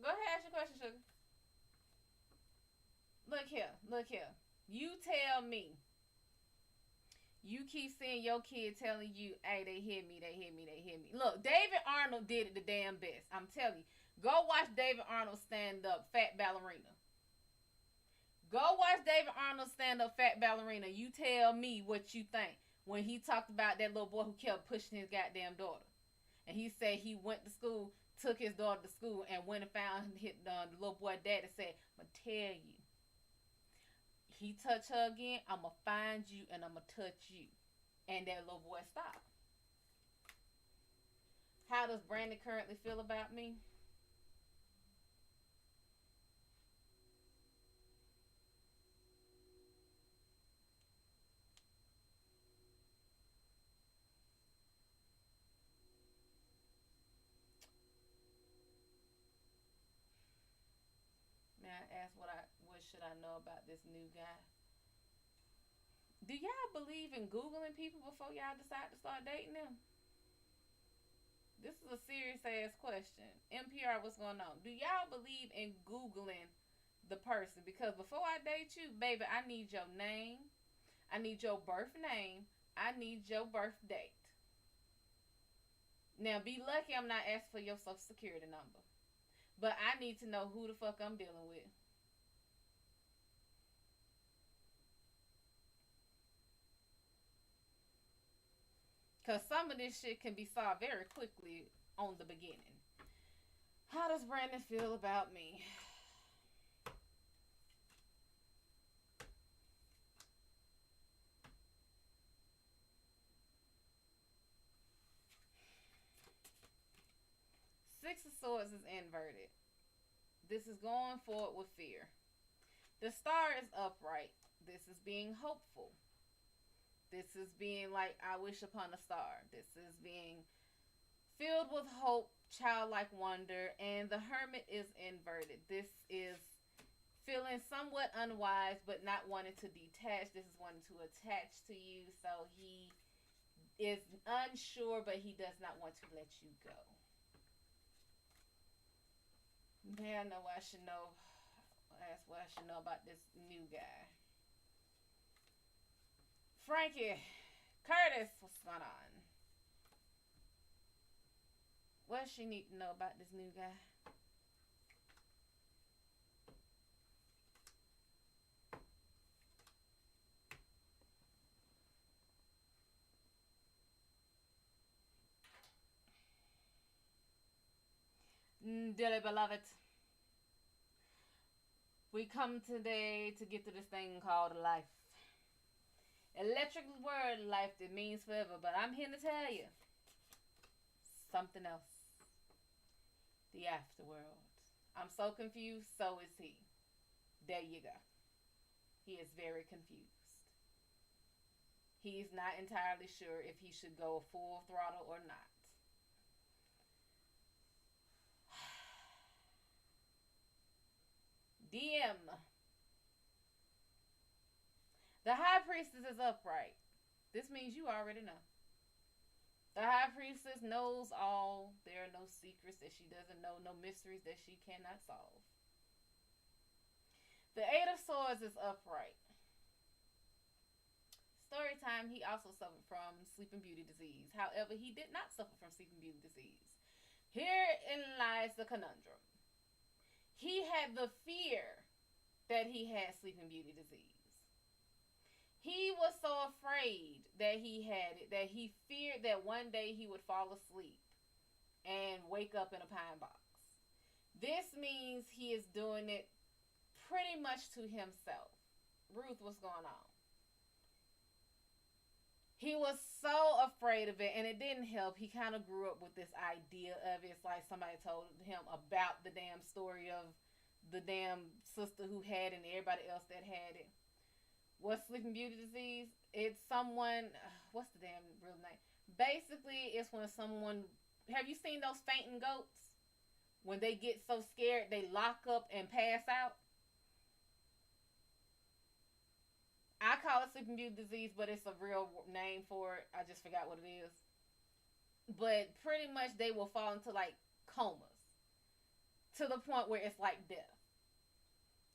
Go ahead, ask your question, sugar. Look here, look here. You tell me. You keep seeing your kid telling you, hey, they hit me, they hit me, they hit me. Look, David Arnold did it the damn best. I'm telling you. Go watch David Arnold stand up, Fat Ballerina. Go watch David Arnold stand up, Fat Ballerina. You tell me what you think when he talked about that little boy who kept pushing his goddamn daughter. And he said he went to school, took his daughter to school, and went and found the little boy dad and said, I'm going to tell you. He touch her again, I'm going to find you and I'm going to touch you. And that little boy stopped. How does Brandon currently feel about me? May I ask what should I know about this new guy? Do y'all believe in Googling people before y'all decide to start dating them? This is a serious ass question. NPR, what's going on? Do y'all believe in Googling the person? Because before I date you, baby, I need your name. I need your birth name. I need your birth date. Now, be lucky I'm not asking for your social security number. But I need to know who the fuck I'm dealing with. Because some of this shit can be solved very quickly on the beginning. How does Brandon feel about me? Six of Swords is inverted. This is going forward with fear. The star is upright. This is being hopeful. This is being like, I wish upon a star. This is being filled with hope, childlike wonder, and the hermit is inverted. This is feeling somewhat unwise, but not wanting to detach. This is wanting to attach to you. So he is unsure, but he does not want to let you go. Man, I know what I should know. That's what I should know about this new guy. Frankie, Curtis, what's going on? What does she need to know about this new guy? Dearly beloved, we come today to get to this thing called life. Electric word, life, that means forever, but I'm here to tell you something else. The afterworld. I'm so confused, so is he. There you go. He is very confused. He's not entirely sure if he should go full throttle or not. DM. The High Priestess is upright. This means you already know. The High Priestess knows all. There are no secrets that she doesn't know, no mysteries that she cannot solve. The Eight of Swords is upright. Story time, he also suffered from Sleeping Beauty disease. However, he did not suffer from Sleeping Beauty disease. Herein lies the conundrum. He had the fear that he had Sleeping Beauty disease. He was so afraid that he had it that he feared that one day he would fall asleep and wake up in a pine box. This means he is doing it pretty much to himself. Ruth, what's going on? He was so afraid of it, and it didn't help. He kind of grew up with this idea of it. It's like somebody told him about the damn story of the damn sister who had it and everybody else that had it. What's Sleeping Beauty disease? It's someone, what's the damn real name? Basically, it's when someone, have you seen those fainting goats? When they get so scared, they lock up and pass out. I call it Sleeping Beauty disease, but it's a real name for it. I just forgot what it is. But pretty much they will fall into like comas to the point where it's like death.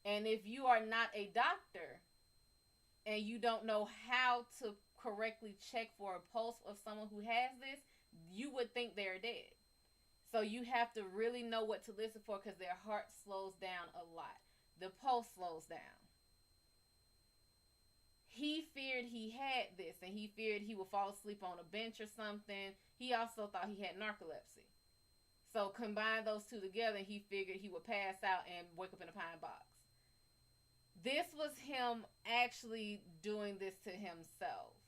And if you are not a doctor and you don't know how to correctly check for a pulse of someone who has this, you would think they're dead. So you have to really know what to listen for because their heart slows down a lot. The pulse slows down. He feared he had this, and he feared he would fall asleep on a bench or something. He also thought he had narcolepsy. So combine those two together, and he figured he would pass out and wake up in a pine box. This was him actually doing this to himself.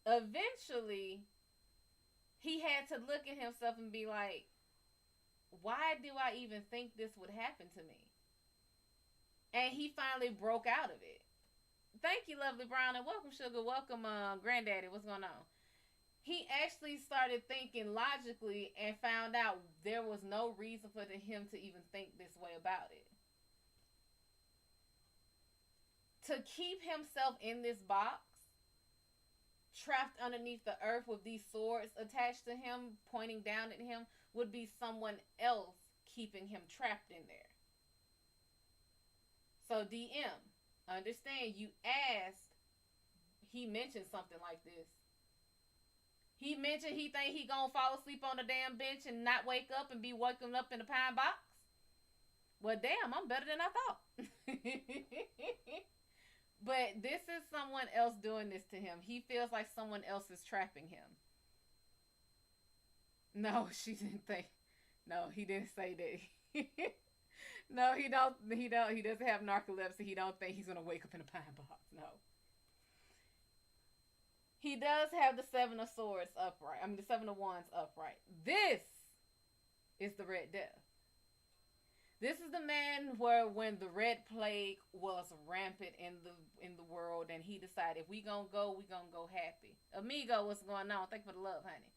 Eventually, he had to look at himself and be like, why do I even think this would happen to me? And he finally broke out of it. Thank you, Lovely Brown, and welcome, Sugar. Welcome, Granddaddy. What's going on? He actually started thinking logically and found out there was no reason for him to even think this way about it. To keep himself in this box, trapped underneath the earth with these swords attached to him, pointing down at him, would be someone else keeping him trapped in there. So DM, understand you asked, he mentioned something like this. He mentioned he think he gonna fall asleep on the damn bench and not wake up and be waking up in the pine box. Well, damn, I'm better than I thought. But this is someone else doing this to him. He feels like someone else is trapping him. No, she didn't think. No, he didn't say that. No, he don't. He doesn't have narcolepsy. He don't think he's gonna wake up in a pine box. No. He does have the Seven of Swords upright. I mean, the Seven of Wands upright. This is the Red Death. This is the man where when the Red Plague was rampant in the world, and he decided, if we gonna go happy. Amigo, what's going on? Thank you for the love, honey.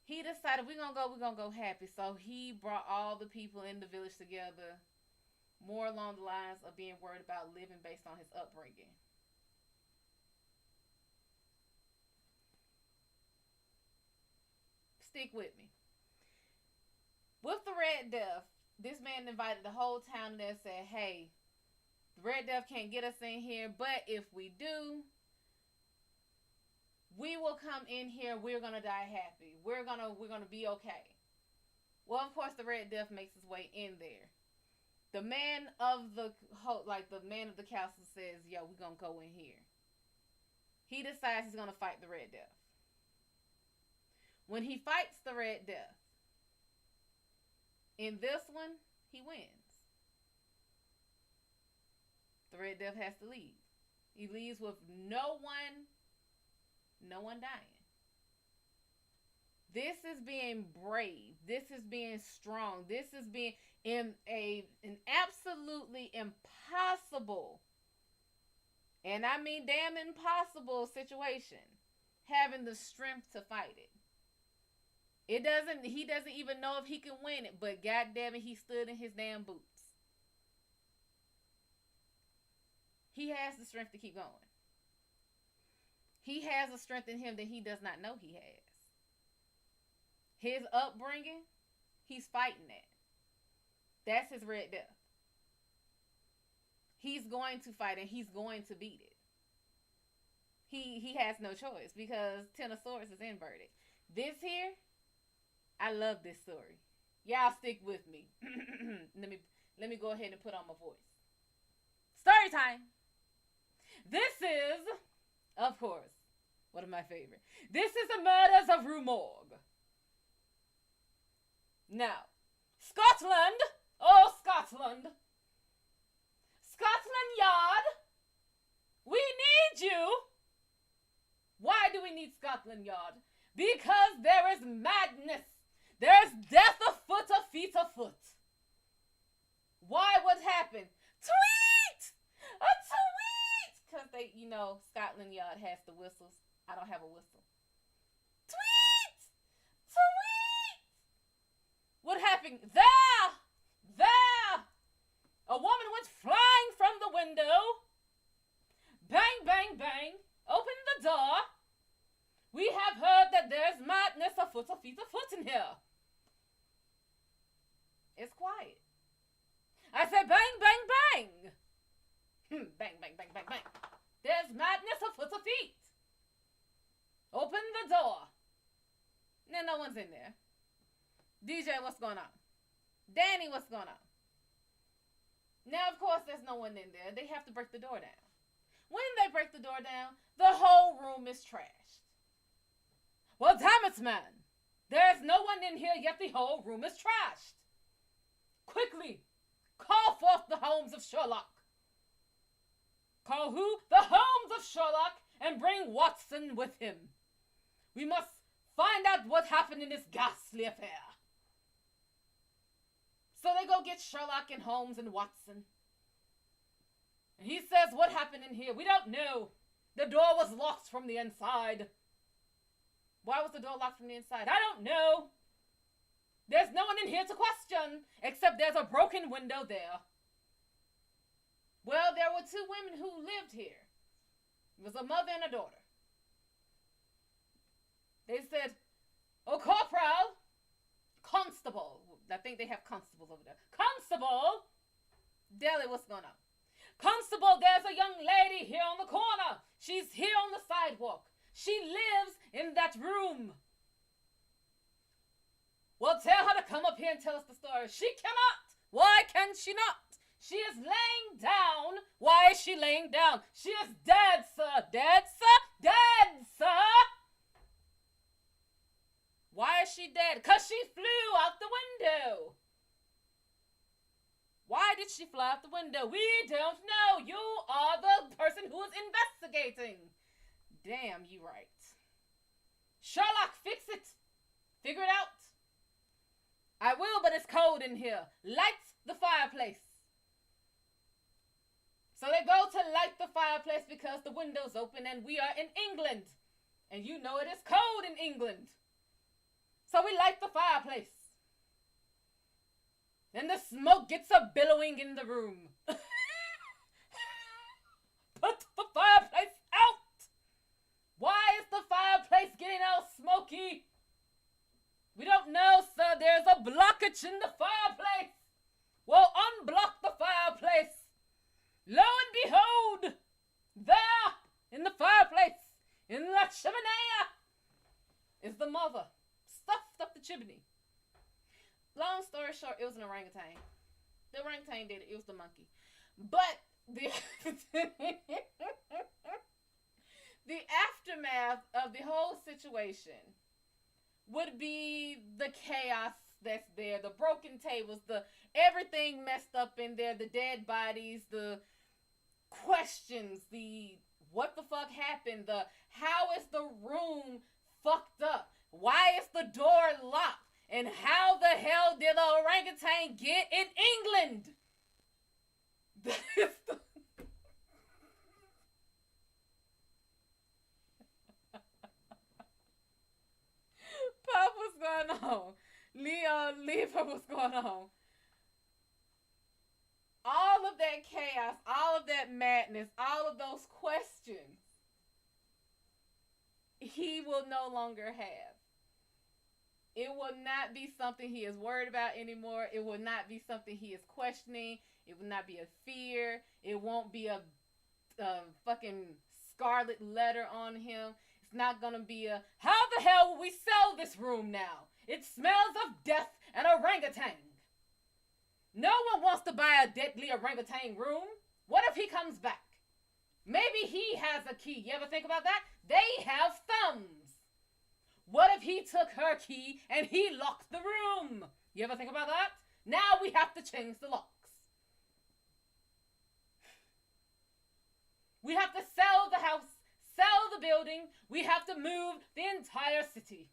He decided, we're gonna go happy. So he brought all the people in the village together, more along the lines of being worried about living based on his upbringing. Stick with me. With the Red Death, this man invited the whole town there and said, hey, the Red Death can't get us in here, but if we do, we will come in here, we're going to die happy. We're going to be okay. Well, of course, the Red Death makes his way in there. The man of the castle says, yo, we're going to go in here. He decides he's going to fight the Red Death. When he fights the Red Death, in this one, he wins. The Red Death has to leave. He leaves with no one dying. This is being brave. This is being strong. This is being in an absolutely impossible, and I mean damn impossible situation, having the strength to fight it. He doesn't even know if he can win it, but goddamn it, he stood in his damn boots. He has the strength to keep going. He has a strength in him that he does not know he has. His upbringing, he's fighting that. That's his Red Death. He's going to fight and he's going to beat it. He has no choice because Ten of Swords is inverted. This here, I love this story. Y'all stick with me. Let me go ahead and put on my voice. Story time. This is, of course, one of my favorite. This is the murders of Rue Morgue. Now, Scotland. Oh, Scotland. Scotland Yard. We need you. Why do we need Scotland Yard? Because there is madness. There's death afoot, a feet afoot. Why? What happened? Tweet! A tweet! Because they, Scotland Yard has the whistles. I don't have a whistle. Tweet! Tweet! What happened? There! A woman went flying from the window. Bang, bang, bang. Open the door. We have heard that there's madness afoot, a feet afoot in here. It's quiet. I said bang, bang, bang. Bang, bang, bang, bang, bang. There's madness afoot, a feet. Open the door. No one's in there. DJ, what's going on? Danny, what's going on? Now, of course, there's no one in there. They have to break the door down. When they break the door down, the whole room is trashed. Well, damn it, man. There's no one in here, yet the whole room is trashed. Quickly, call forth the Holmes of Sherlock. Call who? The Holmes of Sherlock, and bring Watson with him. We must find out what happened in this ghastly affair. So they go get Sherlock and Holmes and Watson. And he says, what happened in here? We don't know. The door was locked from the inside. Why was the door locked from the inside? I don't know. There's no one in here to question, except there's a broken window there. Well, there were two women who lived here. It was a mother and a daughter. They said, "Oh, corporal, constable." I think they have constables over there. Constable! Deli, what's going on? Constable, there's a young lady here on the corner. She's here on the sidewalk. She lives in that room. Well, tell her to come up here and tell us the story. She cannot. Why can she not? She is laying down. Why is she laying down? She is dead, sir. Dead, sir? Dead, sir. Why is she dead? Because she flew out the window. Why did she fly out the window? We don't know. You are the person who is investigating. Damn, you right. Sherlock, fix it. Figure it out. I will, but it's cold in here. Light the fireplace. So they go to light the fireplace because the window's open and we are in England. And you know it is cold in England. So we light the fireplace. Then the smoke gets a billowing in the room. Put the fireplace out! Why is the fireplace getting all smoky? We don't know, sir. There's a blockage in the fireplace. Well, unblock the fireplace. Lo and behold, there in the fireplace, in la chimenea, is the mother, stuffed up the chimney. Long story short, it was an orangutan. The orangutan did it. It was the monkey. But the the aftermath of the whole situation would be the chaos that's there, the broken tables, the everything messed up in there, the dead bodies, the questions, the what the fuck happened, the how is the room fucked up, why is the door locked, and how the hell did the orangutan get in England? Pop, what's going on? Leon, Lever, what's going on? All of that chaos, all of that madness, all of those questions, he will no longer have. It will not be something he is worried about anymore. It will not be something he is questioning. It will not be a fear. It won't be a fucking scarlet letter on him. It's not going to be a, how the hell will we sell this room now? It smells of death and orangutan. No one wants to buy a deadly orangutan room. What if he comes back? Maybe he has a key. You ever think about that? They have thumbs. What if he took her key and he locked the room? You ever think about that? Now we have to change the locks. We have to sell the house, sell the building. We have to move the entire city.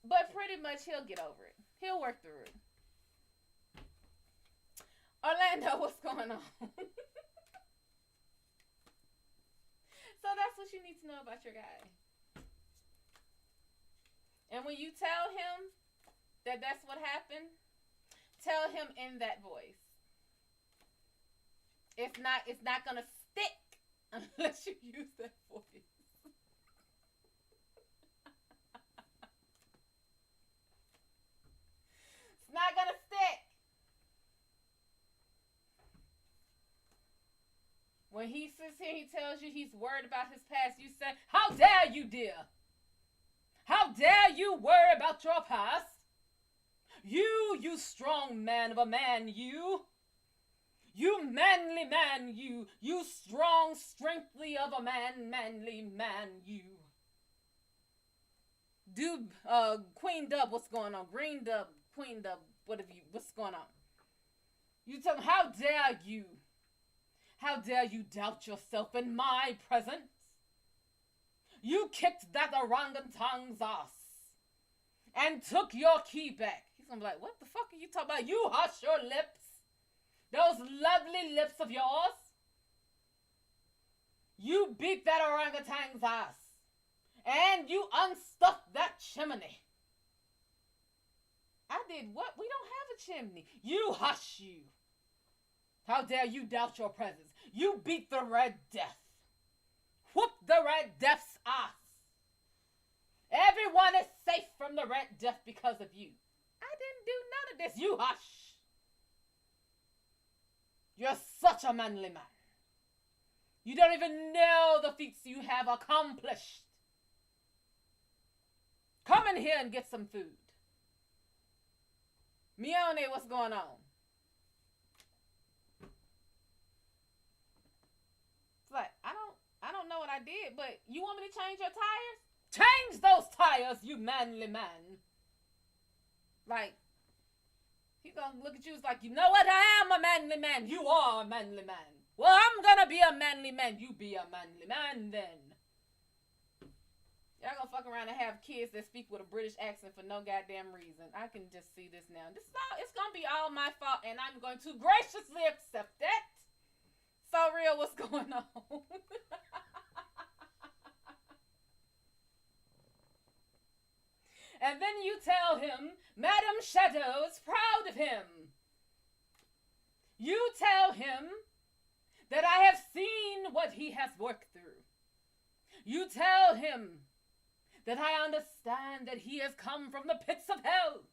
But pretty much he'll get over it. He'll work through it. Orlando, what's going on? So that's what you need to know about your guy. And when you tell him that that's what happened, tell him in that voice. If not, it's not going to stick unless you use that voice. It's not going to stick. When he sits here, he tells you he's worried about his past. You say, how dare you, dear? How dare you worry about your past? You strong man of a man, you. You manly man, you. You strong, strengthly of a man, manly man, you. Dude, Queen Dub, what's going on? Green Dub, Queen Dub, what's going on? You tell him, how dare you? How dare you doubt yourself in my presence? You kicked that orangutan's ass and took your key back. He's gonna be like, what the fuck are you talking about? You hush your lips. Those lovely lips of yours. You beat that orangutan's ass. And you unstuffed that chimney. I did what? We don't have a chimney. You hush you. How dare you doubt your presence? You beat the Red Death. Whoop the Red Death's ass. Everyone is safe from the Red Death because of you. I didn't do none of this. You hush. You're such a manly man. You don't even know the feats you have accomplished. Come in here and get some food. Mione, what's going on? It's like, I don't know what I did, but you want me to change your tires? Change those tires, you manly man. Like, he's gonna look at you as like, you know what? I am a manly man. You are a manly man. Well, I'm gonna be a manly man. You be a manly man then. Y'all gonna fuck around and have kids that speak with a British accent for no goddamn reason. I can just see this now. This is all, it's gonna be all my fault, and I'm going to graciously accept it. So real, what's going on? And then you tell him MadamShadO is proud of him. You tell him that I have seen what he has worked through. You tell him that I understand that he has come from the pits of hell,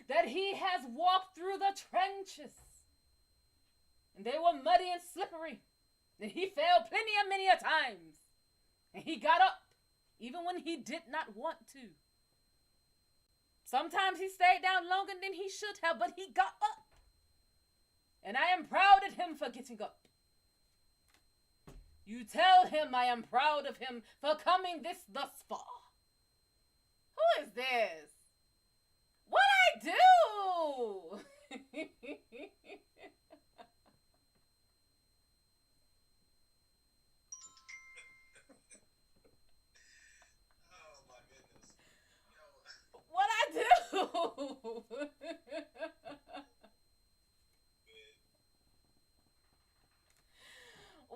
that he has walked through the trenches, and they were muddy and slippery, and he fell many a times, and he got up, even when he did not want to. Sometimes he stayed down longer than he should have, but he got up, and I am proud of him for getting up. You tell him I am proud of him for coming thus far. Who is this? What I do? Oh my goodness. Yo. What I do?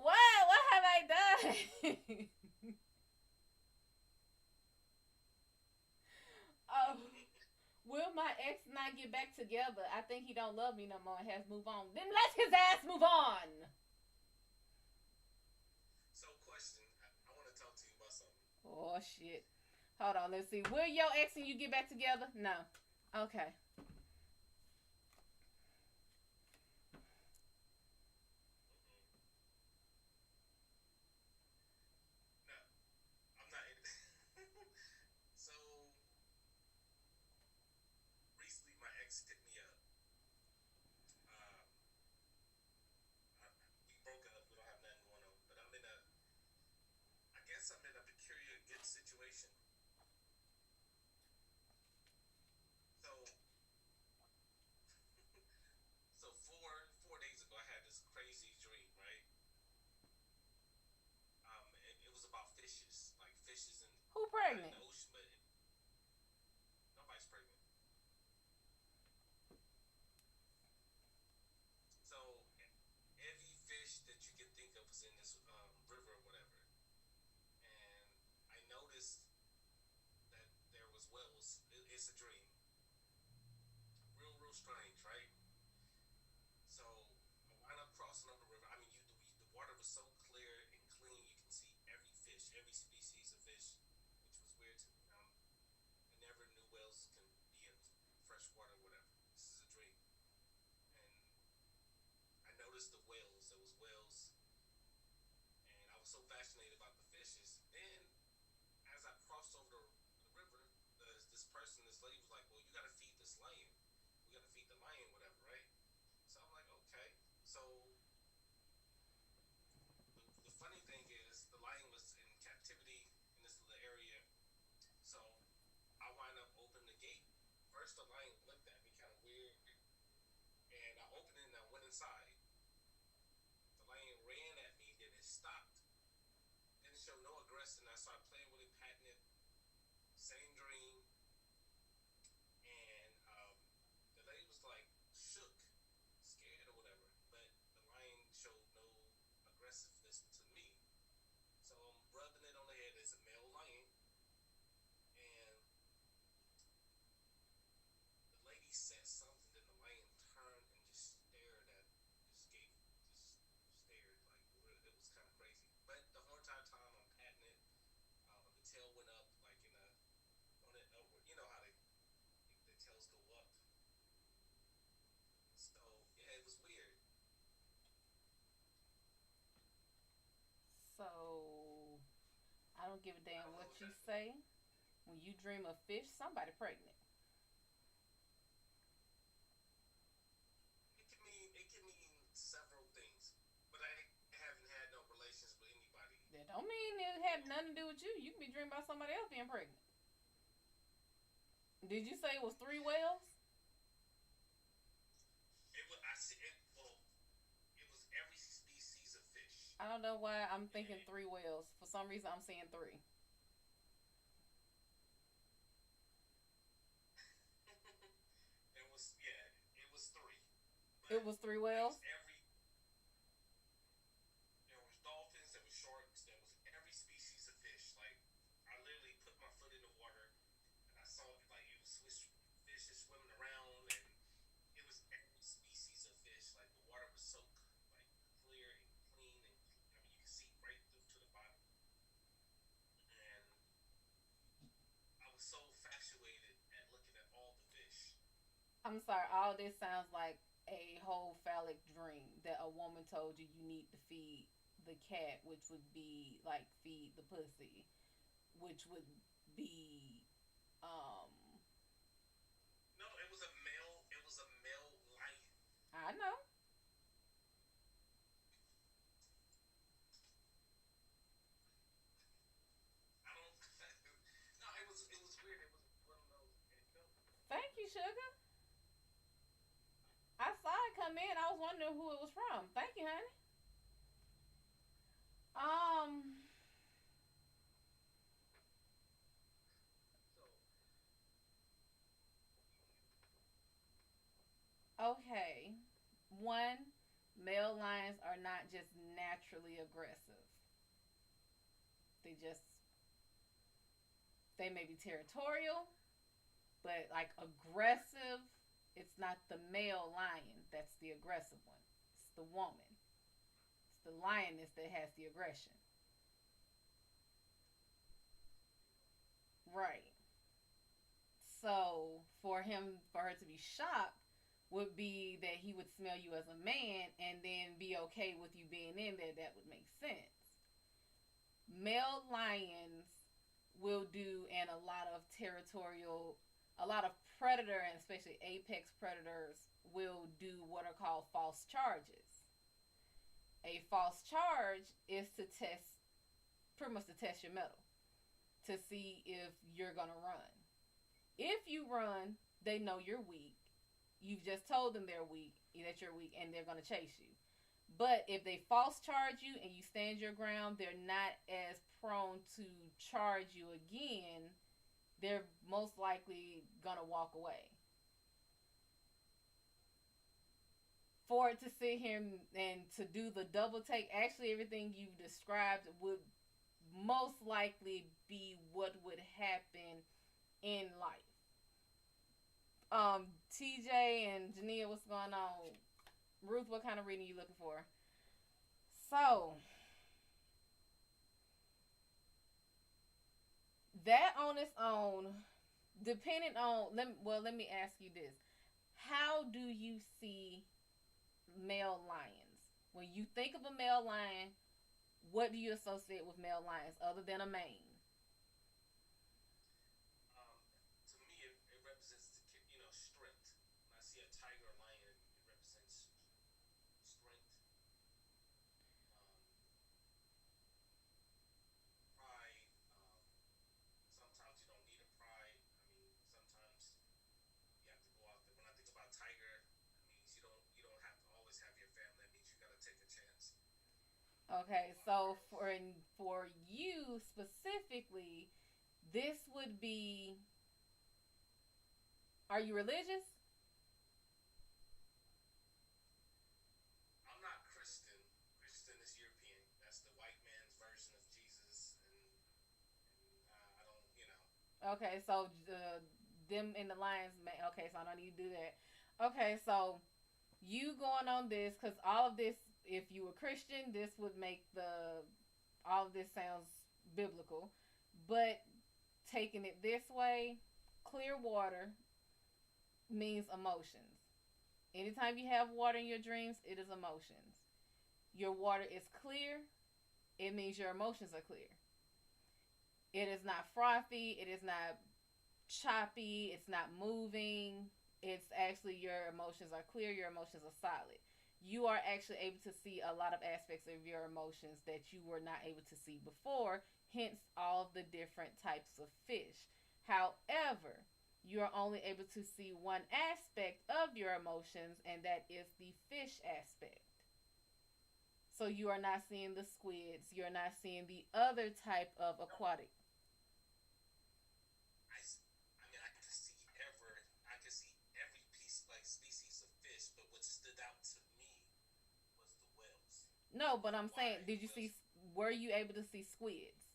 What have I done? Oh, will my ex and I get back together? I think he don't love me no more and has moved on. Then let his ass move on. So, question. I want to talk to you about something. Oh shit. Hold on, let's see. Will your ex and you get back together? No. Okay. No, I'm not. So, recently my ex hit me up. Um, we broke up. We don't have nothing going on. But I guess I'm in a peculiar good situation. So, so four days ago, I had this crazy dream, right? It was about fishes, like fishes Who not in pregnant? the ocean, but nobody's pregnant. So every fish that you can think of was in this river or whatever, and I noticed that there was whales. It's a dream, real strange, right? So I wound up crossing up the river. I mean, the water was so clear and clean, you can see every fish, every species of fish, which was weird to me. I never knew whales can be in fresh water or whatever. This is a dream. And I noticed the whales. There was whales, and I was so fascinated about the fishes. Then, as I crossed over the river, this person, this lady was like, "Well, you got to feed this lion. We got to feed the lion, whatever, right?" So I'm like, "Okay." So the funny thing is, the lion was in captivity in this little area. So I wind up opening the gate. First, the lion looked at me kind of weird, and I opened it and I went inside. The lion ran at me, then it stopped. Didn't show no aggression. I started playing with it, patting it. Same dream. And the lady was like shook, scared or whatever. But the lion showed no aggressiveness to me. don't give a I damn don't know what what you that. say. When you dream of fish, somebody pregnant. It can mean several things, but I haven't had no relations with anybody. That don't mean it You had know, nothing to do with you. You can be dreaming about somebody else being pregnant. Did you say it was three whales? it was I see it. Well, it was every species of fish, I don't know why I'm and thinking three whales. For some reason, I'm seeing three. it was yeah, it was three, It but was three there whales. was every there was dolphins, there was sharks, there was every species of fish. Like I literally put my foot in the water and I saw like it was fish just swimming around, and it was every species of fish. Like the water was so like clear and clean, and I mean you could see right through to the bottom. And I was so infatuated at looking at all the fish. I'm sorry. And All this sounds like a whole phallic dream that a woman told you you need to feed the cat, which would be like feed the pussy, which would be um. no, it was a male. It was a male lion. I know. I don't. No, it was weird. It was one of those. It felt. Thank you, sugar. I saw it come in. I was wondering who it was from. Thank you, honey. Um. So Okay. One, male lions are not just naturally aggressive. They just they may be territorial, but like aggressive, it's not the male lion that's the aggressive one. It's the woman. It's the lioness that has the aggression. Right. So for her to be shocked would be that he would smell you as a man and then be okay with you being in there. That would make sense. Male lions will do, and a lot of predator and especially apex predators will do what are called false charges. A false charge is to test, pretty much to test your metal, to see if you're gonna run. If you run, they know you're weak. You've just told them they're weak, that you're weak, and they're gonna chase you. But if they false charge you and you stand your ground, they're not as prone to charge you again. They're most likely gonna walk away. For it to sit here and to do the double take, actually everything you've described would most likely be what would happen in life. TJ and Jania, what's going on? Ruth, what kind of reading are you looking for? So, that on its own, depending on, let me ask you this. How do you see male lions? When you think of a male lion, what do you associate with male lions other than a mane? um, to me, it represents strength. When I see a tiger or lion, it represents strength, um, pride. Sometimes you don't need a pride. I mean, sometimes you have to go out there. When I think about tiger, it means you don't have to always have your family. That means you got to take a chance and Okay, go out so there. for you specifically, this would be. Are you religious? I'm not Christian. Christian is European. That's the white man's version of Jesus, and I don't, Okay, so them in the lions. Okay, so I don't need to do that. Okay, so you going on this because all of this, if you were Christian, this would make the all of this sounds biblical, but taking it this way, clear water means emotions. Anytime you have water in your dreams, it is emotions. Your water is clear, it means your emotions are clear. It is not frothy. It is not choppy. It's not moving. It's actually your emotions are clear. Your emotions are solid. You are actually able to see a lot of aspects of your emotions that you were not able to see before, hence all of the different types of fish. However, you are only able to see one aspect of your emotions, and that is the fish aspect. So you are not seeing the squids, you're not seeing the other type of No, aquatic. I mean, I could see every piece, like species of fish, but what stood out to me was the whales, No, but the I'm saying, water did you whales. see? Were you able to see squids?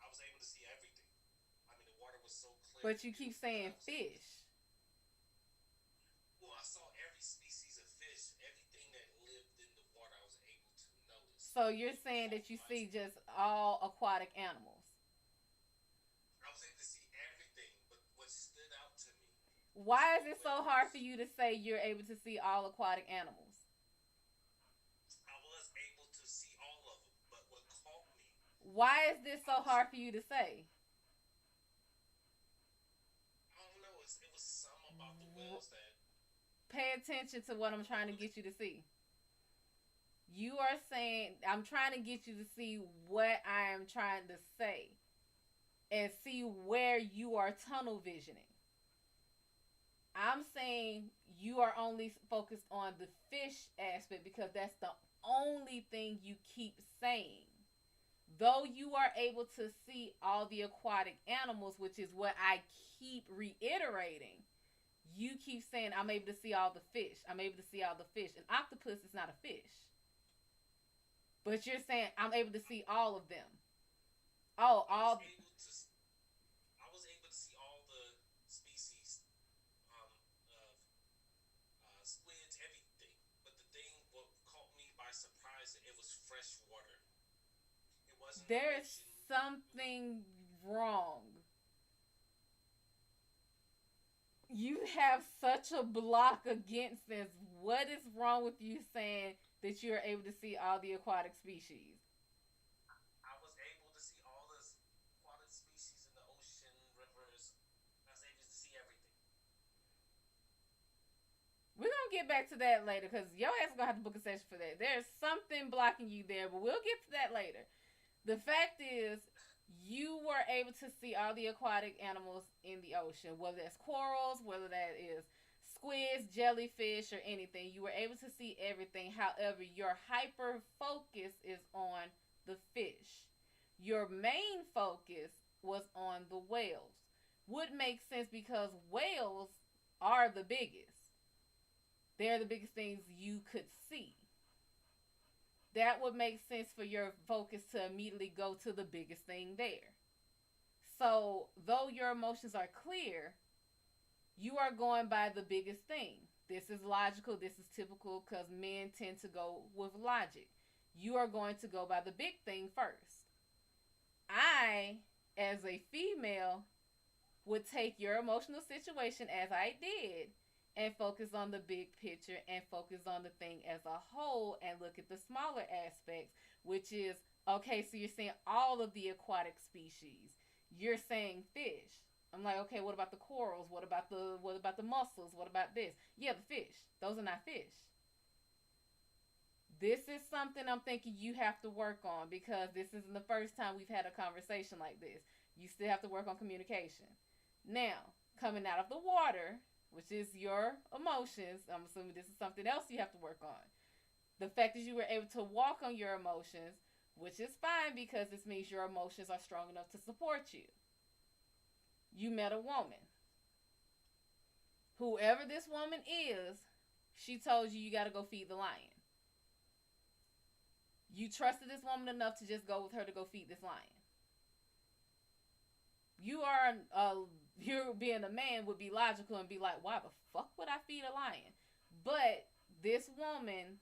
I was able to see everything. I mean, the water was so clear. But you It keep was that saying I was able to. fish. Well, I saw every species of fish, everything that lived in the water. I was able to notice, So and you're it saying caught that you my. see just all aquatic animals. I was able to see everything, but what stood out to me was Why is the it so hard for whales. you to say you're able to see all aquatic animals? I was able to see all of them, but what caught me, Why is this I so was, hard for you to say? I don't know, it was some about the whales that Pay attention to what I'm trying to really, get you to see. You are saying, I'm trying to get you to see what I am trying to say and see where you are tunnel visioning. I'm saying you are only focused on the fish aspect because that's the only thing you keep saying. Though you are able to see all the aquatic animals, which is what I keep reiterating, you keep saying, I'm able to see all the fish. I'm able to see all the fish. An octopus is not a fish. But you're saying, I'm able to see all of them. Oh, I was all. able to, I was able to see all the species um, of squids, everything. But the thing what caught me by surprise, it was fresh water. It wasn't the There's ocean. something wrong. You have such a block against this. What is wrong with you saying that you're able to see all the aquatic species? I was able to see all the aquatic species in the ocean, rivers. I was able to see everything. We're gonna get back to that later because your ass is gonna have to book a session for that. There's something blocking you there, but we'll get to that later. The fact is, you were able to see all the aquatic animals in the ocean, whether that's corals, whether that is squids, jellyfish, or anything. You were able to see everything. However, your hyper focus is on the fish. Your main focus was on the whales. Would make sense because whales are the biggest. They're the biggest things you could see. That would make sense for your focus to immediately go to the biggest thing there. So, though your emotions are clear, you are going by the biggest thing. This is logical, this is typical because men tend to go with logic. You are going to go by the big thing first. I, as a female, would take your emotional situation as I did and focus on the big picture and focus on the thing as a whole and look at the smaller aspects, which is okay, so you're saying all of the aquatic species. You're saying fish. I'm like, okay, what about the corals? What about the mussels? What about this? Yeah, the fish. Those are not fish. This is something I'm thinking you have to work on because this isn't the first time we've had a conversation like this. You still have to work on communication. Now, coming out of the water, which is your emotions, I'm assuming this is something else you have to work on. The fact that you were able to walk on your emotions, which is fine because this means your emotions are strong enough to support you. You met a woman. Whoever this woman is, she told you got to go feed the lion. You trusted this woman enough to just go with her to go feed this lion. You are you being a man would be logical and be like, why the fuck would I feed a lion? But this woman,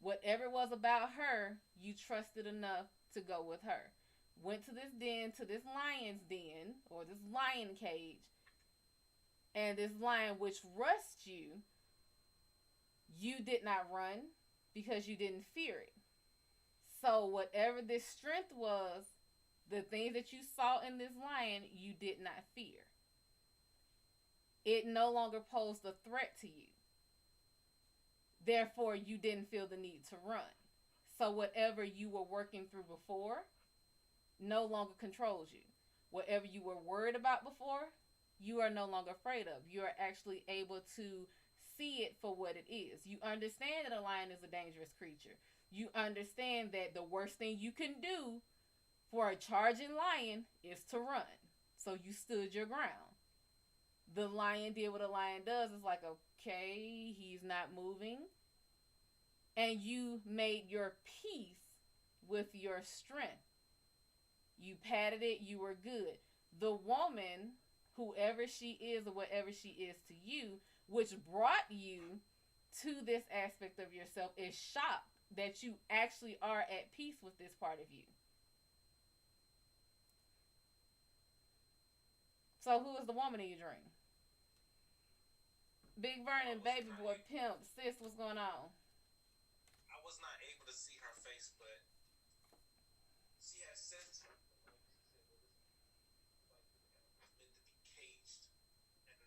whatever it was about her, you trusted enough to go with her. Went to this den, to this lion's den, or this lion cage, and this lion which rushed you, you did not run because you didn't fear it. So whatever this strength was, the things that you saw in this lion, you did not fear. It no longer posed a threat to you. Therefore, you didn't feel the need to run. So whatever you were working through before no longer controls you. Whatever you were worried about before, you are no longer afraid of. You are actually able to see it for what it is. You understand that a lion is a dangerous creature. You understand that the worst thing you can do for a charging lion is to run. So you stood your ground. The lion did what a lion does. It's like, okay, he's not moving. And you made your peace with your strength. You patted it, you were good. The woman, whoever she is or whatever she is to you, which brought you to this aspect of yourself, is shocked that you actually are at peace with this part of you. So who is the woman in your dream? Big Vernon, baby boy, pimp, sis, what's going on? I was not able to see her face, but she had said something like she said, "Well, this like the animal was meant to be caged." And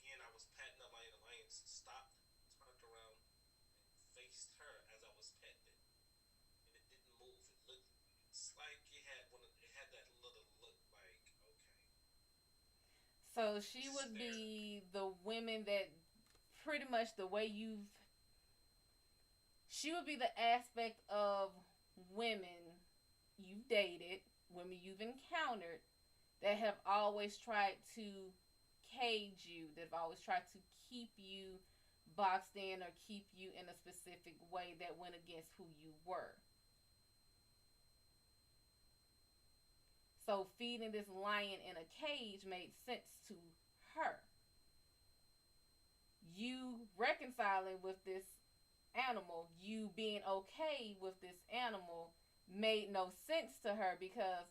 again, I was patting the lion. The lion stopped, turned around, and faced her as I was petting it, and it didn't move. It looked. It's like it had one. It had that little look like okay. So she would be the women that pretty much the way you've. She would be the aspect of women you've dated, women you've encountered that have always tried to cage you, that have always tried to keep you boxed in or keep you in a specific way that went against who you were. So feeding this lion in a cage made sense to her. You reconciling with this animal, you being okay with this animal made no sense to her because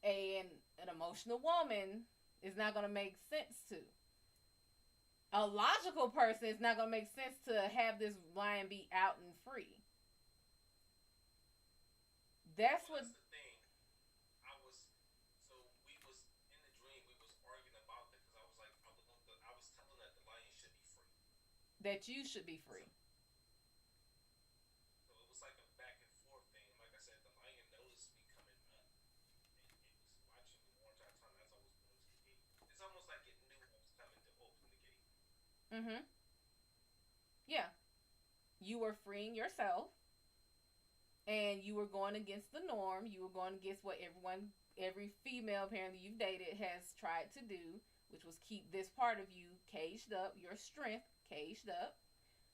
an emotional woman is not going to make sense to. A logical person is not going to make sense to have this lion be out and free. That's Well, what that's the thing. I was so we was in the dream. We was arguing about that because I was like I was telling that the lion should be free. that you should be So free. so it was like a back and forth thing. Like I said, the lion noticed me coming up, and it was watching me the entire time as I was going to the gate. It's almost like it knew I was coming to open the gate. Mhm. Yeah. You were freeing yourself and you were going against the norm. You were going against what every female apparently you've dated has tried to do, which was keep this part of you caged up, your strength caged up.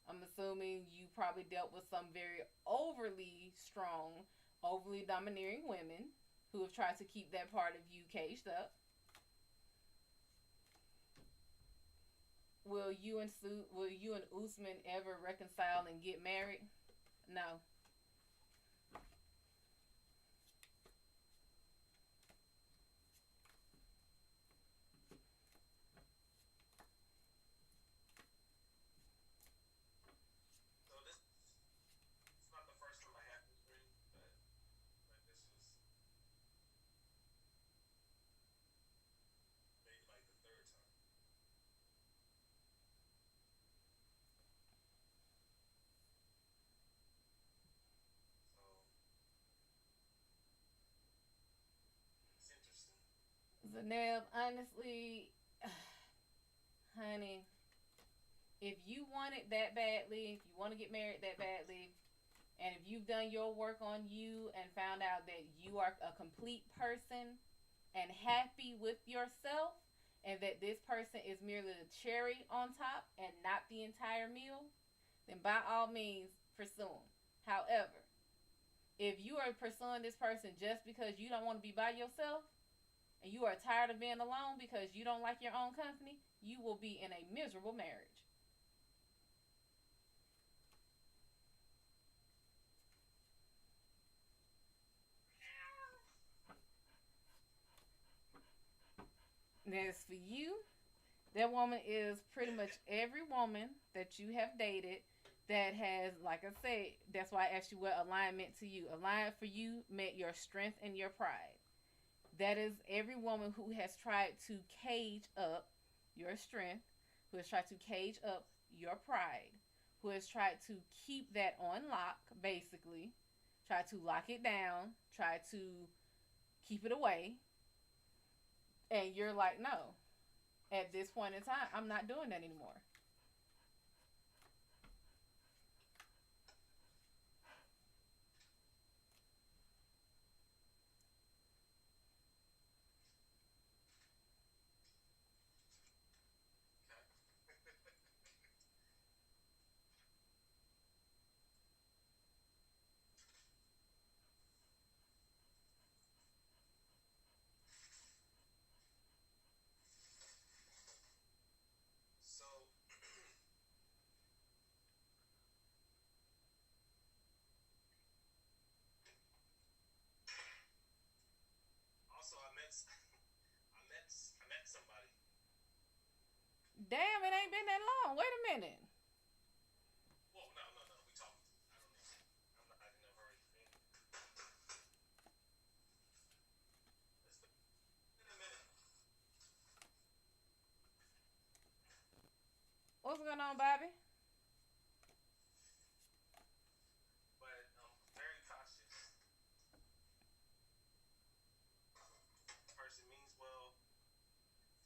I'm assuming you probably dealt with some very overly strong, overly domineering women who have tried to keep that part of you caged up. Will you and Usman ever reconcile and get married? No. So this it's not the first time I had this dream, but this was maybe like the third time. So it's interesting. Zaneb, honestly, honey, if you want it that badly, if you want to get married that badly, and if you've done your work on you and found out that you are a complete person and happy with yourself, and that this person is merely the cherry on top and not the entire meal, then by all means, pursue them. However, if you are pursuing this person just because you don't want to be by yourself and you are tired of being alone because you don't like your own company, you will be in a miserable marriage. As for you, that woman is pretty much every woman that you have dated that has, like I said, that's why I asked you what alignment to you. Alignment for you meant your strength and your pride. That is every woman who has tried to cage up your strength, who has tried to cage up your pride, who has tried to keep that on lock, basically, try to lock it down, try to keep it away, and you're like, no, at this point in time, I'm not doing that anymore. So also I met somebody. Damn, it ain't been that long. Wait a minute. Well, no. We talked. I don't know. I'm not in a hurry. In a minute. What's going on, Bobby? But very cautious. Person means well,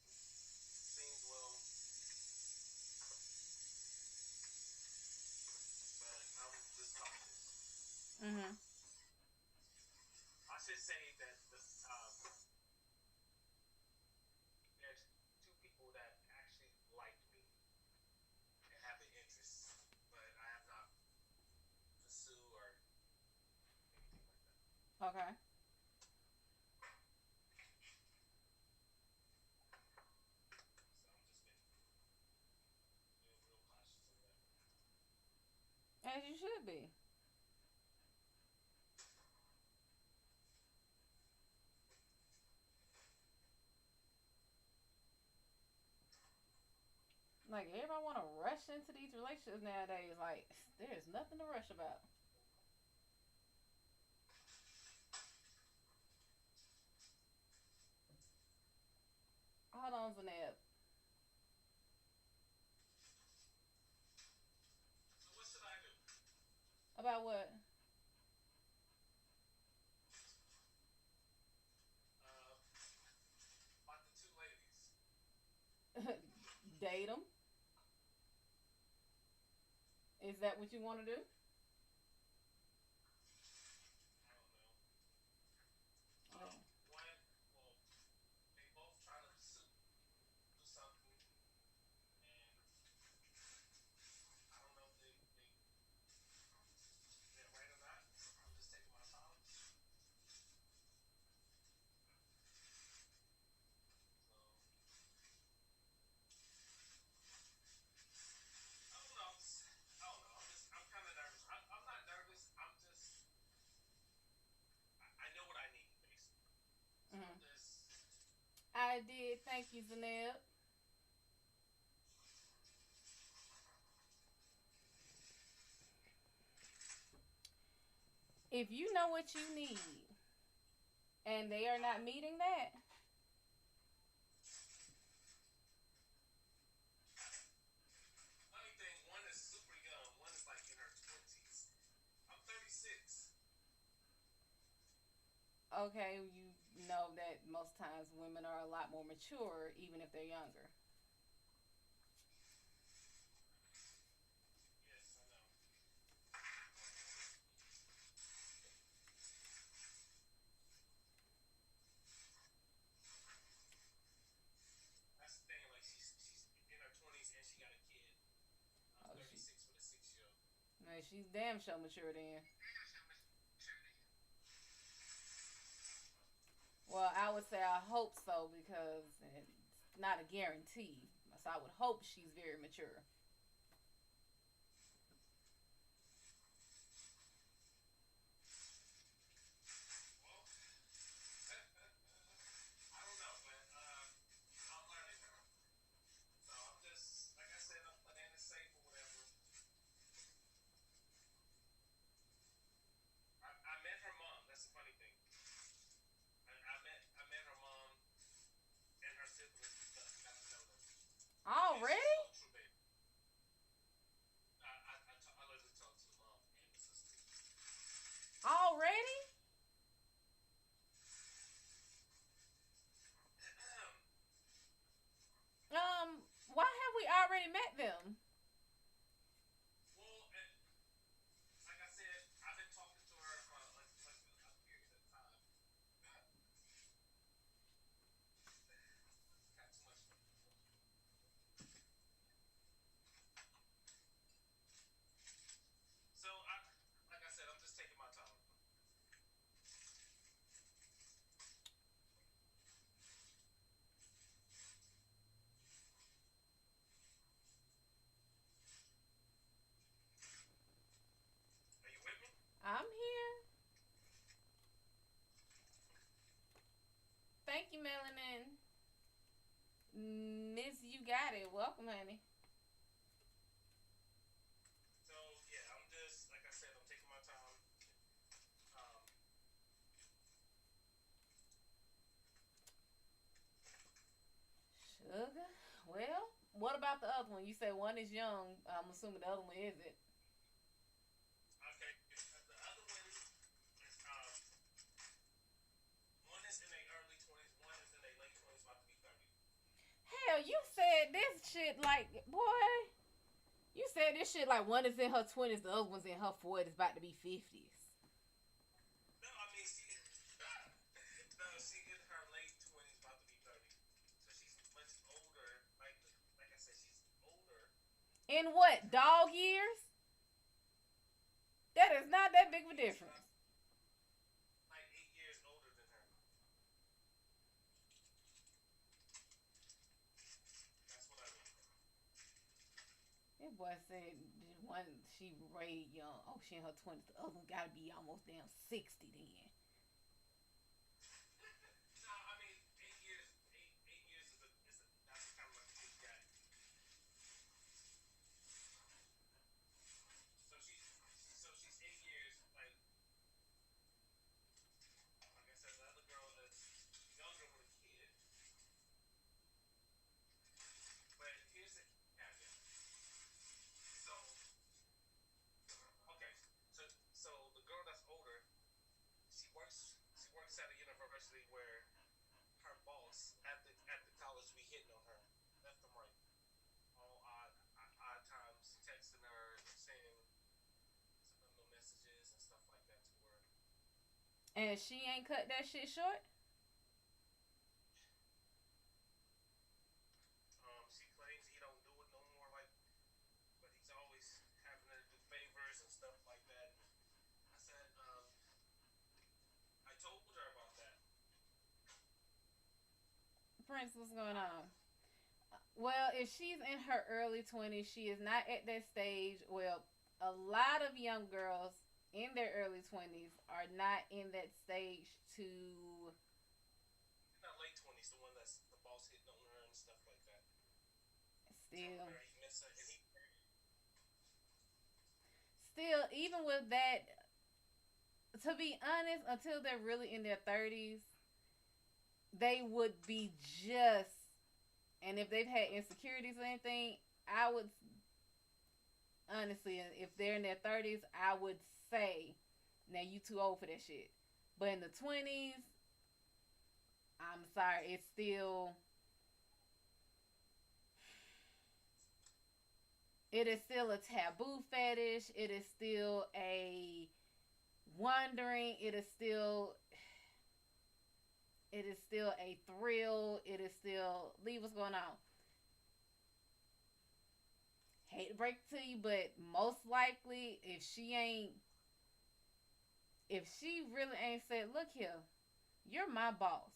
seems well, but I'm just cautious. Mm-hmm. I should say that there's two people that actually like me and have the interest, but I have not pursued or anything like that. Okay. So I'm just been real cautious on that. As you should be. Like, everybody want to rush into these relationships nowadays. Like, there's nothing to rush about. Hold on, Zanab. So what should I do? About what? Uh, about the two ladies. Date them. Is that what you want to do? I don't know. Oh. One, well, they both trying to pursue do something, and I don't know if they're right or not. I'm just taking my time. So I don't know. I don't know. I'm kind of nervous. I'm not nervous. I know what I need basically. So I'm Mm-hmm. just I did. Thank you, Zanab. If you know what you need and they are not meeting that, funny thing. One is super young. One is like in her 20s. I'm 36. okay, you know that most times women are a lot more mature even if they're younger. Yes, I know. That's the thing. Like she's in her 20s and she got a kid. I'm Oh, 36 with a 6-year-old. man, she's damn sure mature then. Well, I would say I hope so because it's not a guarantee. So I would hope she's very mature. Well, I don't know, but I'm learning her. So I'm just, like I said, I'm playing it safe or whatever. already? Why have we already met them? Well, and like I said, I've been talking to her for like a period of time. Got too much. So like I said, I'm just taking my time. Are you with me? I'm here. Thank you, Melanin. Miss, you got it. Welcome, honey. So yeah, I'm just like I said, I'm taking my time. Um, Sugar. Well, what about the other one? You say one is young. I'm assuming the other one isn't. okay, the other one is one is in their early 20s, one is in their late 20s, about to be 30. Hell, you said this shit like, boy. You said this shit like one is in her 20s, the other one's in her 40s, about to be 50s. No, I mean she. No, she in her late 20s, about to be 30. So she's much older. Like I said, she's older. In what? Dog years? That is not that big of a Yeah, she's difference. about like 8 years older than her. That's what I mean. That boy said one she way young. Oh, she in her 20s. The other one gotta be almost damn 60 then. No, I mean 8 years. 8 years is a that's kind of like a big gap. So she's 8 years. Like I said, the other girl is younger with a kid. But here's the caveat. So okay, so the girl that's older, she works at a university where her boss at the college be hitting on her left and right, all odd times, texting her, saying subliminal messages and stuff like that to her. And she ain't cut that shit short? She claims he don't do it no more, but he's always having her do favors and stuff like that. I said, I told her about that. Prince, what's going on? Well, if she's in her early 20s, she is not at that stage. Well, a lot of young girls in their early 20s are not in that stage to Not late 20s, the one that's the boss hitting on her and stuff like that. Telling still her he miss her, and he still even with that, to be honest, until they're really in their 30s, they would be just, and if they've had insecurities or anything, I would honestly, if they're in their 30s, I would say, now you too old for that shit. But in the 20s, I'm sorry, it is still a taboo fetish. It is still a wondering. It is still a thrill. It is still leave what's going on. Hate to break it to you, but most likely, if she really ain't said, look here, you're my boss.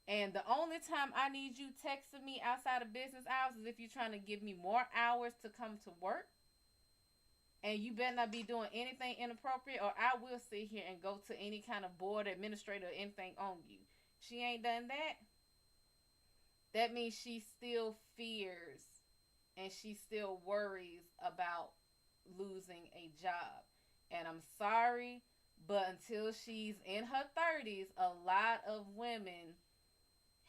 And the only time I need you texting me outside of business hours is if you're trying to give me more hours to come to work. And you better not be doing anything inappropriate, or I will sit here and go to any kind of board, administrator, or anything on you. She ain't done that. That means she still fears and she still worries about losing a job. And I'm sorry, but until she's in her 30s, a lot of women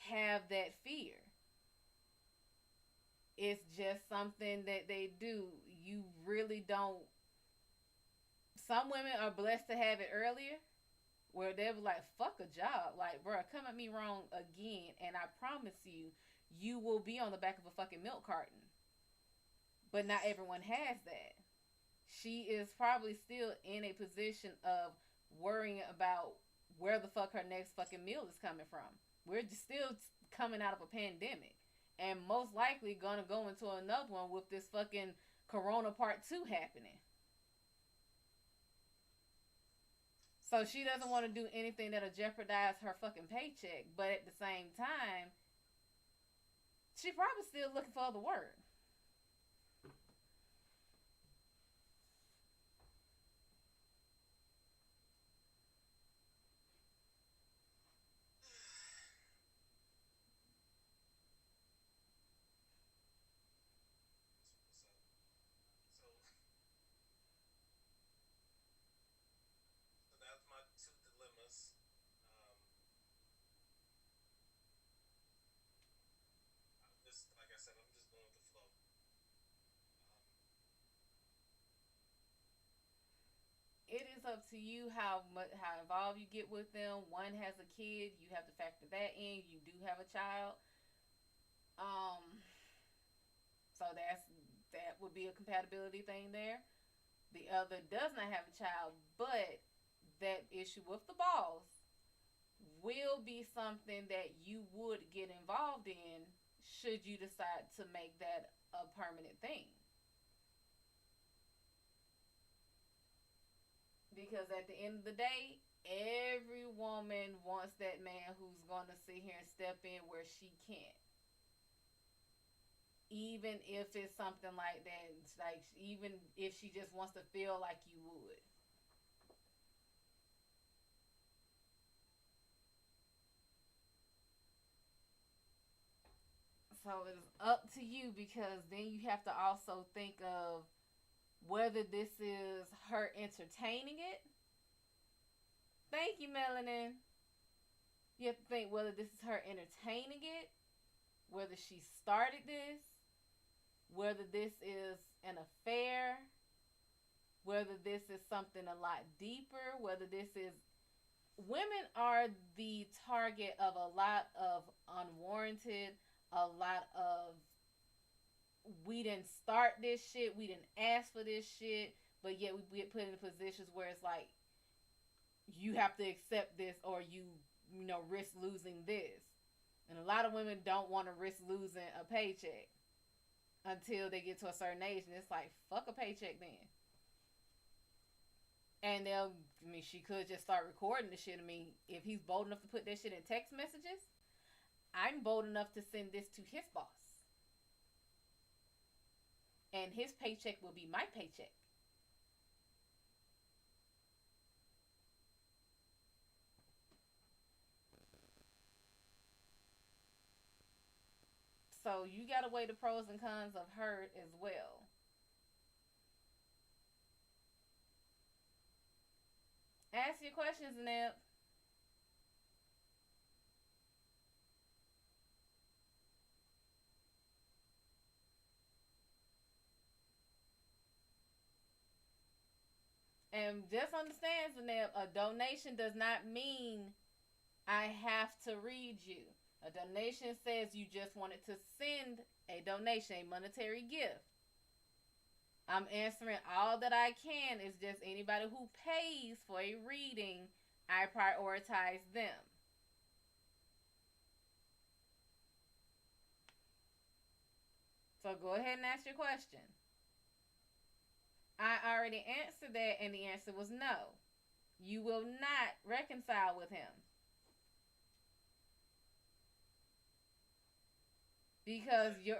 have that fear. It's just something that they do. You really don't. Some women are blessed to have it earlier, where they were like, fuck a job. Like, bro, come at me wrong again, and I promise you, you will be on the back of a fucking milk carton. But not everyone has that. She is probably still in a position of worrying about where the fuck her next fucking meal is coming from. We're just still coming out of a pandemic. And most likely gonna go into another one with this fucking Corona Part 2 happening. So she doesn't want to do anything that'll jeopardize her fucking paycheck. But at the same time, she probably still looking for other work. So, so that's my two dilemmas. Um, I'm just like I said, I'm just going with the flow. It is up to you how involved you get with them. One has a kid, you have to factor that in. You do have a child, so that would be a compatibility thing there. The other does not have a child, but that issue with the boss will be something that you would get involved in should you decide to make that a permanent thing. Because at the end of the day, every woman wants that man who's going to sit here and step in where she can't. Even if it's something like that, like even if she just wants to feel like you would. So it's up to you because then you have to also think of whether this is her entertaining it. Thank you, Melanin. You have to think whether this is her entertaining it, whether she started this, whether this is an affair, whether this is something a lot deeper, whether this is. Women are the target of a lot of unwarranted, a lot of we didn't start this shit, we didn't ask for this shit, but yet we get put in positions where it's like you have to accept this or you know risk losing this. And a lot of women don't want to risk losing a paycheck until they get to a certain age, and it's like fuck a paycheck then. And I mean, she could just start recording the shit. I mean, if he's bold enough to put that shit in text messages, I'm bold enough to send this to his boss. And his paycheck will be my paycheck. So you gotta weigh the pros and cons of her as well. Ask your questions, Nip. And just understand, Zaneb, a donation does not mean I have to read you. A donation says you just wanted to send a donation, a monetary gift. I'm answering all that I can. It's just anybody who pays for a reading, I prioritize them. So go ahead and ask your question. I already answered that, and the answer was no. You will not reconcile with him. Because your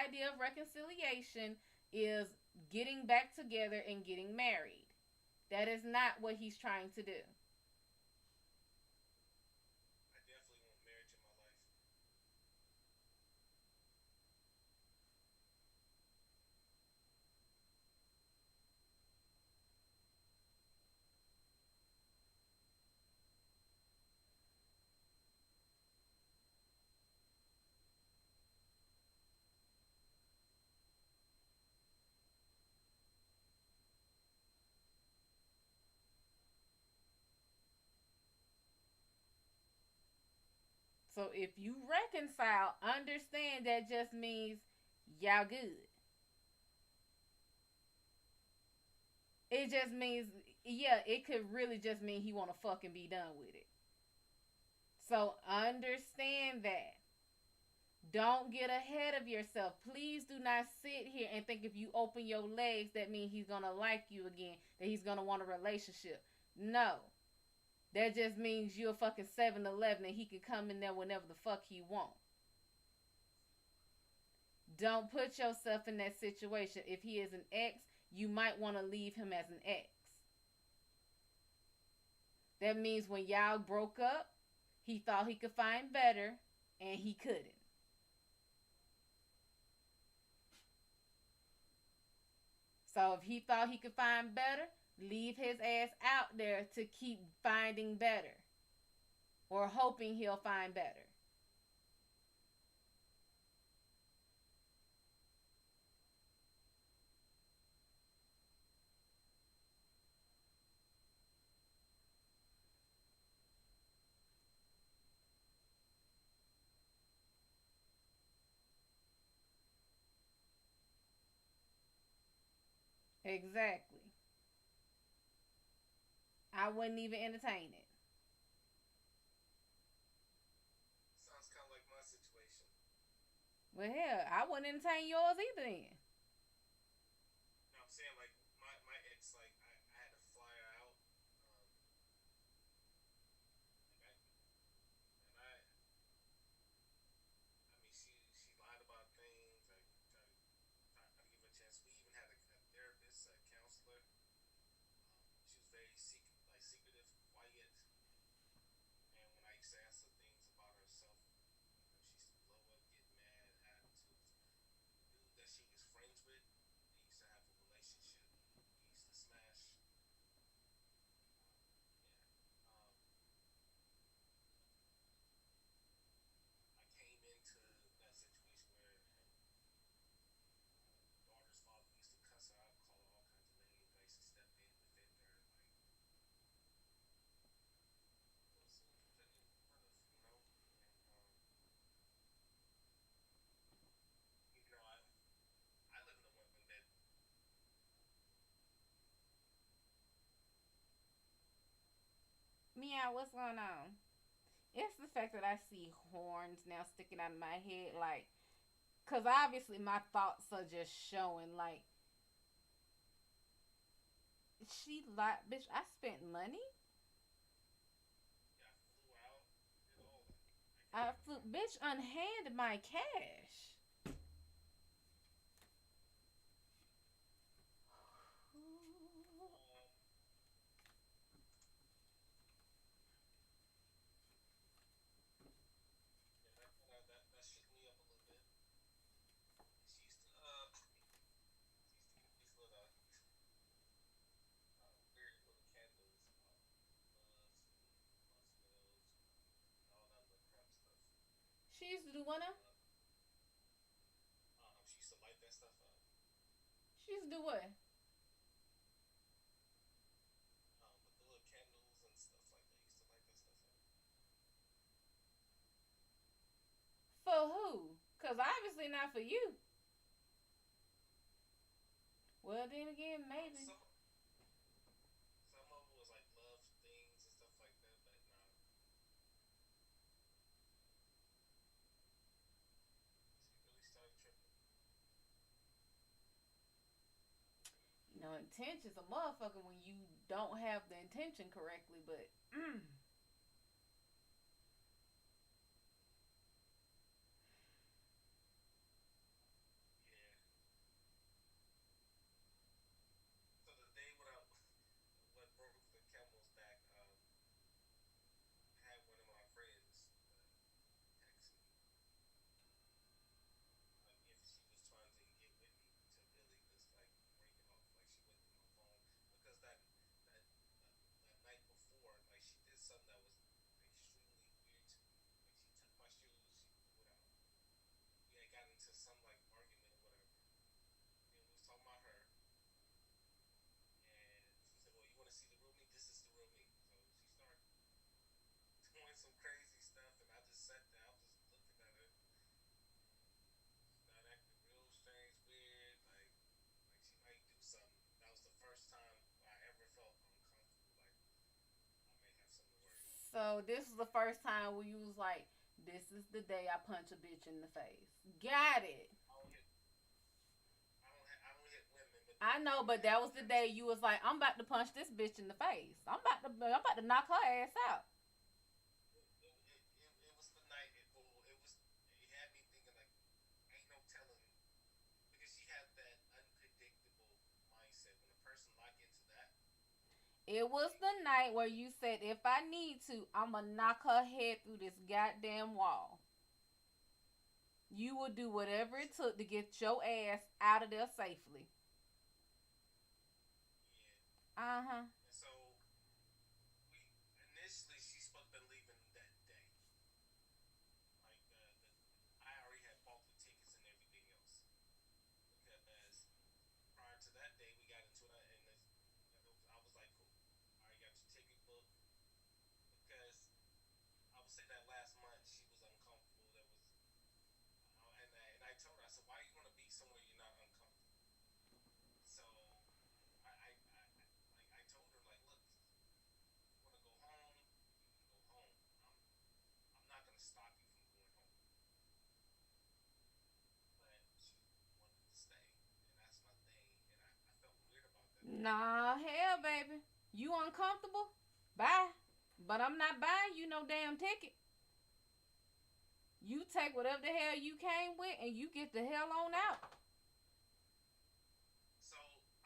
idea of reconciliation is getting back together and getting married. That is not what he's trying to do. I definitely want marriage in my life. So if you reconcile, understand that just means y'all good. It just means, yeah, it could really just mean he want to fucking be done with it. So understand that. Don't get ahead of yourself. Please do not sit here and think if you open your legs that means he's gonna like you again, that he's gonna want a relationship. No. That just means you're a fucking 7-Eleven and he can come in there whenever the fuck he want. Don't put yourself in that situation. If he is an ex, you might want to leave him as an ex. That means when y'all broke up, he thought he could find better and he couldn't. So if he thought he could find better, leave his ass out there to keep finding better or hoping he'll find better. Exactly. I wouldn't even entertain it. Sounds kind of like my situation. Well, hell, I wouldn't entertain yours either then. Now I'm saying like my ex, like I had to fly her out. Like I mean she lied about things. I tried to give her a chance. We even had a therapist, a counselor. She was very secretive, quiet. And when I used to ask her things about herself, she used to blow up, get mad, attitudes. Dude that she was friends with, they used to have a relationship. We used to smash. Yeah. I came into that situation where daughter's father used to cuss her out, call her all kinds of names. I used to step in, defend her, like was defending in front of, and I live in a one bed. Meow, what's going on? It's the fact that I see horns now sticking out of my head, like, cause obviously my thoughts are just showing, like, she lied, bitch. I spent money. Yeah, I flew out, did all that. I I came flew, back. bitch, unhand my cash. Um, yeah, that shook me up a little bit. She used to she used to get these little weird little candles, loves and love spells and all that little crap stuff. She used to do what now? She used to light that stuff up. She used to do what? With the little candles and stuff like that. Used to light that stuff up. For who? Cause obviously not for you. Well, then again, maybe. Some of it was like love things and stuff like that, but nah, she really started tripping. You know, intention's a motherfucker when you don't have the intention correctly, but Yeah. So the day when what broke the camel's back, I had one of my friends text me like if she was trying to get with me to really just like break it off. Like she went through my phone because that night before, like she did something that was extremely weird to me. Like she took my shoes, she threw it out. We had gotten into some like argument or whatever, and we was talking about her. And she said, "Well, you want to see the real me? This is the real me." So she started doing some crazy stuff, and I just sat down. So this was the first time where you was like, "This is the day I punch a bitch in the face." Got it. I don't hit women, but I know, but that was the day you was like, "I'm about to punch this bitch in the face. I'm about to knock her ass out." it was the night. It had me thinking like, ain't no telling, because she had that unpredictable mindset. When a person lock into that, It was they the night where you said, "If I need to, I'ma knock her head through this goddamn wall." You would do whatever it took to get your ass out of there safely. yeah. Uh huh. And so we initially she's supposed to been leaving that day. Like I already had bought the tickets and everything else, because prior to that day we got into it, and I was like, cool, I already got your ticket booked, because I would say that last month she was uncomfortable. There was and I told her, I said, why you want to be somewhere you're not uncomfortable? So I told her, like, look, you want to go home, you can go home. I'm not gonna stop you from going home, but she wanted to stay, and that's my thing. And I felt weird about that because Nah, hell, baby. You uncomfortable? Bye. But I'm not buying you no damn ticket. You take whatever the hell you came with and you get the hell on out. so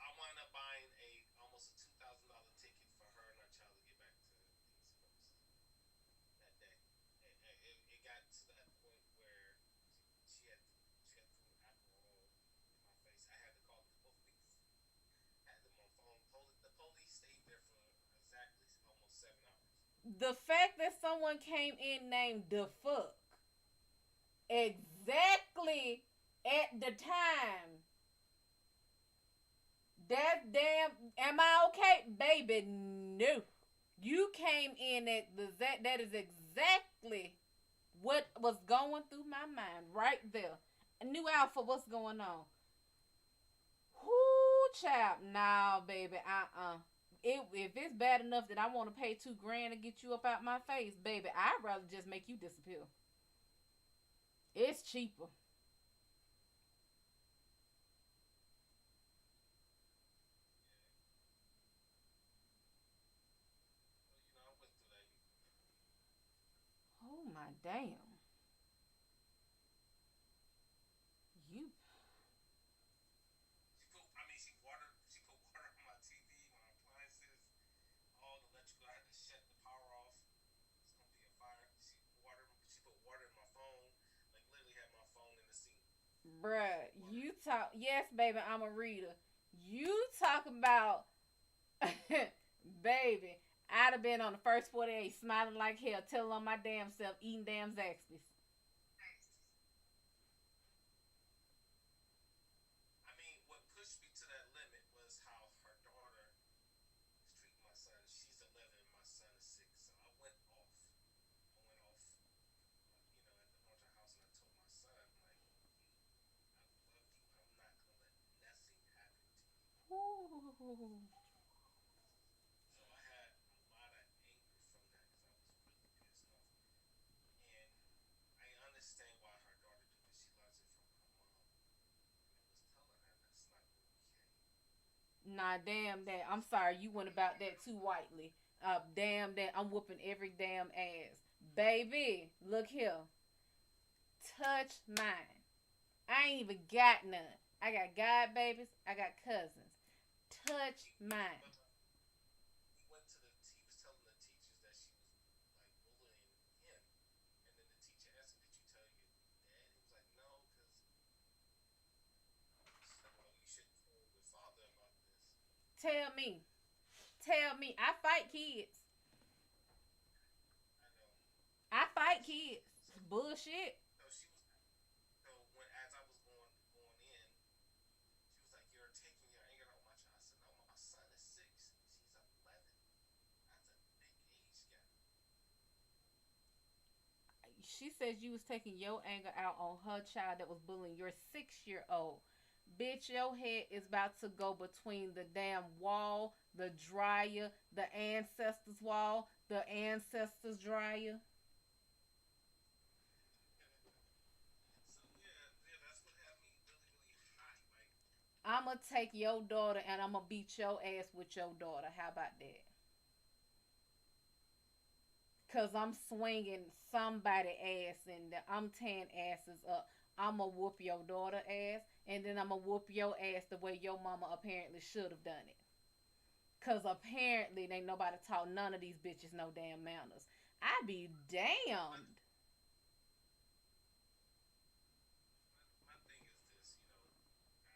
I wound up buying a almost a $2,000 ticket for her and our child to get back to the East Coast that day. It got to that point where she had threw alcohol in my face. I had to call the police. I had them on phone. The police stayed there for exactly almost 7 hours. The fact that someone came in named the fuck exactly at the time, that damn, am I okay? Baby, no. You came in at that is exactly what was going through my mind right there. New Alpha, what's going on? Whoo, chap. Nah, baby, if it's bad enough that I want to pay 2 grand to get you up out my face, baby, I'd rather just make you disappear. It's cheaper. Well, I went through that. Oh my damn. You She put water on my TV, my appliances, all the electrical. I had to shut the power off. It's gonna be a fire. She put water in my phone. Like literally had my phone in the sink. bruh, Water. you talk yes, baby, I'm a reader. You talk about baby. I'd have been on the first 48 smiling like hell, telling on my damn self, eating damn Zaxby's. I mean, what pushed me to that limit was how her daughter was treating my son. She's 11, my son is 6. So I went off. I went off, at the haunted house, and I told my son, like, I love you. I'm not gonna let nothing happen to you. Ooh. So I had a lot of anger from that because I was really pissed off. And I understand why her daughter did this. She learns it from her mom. And I was telling her that's not okay. Nah, damn that. I'm sorry, you went about that too whitely. Damn that. I'm whooping every damn ass. Baby, look here. Touch mine. I ain't even got none. I got god babies. I got cousins. Touch mine. But he was telling the teachers that she was like bullying him. And then the teacher asked him, "Did you tell your dad?" He was like, "No, because," she's like, "Well, you should tell your father about this." Tell me. Tell me. I fight kids. I know. I So fight kids. so It's bullshit. so she was so when as I was going in, she was like, "You're taking your anger out on my child." I said, "No, my son is 6. She's 11. That's a big age gap." She says you was taking your anger out on her child that was bullying your 6-year old. Bitch, your head is about to go between the damn wall the dryer, the ancestors wall, the ancestors dryer. So yeah, that's what had me really, really hot. Like, I'ma take your daughter and I'ma beat your ass with your daughter. How about that? Cause I'm swinging somebody ass and I'm tearing asses up. I'ma whoop your daughter ass and then I'ma whoop your ass the way your mama apparently should have done it. Cause apparently ain't nobody taught none of these bitches no damn manners. I be my damned. my thing is this, guys and girls,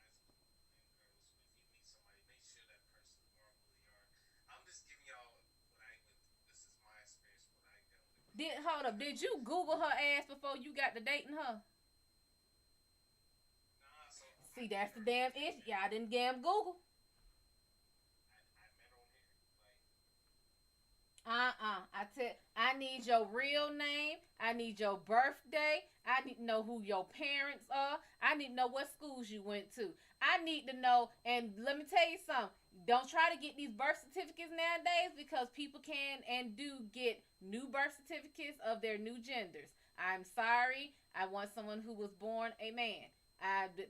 if you meet somebody, make sure that person are who they are. I'm just giving y'all what I went through. This is my experience, what I dealt with. Did hold up? Did you Google her ass before you got to dating her? Nah, so I See, met that's the her. damn issue. Y'all didn't damn Google. I met her on here. Like, I need your real name. I need your birthday. I need to know who your parents are. I need to know what schools you went to. I need to know, and let me tell you something. Don't try to get these birth certificates nowadays because people can and do get new birth certificates of their new genders. I'm sorry. I want someone who was born a man.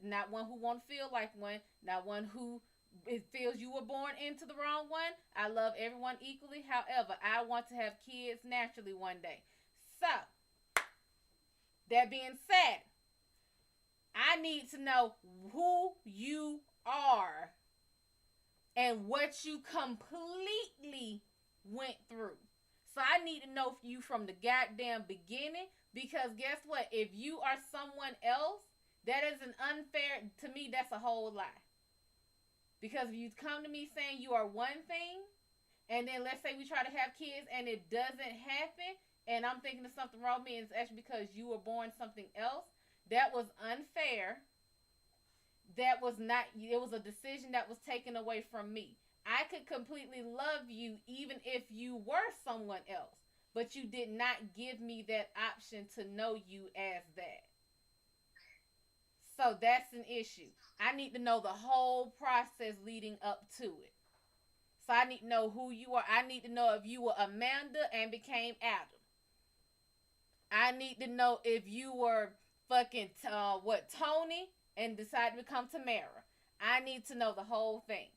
Not one who won't feel like one. Not one who it feels you were born into the wrong one. I love everyone equally. However, I want to have kids naturally one day. So, that being said, I need to know who you are and what you completely went through. So I need to know you from the goddamn beginning because guess what? If you are someone else, that is an unfair to me. That's a whole lie. Because if you come to me saying you are one thing, and then let's say we try to have kids and it doesn't happen, and I'm thinking of something wrong with me, and it's actually because you were born something else, that was unfair. That was not, it was a decision that was taken away from me. I could completely love you even if you were someone else, but you did not give me that option to know you as that. So that's an issue. I need to know the whole process leading up to it. So I need to know who you are. I need to know if you were Amanda and became Adam. I need to know if you were fucking Tony and decided to become Tamara. I need to know the whole thing.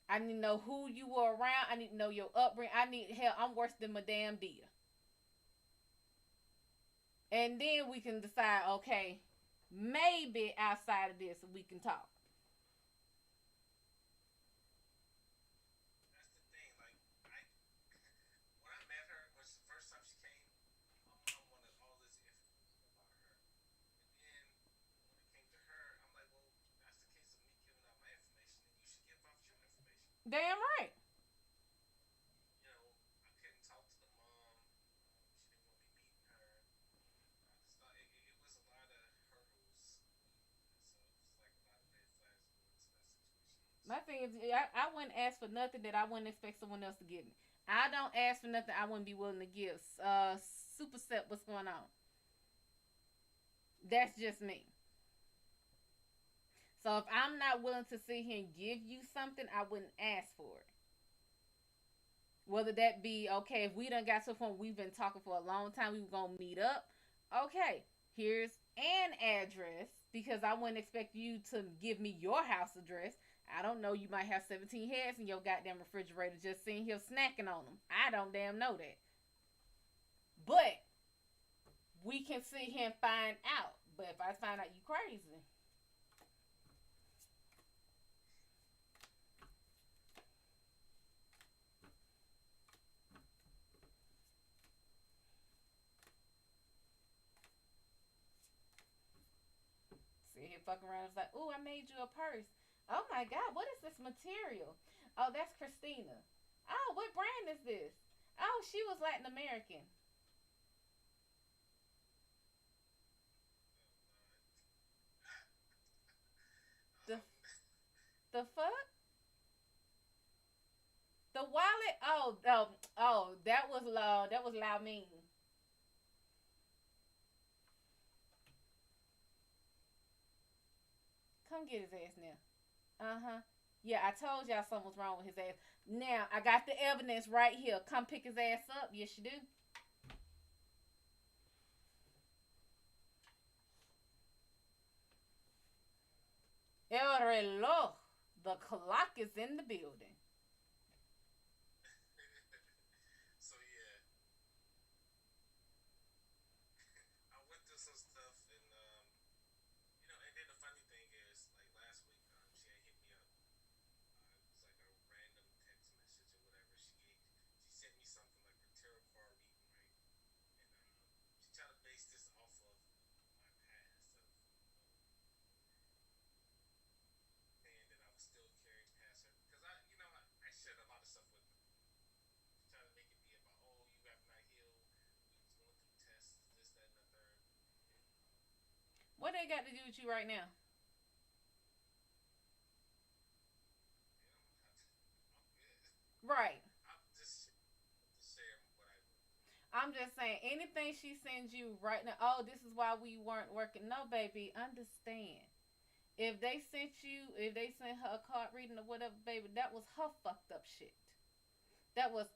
I need to know who you were around. I need to know your upbringing. I need hell. I'm worse than Madame Dia. And then we can decide. Okay, maybe outside of this we can talk. that's the thing. Like, I when I met her, when the first time she came, my mom wanted all this information about her. And then when it came to her, I'm like, well, that's the case of me giving out my information, and you should give out your information. Damn right. I couldn't talk to the mom. She didn't want me meeting her. I just thought it was a lot of hurdles. So it was like a lot of red flags going into that situation. My So thing is, I wouldn't ask for nothing that I wouldn't expect someone else to give me. I don't ask for nothing I wouldn't be willing to give. Superset, what's going on? That's just me. So if I'm not willing to sit here and give you something, I wouldn't ask for it. Whether that be okay, if we done got to a point we've been talking for a long time, we were gonna meet up. Okay, here's an address because I wouldn't expect you to give me your house address. I don't know. You might have 17 heads in your goddamn refrigerator just sitting here snacking on them. I don't damn know that. But we can sit here and find out. But if I find out you crazy, sit here fucking around. It's like, ooh, I made you a purse. Oh my god, what is this material? Oh, that's Christina. Oh, what brand is this? Oh, she was Latin American. The um, the fuck? The wallet? Oh, that was Lao Ming. Come get his ass now. Uh huh. Yeah, I told y'all something was wrong with his ass. Now I got the evidence right here. Come pick his ass up. Yes, you do. El reloj. The clock is in the building. So yeah, I went through some stuff, and and then the funny thing is, like last week, she had hit me up. It was like a random text message or whatever. She sent me something like a tarot card reading, right? And she tried to base this off of my past of saying that I was still carrying past her because I shared a lot of stuff with her. She tried to make it be about, oh, you have not healed. We was going through tests, this, that, and the third. And What they got to do with you right now? I'm good. Right. I'm just sharing what I went through. I'm just saying, anything she sends you right now, oh, this is why we weren't working. No, baby, understand. If they sent her a card reading or whatever, baby, that was her fucked up shit. That was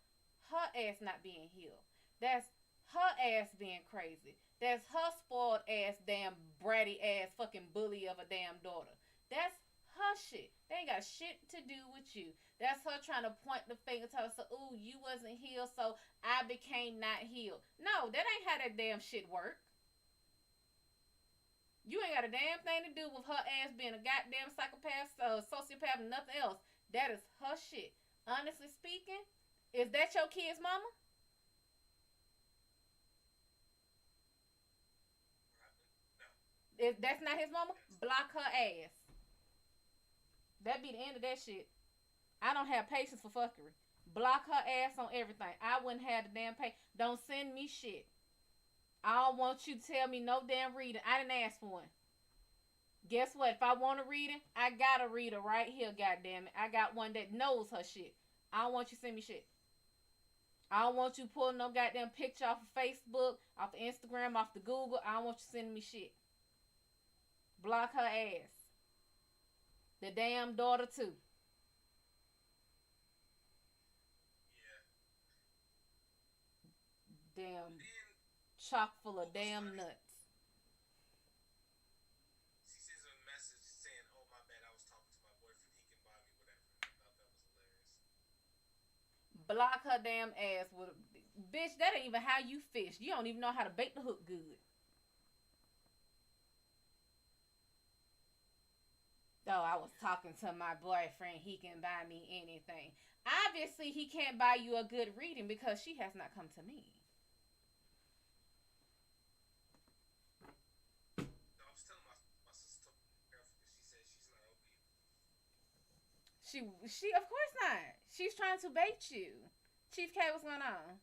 her ass not being healed. That's her ass being crazy. That's her spoiled ass, damn bratty ass, fucking bully of a damn daughter. That's her shit. They ain't got shit to do with you. That's her trying to point the finger to her. So, ooh, you wasn't healed, so I became not healed. No, that ain't how that damn shit work. You ain't got a damn thing to do with her ass being a goddamn psychopath, sociopath, and nothing else. That is her shit. Honestly speaking, is that your kid's mama? What happened? No. If that's not his mama, Yes. block her ass. That be the end of that shit. I don't have patience for fuckery. Block her ass on everything. I wouldn't have the damn pay. Don't send me shit. I don't want you to tell me no damn reading. I didn't ask for one. Guess what? If I want a reading, I got a reader right here, goddamn it. I got one that knows her shit. I don't want you to send me shit. I don't want you pulling no goddamn picture off of Facebook, off of Instagram, off the Google. I don't want you sending me shit. Block her ass. The damn daughter too. Yeah. Damn And then chock full of what was damn funny, nuts. she sends a message saying, "Oh my bad, I was talking to my boyfriend. He can buy me whatever." And I thought that was hilarious. Block her damn ass with a bitch. That ain't even how you fish. You don't even know how to bait the hook good. Oh, I was talking to my boyfriend. He can buy me anything. Obviously, he can't buy you a good reading because she has not come to me. So I was telling my sister to be careful because she said she's not OB. She of course not. She's trying to bait you. Chief K, what's going on?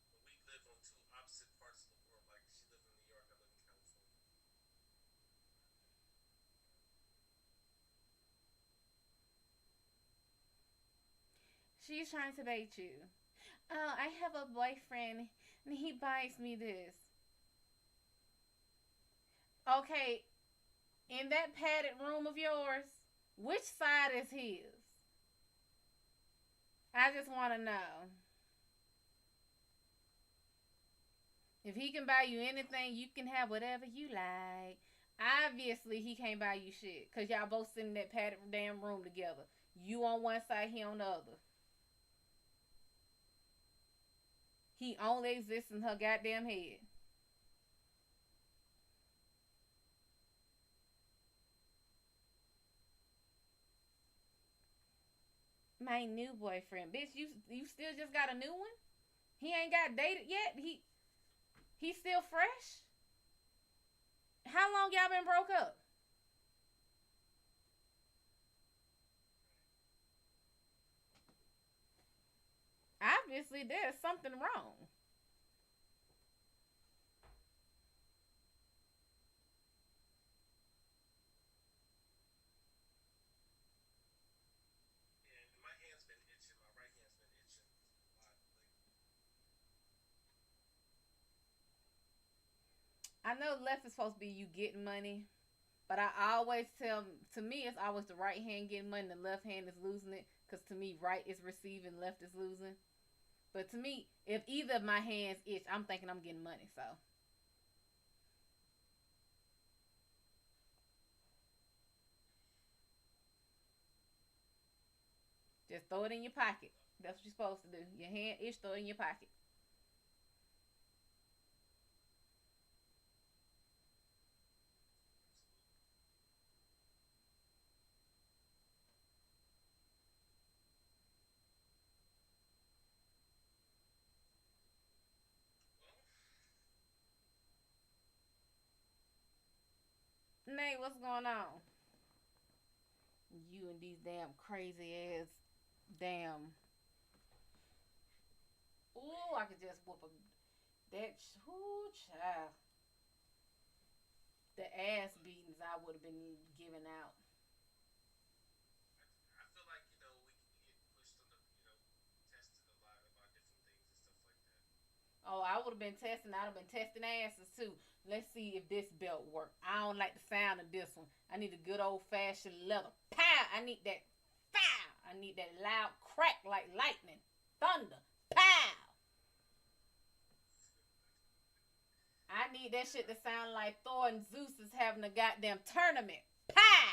But we live on two opposite parts of the world. Like she lives in New York, I live in California. She's trying to bait you. Oh, I have a boyfriend and he buys me this. Okay, in that padded room of yours, which side is his? I just want to know. If he can buy you anything, you can have whatever you like. Obviously, he can't buy you shit because y'all both sitting in that padded damn room together. You on one side, he on the other. He only exists in her goddamn head. My new boyfriend, bitch. You still just got a new one? He ain't got dated yet. He's still fresh. How long y'all been broke up? Obviously, there's something wrong. Yeah, and my hand's been itching. My right hand's been itching a lot lately. I know left is supposed to be you getting money, But I always tell, to me, it's always the right hand getting money, the left hand is losing it. Because to me, right is receiving, left is losing. But to me, if either of my hands itch, I'm thinking I'm getting money. So just throw it in your pocket. That's what you're supposed to do. Your hand itch, throw it in your pocket. Nate, what's going on? You and these damn crazy ass damn. Ooh, I could just whoop a that. Ooh, child. The ass beatings I would have been giving out. I feel like we get pushed on tested a lot about different things and stuff like that. Oh, I would have been testing. I'd have been testing asses too. Let's see if this belt work. I don't like the sound of this one. I need a good old fashioned leather. Pow! I need that. Pow! I need that loud crack like lightning, thunder. Pow! I need that shit to sound like Thor and Zeus is having a goddamn tournament. Pow!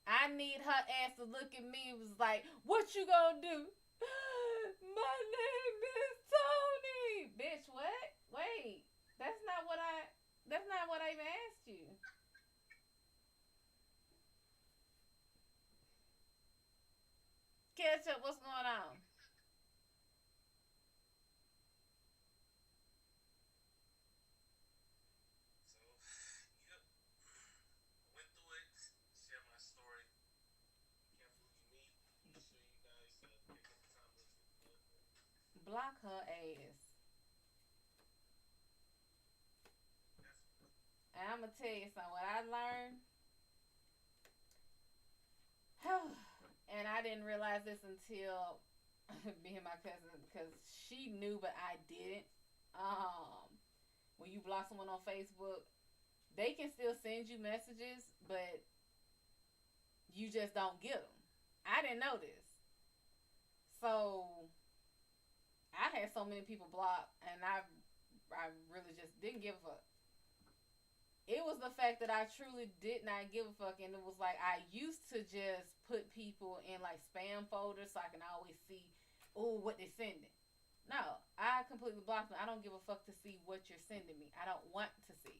I need her ass to look at me and was like, "What you gonna do?" My name is Tony. Bitch, what? Wait, that's not what I. That's not what I even asked you. Catch up. What's going on? So, yep, I went through it, share my story. Be careful who you meet. Make sure you guys take the time to look at Block her ass. definitely. And I'm gonna tell you something. What I learned, and I didn't realize this until me and my cousin, because she knew but I didn't. Um, when you block someone on Facebook, they can still send you messages, but you just don't get them. I didn't know this, so I had so many people blocked, and I really just didn't give a fuck. It was the fact that I truly did not give a fuck, and it was like I used to just put people in like spam folders so I can always see, oh, what they're sending. No, I completely blocked them. I don't give a fuck to see what you're sending me. I don't want to see.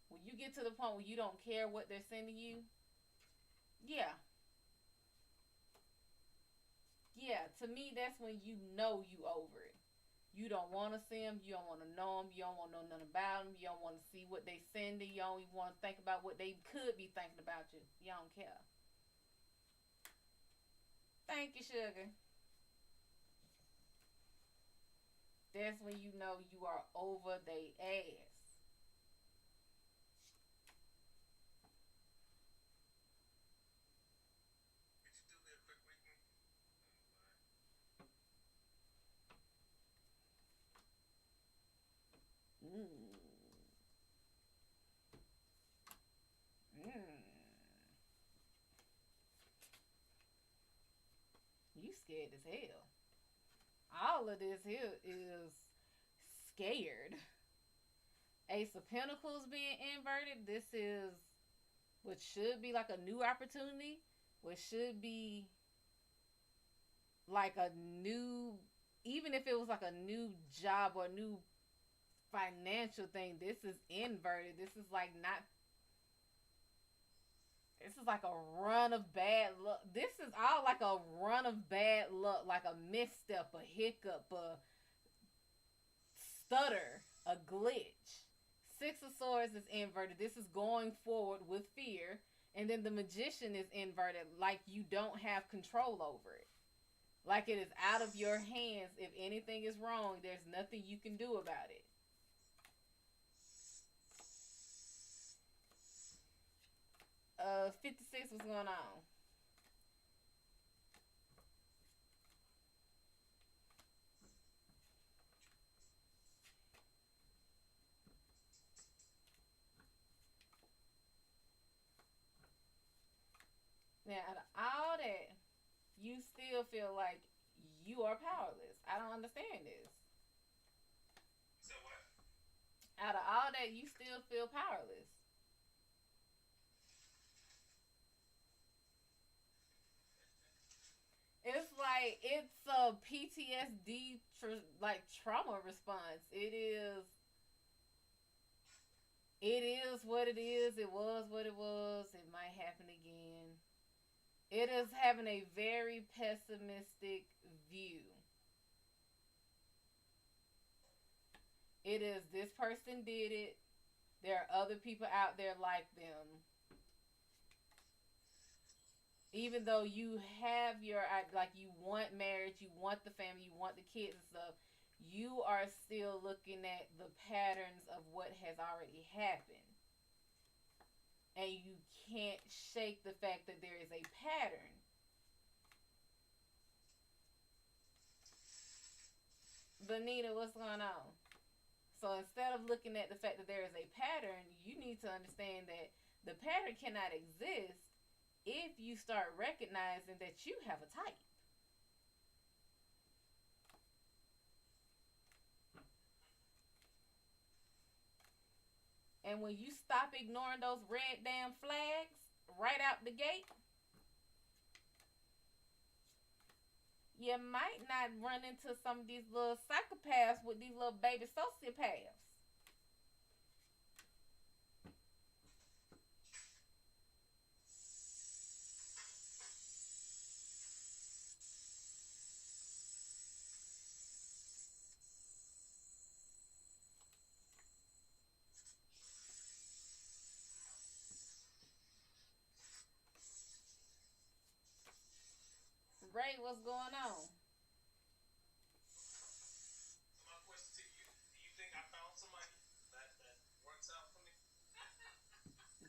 When you get to the point where you don't care what they're sending you, yeah, yeah. To me, that's when you know you over it. You don't want to see them. You don't want to know them. You don't want to know nothing about them. You don't want to see what they sending. You don't even want to think about what they could be thinking about you. You don't care. Thank you, sugar. That's when you know you are over they ass. Did you do me a quick reading? Mm. Mm. You scared as hell. All of this here is scared. Ace of Pentacles being inverted. This is what should be like a new opportunity. What should be like a new, even if it was like a new job or a new financial thing, this is inverted. This is like not. This is like a run of bad luck. This is all like a run of bad luck, like a misstep, a hiccup, a stutter, a glitch. Six of Swords is inverted. This is going forward with fear. And then the Magician is inverted, like you don't have control over it. Like it is out of your hands. If anything is wrong, there's nothing you can do about it. 56, what's going on? Now, out of all that, you still feel like you are powerless. I don't understand this. So what? Out of all that, you still feel powerless. It's like it's a PTSD like trauma response. It is. It is what it is. It was what it was. It might happen again. It is having a very pessimistic view. It is this person did it. There are other people out there like them. Even though you have your like you want marriage, you want the family, you want the kids and stuff, you are still looking at the patterns of what has already happened. And you can't shake the fact that there is a pattern. Benita, what's going on? So instead of looking at the fact that there is a pattern, you need to understand that the pattern cannot exist if you start recognizing that you have a type. And when you stop ignoring those red damn flags right out the gate, you might not run into some of these little psychopaths with these little baby sociopaths. Ray, what's going on? So my question to you: do you think I found somebody that works out for me?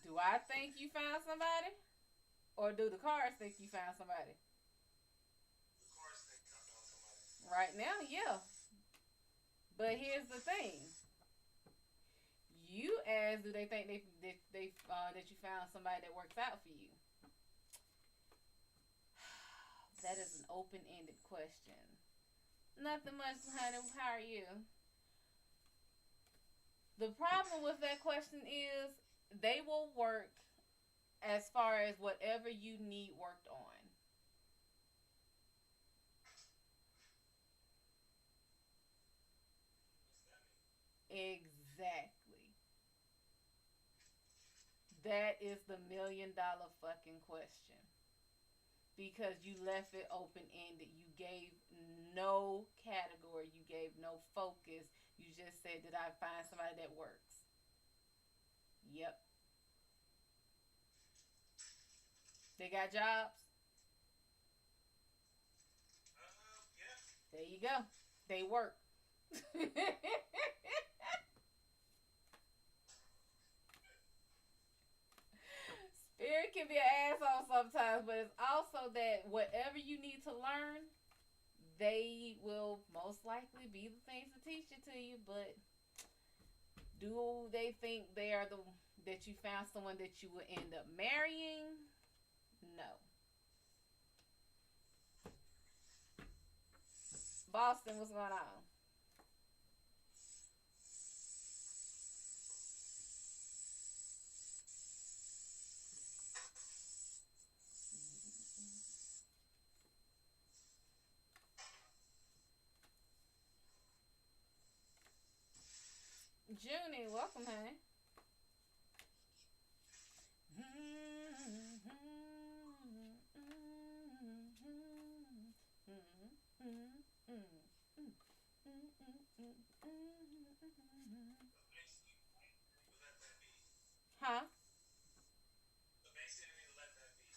Do I think you found somebody? Or do the cards think you found somebody? The cards think I found somebody. Right now, yeah. But here's the thing. You asked, do they think that you found somebody that works out for you? That is an open-ended question. Nothing much, honey. How are you? The problem with that question is they will work as far as whatever you need worked on. Exactly. That is the $1,000,000 fucking question. Because you left it open ended. You gave no category. You gave no focus. You just said, did I find somebody that works? Yep. They got jobs? Yeah. There you go. They work. Spirit can be an asshole sometimes, but it's also that whatever you need to learn, they will most likely be the things to teach it to you. But do they think they are the that you found someone that you would end up marrying? No. Boston, what's going on? Junie, welcome, honey. Let that be. Huh? The basically need to let that be.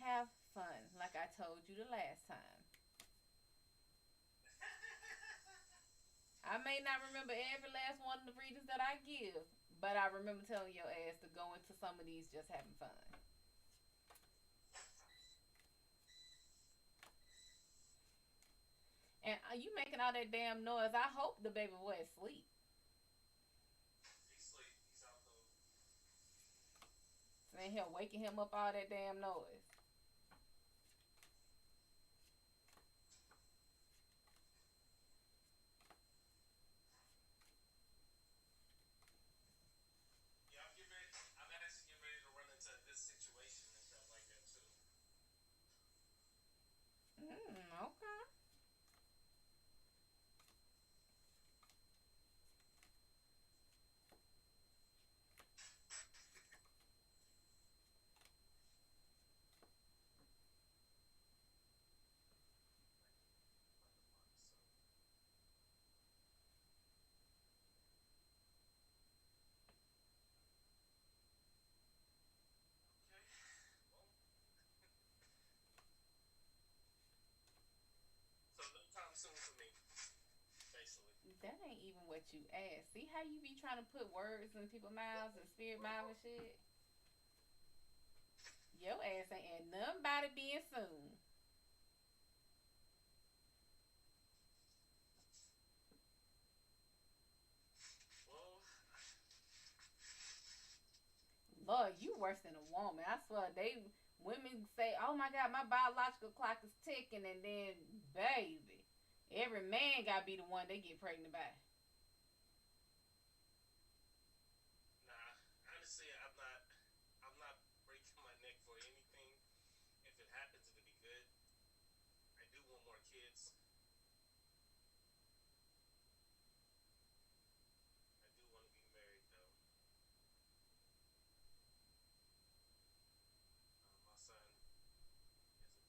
Have fun, like I told you the last time. I may not remember every last one of the readings that I give, but I remember telling your ass to go into some of these just having fun. And you making all that damn noise. I hope the baby boy is asleep. He's asleep. He's out cold. And him waking him up all that damn noise. Yeah, I'm actually getting ready to run into this situation and stuff like that too. Okay. So no time soon for me, basically. That ain't even what you asked. See how you be trying to put words in people's mouths and spirit mouth and shit? Your ass ain't nothing about it being soon. Well, Lord, you worse than a woman. I swear, women say, "Oh my God, my biological clock is ticking," and then, baby, every man gotta be the one they get pregnant by. nah. Honestly, I'm not breaking my neck for anything. If it happens, it'll be good. I do want more kids. I do want to be married though. My son is a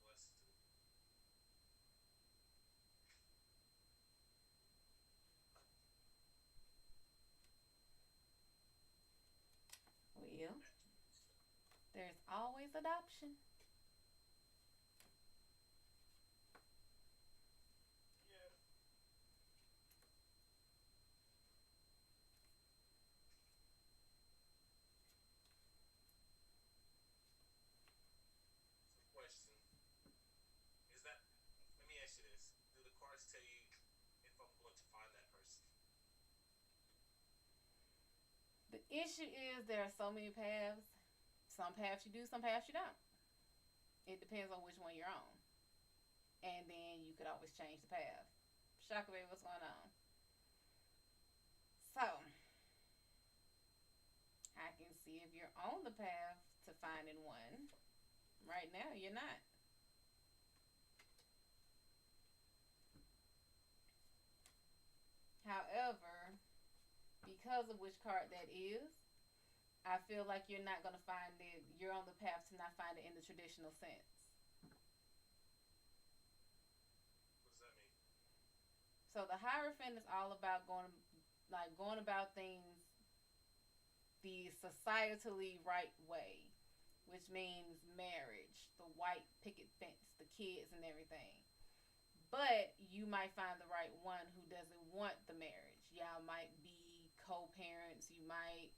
blessing to me. Well, there's always adoption. Yeah. So, question: Is that? Let me ask you this: Do the cards tell you if I'm going to find that person? The issue is there are so many paths. Some paths you do, some paths you don't. It depends on which one you're on. And then you could always change the path. Shaka baby, what's going on? So, I can see if you're on the path to finding one. Right now, you're not. However, because of which card that is, I feel like you're not going to find it. You're on the path to not find it in the traditional sense. What does that mean? So the Hierophant is all about going about things the societally right way, which means marriage, the white picket fence, the kids, and everything. But you might find the right one who doesn't want the marriage. Y'all might be co parents. You might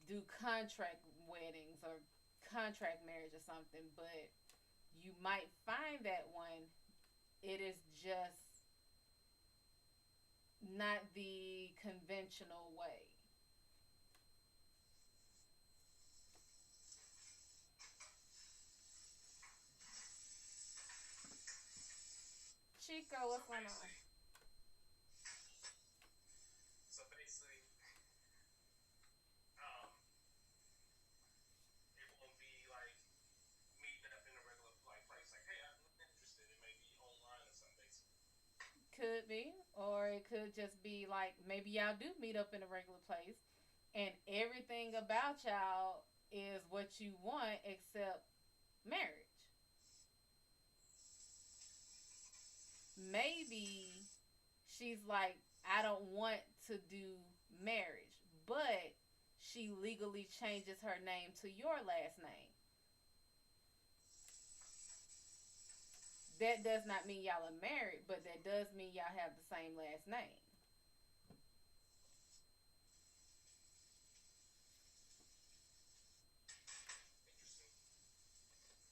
do contract weddings or contract marriage or something, but you might find that one. It is just not the conventional way. Chico, So what's going on? basically, so basically, um, it won't be like meeting up in a regular like place. Like, hey, I'm interested. It may be online or something. Basically. Could be. Or it could just be like maybe y'all do meet up in a regular place and everything about y'all is what you want except marriage. Maybe she's like, I don't want to do marriage, but she legally changes her name to your last name. That does not mean y'all are married, but that does mean y'all have the same last name.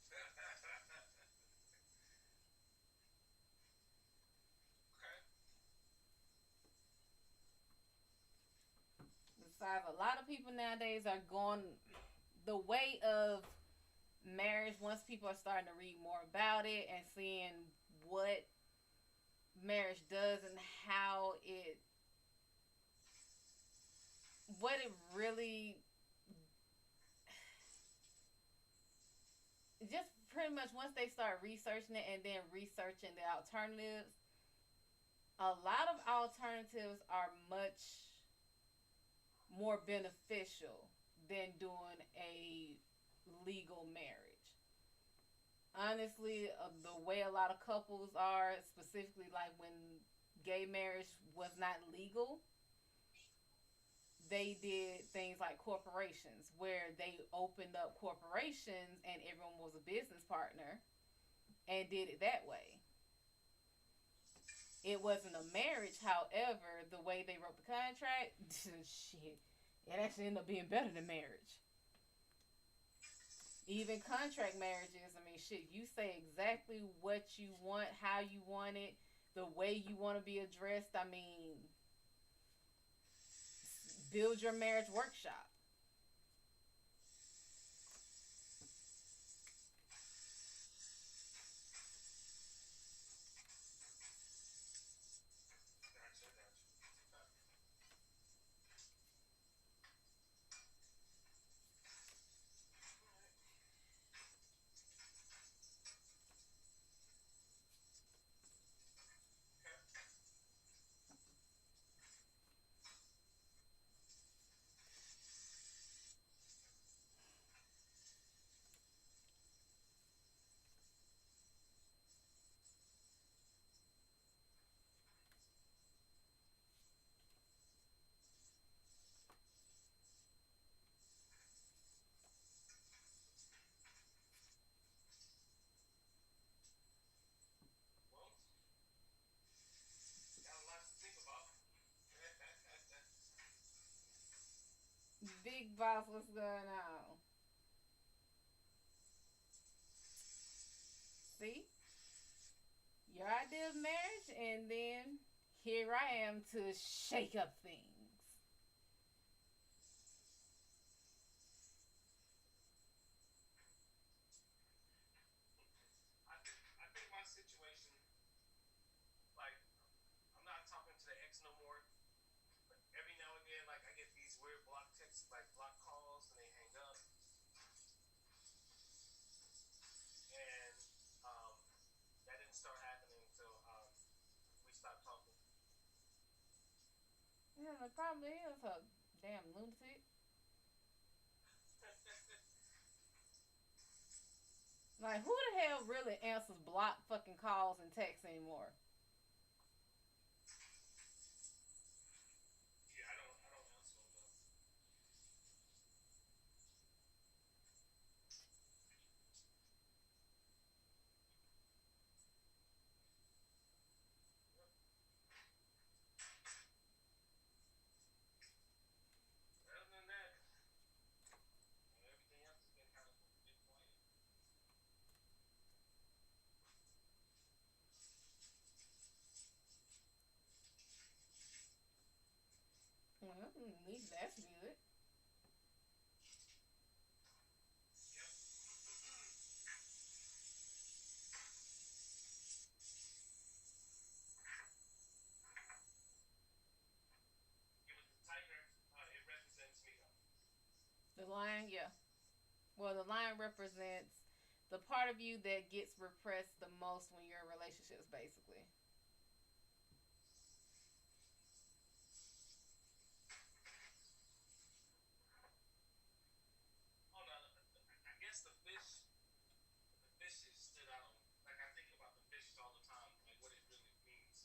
Interesting. okay. Besides realize a lot of people nowadays are going the way of marriage once people are starting to read more about it and seeing what marriage does and how it what it really just pretty much once they start researching it and then researching the alternatives, a lot of alternatives are much more beneficial than doing a legal marriage. Honestly, the way a lot of couples are, specifically like when gay marriage was not legal, they did things like corporations where they opened up corporations and everyone was a business partner and did it that way. It wasn't a marriage, however, the way they wrote the contract, shit, it actually ended up being better than marriage. Even contract marriages, I mean, shit, you say exactly what you want, how you want it, the way you want to be addressed. I mean, build your marriage workshop. Gotcha, gotcha. Okay. Well, got a lot to think about. Big boss, what's going on? See? Your idea of marriage, and then here I am to shake up things. I think my situation, like, I'm not talking to the ex no more. But every now and then, like, I get these weird block texts, like block calls, and they hang up. And that didn't start happening until we stopped talking. Yeah, the problem is a damn lunatic. Like, who the hell really answers block fucking calls and texts anymore? Yeah, I don't answer them though. Yep. Other than that, everything else has been kind of a bit quiet. Well, at least that's good. Yep. Yeah, with the tiger, it represents me though. The lion, yeah. Well, the lion represents the part of you that gets repressed the most when you're in relationships, basically. Oh no, I guess the fishes stood out. Like I think about the fishes all the time, like what it really means.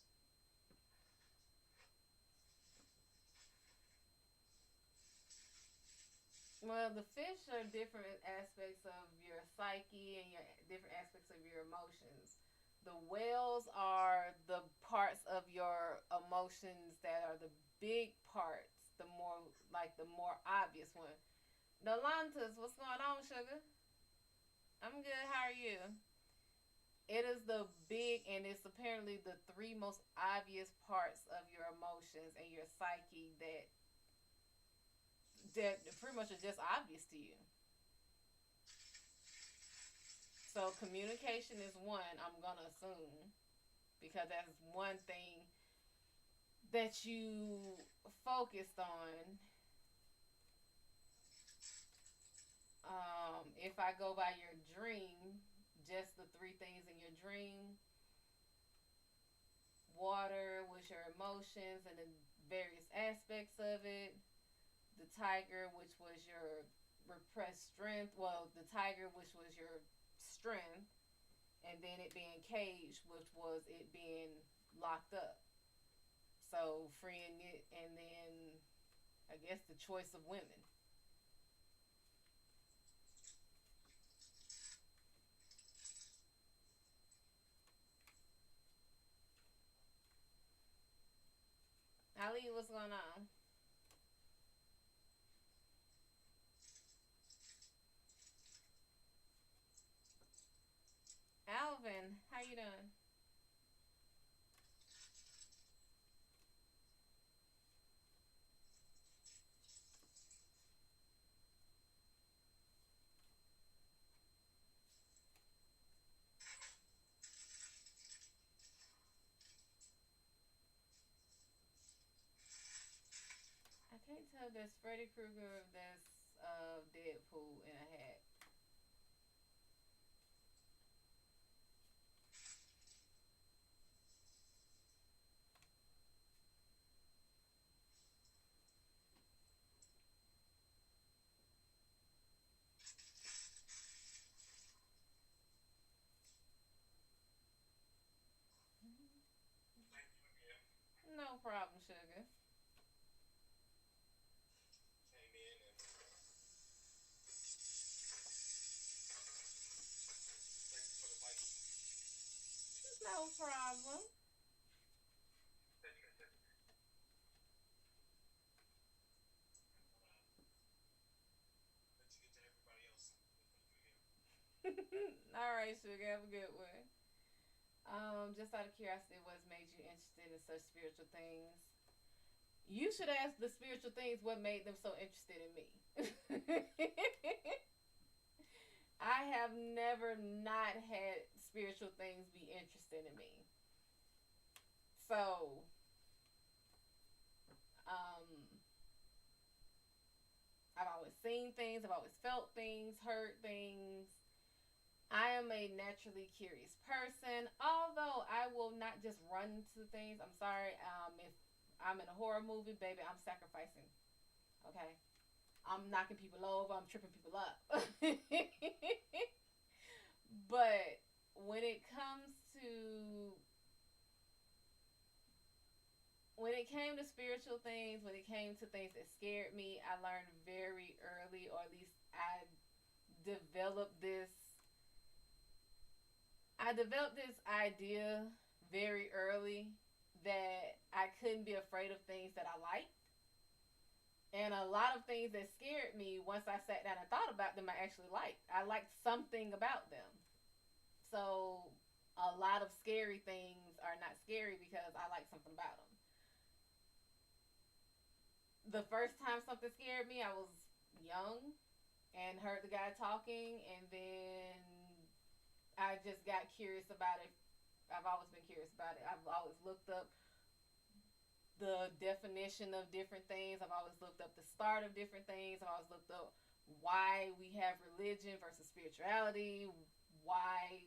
Well, the fish are different aspects of your psyche and your different aspects of your emotions. The whales are the parts of your emotions that are the big parts, the more like the more obvious one. The Lantas, what's going on, sugar? I'm good. How are you? It is the big, and it's apparently the three most obvious parts of your emotions and your psyche that that pretty much are just obvious to you. So communication is one, I'm gonna assume, because that's one thing that you focused on. If I go by your dream, just the three things in your dream: water was your emotions and the various aspects of it, the tiger, which was your repressed strength, well, the tiger, which was your strength, and then it being caged, which was it being locked up. So freeing it, and then I guess the choice of women. Ali, what's going on? Alvin, how you doing? I can't tell if that's Freddy Krueger or if that's Deadpool in a hat. Thank you again. No problem, sugar. Came in and thank you for the bike. No problem. Let you get to everybody else before you again. All right, sugar. Have a good one. Just out of curiosity, what's made you interested in such spiritual things? You should ask the spiritual things what made them so interested in me. I have never not had spiritual things be interested in me. So, um, I've always seen things, I've always felt things, heard things. I am a naturally curious person, although I will not just run to things. I'm sorry. If I'm in a horror movie, baby, I'm sacrificing. Okay? I'm knocking people over, I'm tripping people up. But when it comes to when it came to spiritual things, when it came to things that scared me, I learned very early, or at least developed this developed this idea very early that I couldn't be afraid of things that I liked. And a lot of things that scared me, once I sat down and thought about them, I actually liked. I liked something about them. So a lot of scary things are not scary because I like something about them. The first time something scared me, I was young and heard the guy talking, and then I just got curious about it. I've always been curious about it. I've always looked up the definition of different things. I've always looked up the start of different things. I've always looked up why we have religion versus spirituality, why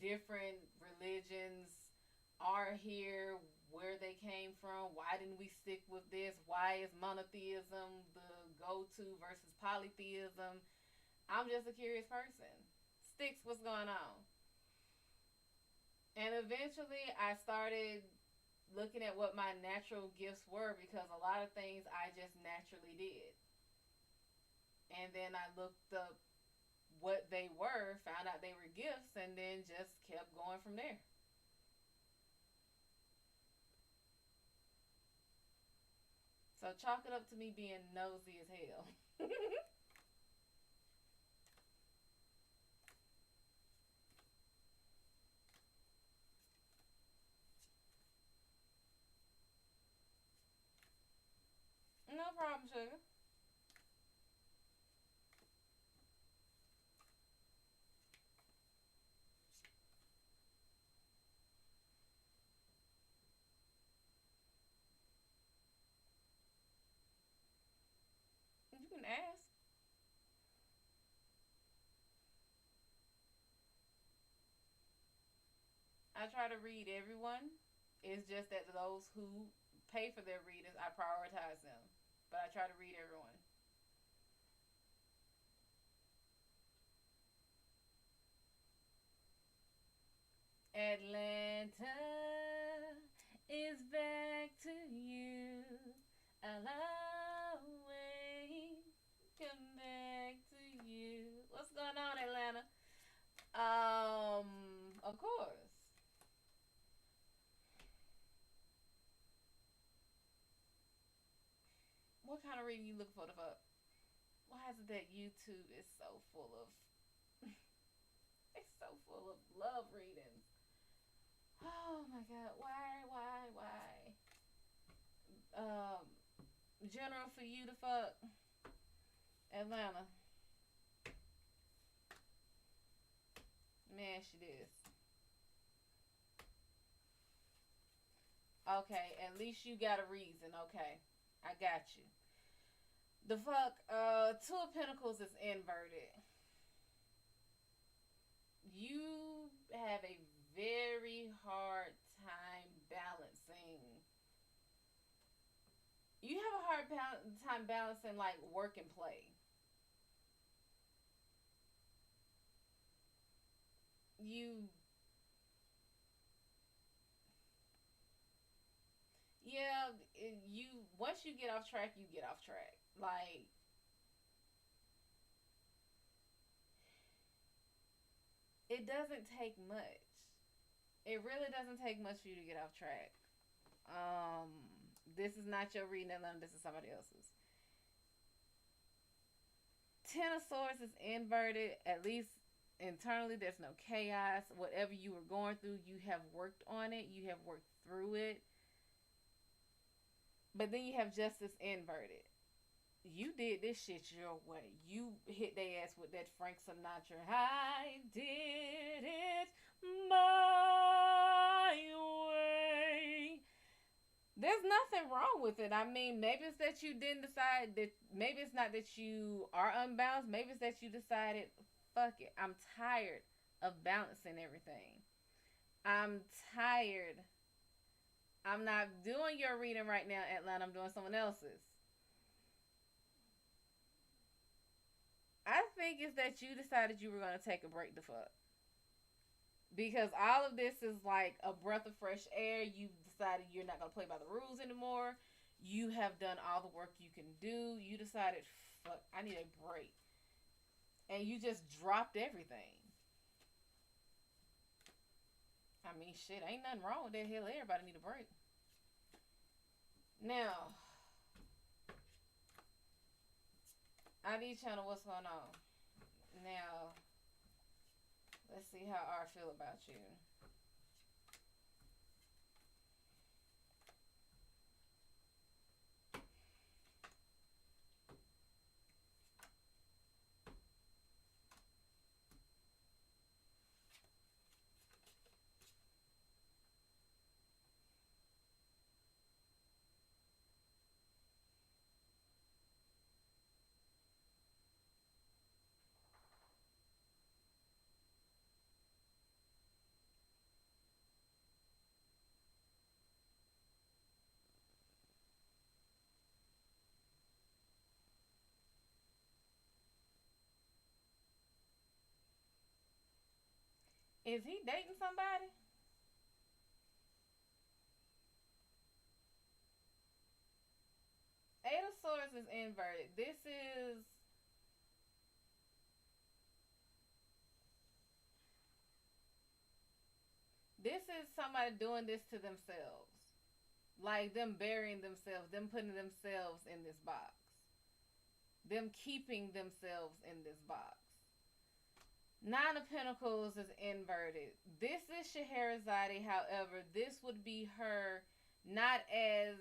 different religions are here, where they came from, why didn't we stick with this, why is monotheism the go-to versus polytheism. I'm just a curious person. Sticks, what's going on? And eventually I started looking at what my natural gifts were, because a lot of things I just naturally did. And then I looked up what they were, found out they were gifts, and then just kept going from there. So chalk it up to me being nosy as hell. No problem, sugar. I try to read everyone. It's just that those who pay for their readers, I prioritize them. But I try to read everyone. Atlanta is back to you. I'll always come back to you. What's going on, Atlanta? Of course. What kind of reading you looking for the fuck? Why is it that YouTube is so full of it's so full of love readings? Oh my god, why? Um, General for you to fuck Atlanta. Let me ask you this. Okay, at least you got a reason. Okay, I got you. The fuck, Two of Pentacles is inverted. You have a very hard time balancing. You have a hard time balancing like work and play. You, yeah, you once you get off track, you get off track. Like it doesn't take much. It really doesn't take much for you to get off track. Um, this is not your reading, Atlanta. This is somebody else's. Ten of Swords is inverted. At least internally, there's no chaos. Whatever you were going through, you have worked on it. You have worked through it. But then you have Justice inverted. You did this shit your way. You hit their ass with that Frank Sinatra. I did it my way. There's nothing wrong with it. I mean, maybe it's that you didn't decide that. Maybe it's not that you are unbalanced. Maybe it's that you decided, fuck it. I'm tired of balancing everything. I'm tired. I'm not doing your reading right now, Atlanta. I'm doing someone else's. I think it's that you decided you were going to take a break the fuck. Because all of this is like a breath of fresh air. You've decided you're not going to play by the rules anymore. You have done all the work you can do. You decided, fuck, I need a break. And you just dropped everything. I mean, shit, ain't nothing wrong with that. Hell, everybody need a break. Now, ID channel, what's going on? Now, let's see how I feel about you. Is he dating somebody? Eight of Swords is inverted. This is somebody doing this to themselves. Like them burying themselves, them putting themselves in this box. Them keeping themselves in this box. Nine of Pentacles is inverted. This is Scheherazade. However, this would be her not as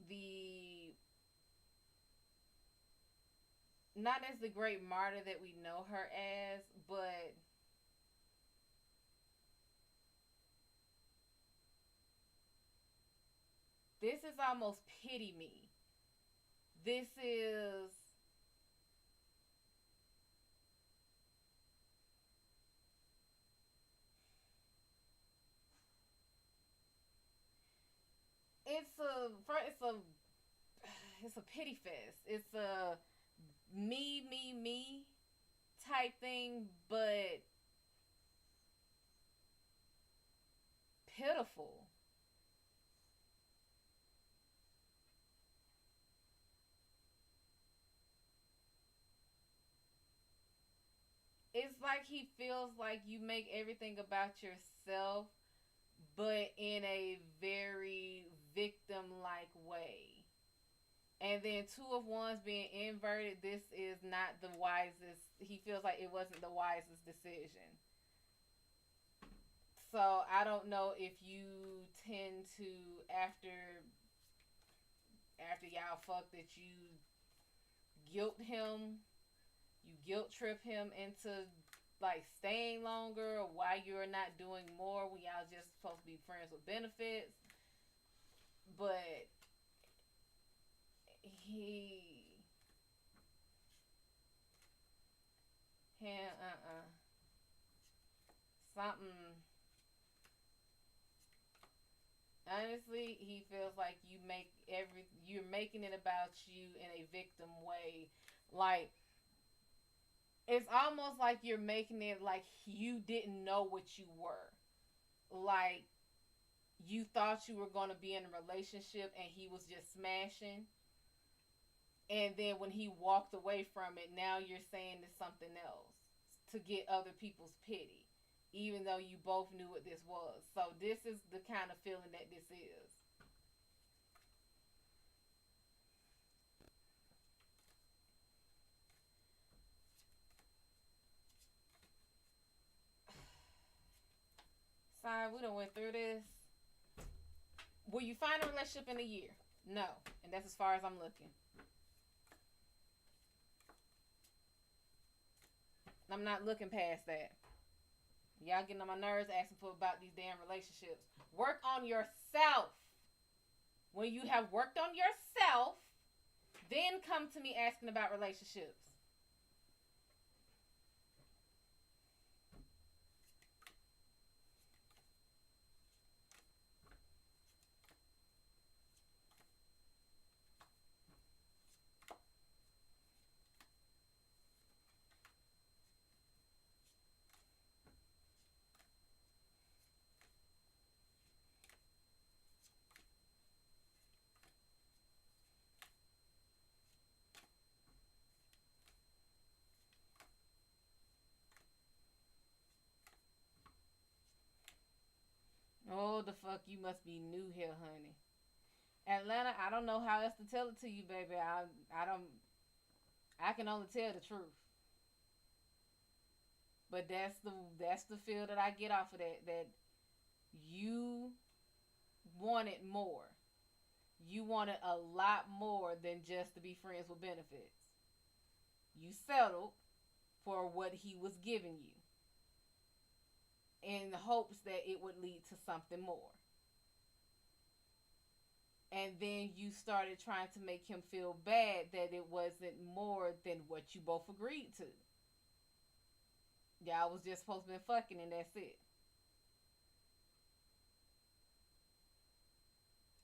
the not as the great martyr that we know her as, but this is almost pity me. This is It's a it's a it's a pity fest. It's a me type thing, but pitiful. It's like he feels like you make everything about yourself, but in a very victim like way. And then two of wands being inverted, this is not the wisest. He feels like it wasn't the wisest decision. So I don't know if you tend to after y'all fuck that guilt him, you guilt trip him into like staying longer, or why you're not doing more when y'all just supposed to be friends with benefits. But he him something. Honestly, he feels like you're making it about you in a victim way. Like it's almost like you're making it like you didn't know what you were. Like you thought you were going to be in a relationship and he was just smashing. And then when he walked away from it, now you're saying it's something else to get other people's pity, even though you both knew what this was. So this is the kind of feeling that this is. Sorry, we done went through this. Will you find a relationship in a year? No. And that's as far as I'm looking. I'm not looking past that. Y'all getting on my nerves asking for about these damn relationships. Work on yourself. When you have worked on yourself, then come to me asking about relationships. Oh, the fuck, you must be new here, honey. Atlanta, I don't know how else to tell it to you, baby. I don't. I can only tell the truth. But that's the feel that I get off of that. That you wanted more. You wanted a lot more than just to be friends with benefits. You settled for what he was giving you in the hopes that it would lead to something more. And then you started trying to make him feel bad that it wasn't more than what you both agreed to. Y'all was just supposed to be fucking and that's it.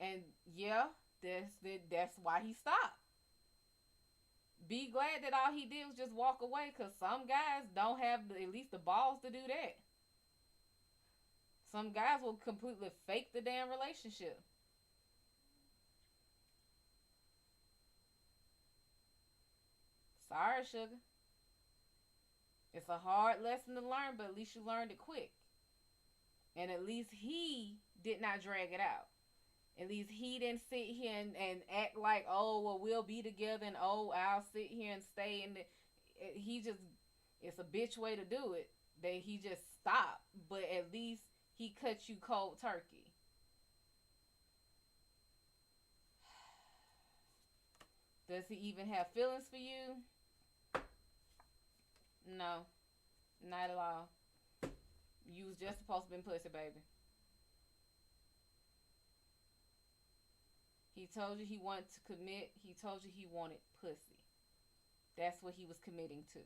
And yeah, that's why he stopped. Be glad that all he did was just walk away, because some guys don't have at least the balls to do that. Some guys will completely fake the damn relationship. Sorry, sugar. It's a hard lesson to learn, but at least you learned it quick. And at least he did not drag it out. At least he didn't sit here and act like, oh, well, we'll be together and, oh, I'll sit here and stay. And he just, it's a bitch way to do it. That he just stopped. But at least he cut you cold turkey. Does he even have feelings for you? No, not at all. You was just supposed to be pussy, baby. He told you he wanted to commit. He told you he wanted pussy. That's what he was committing to.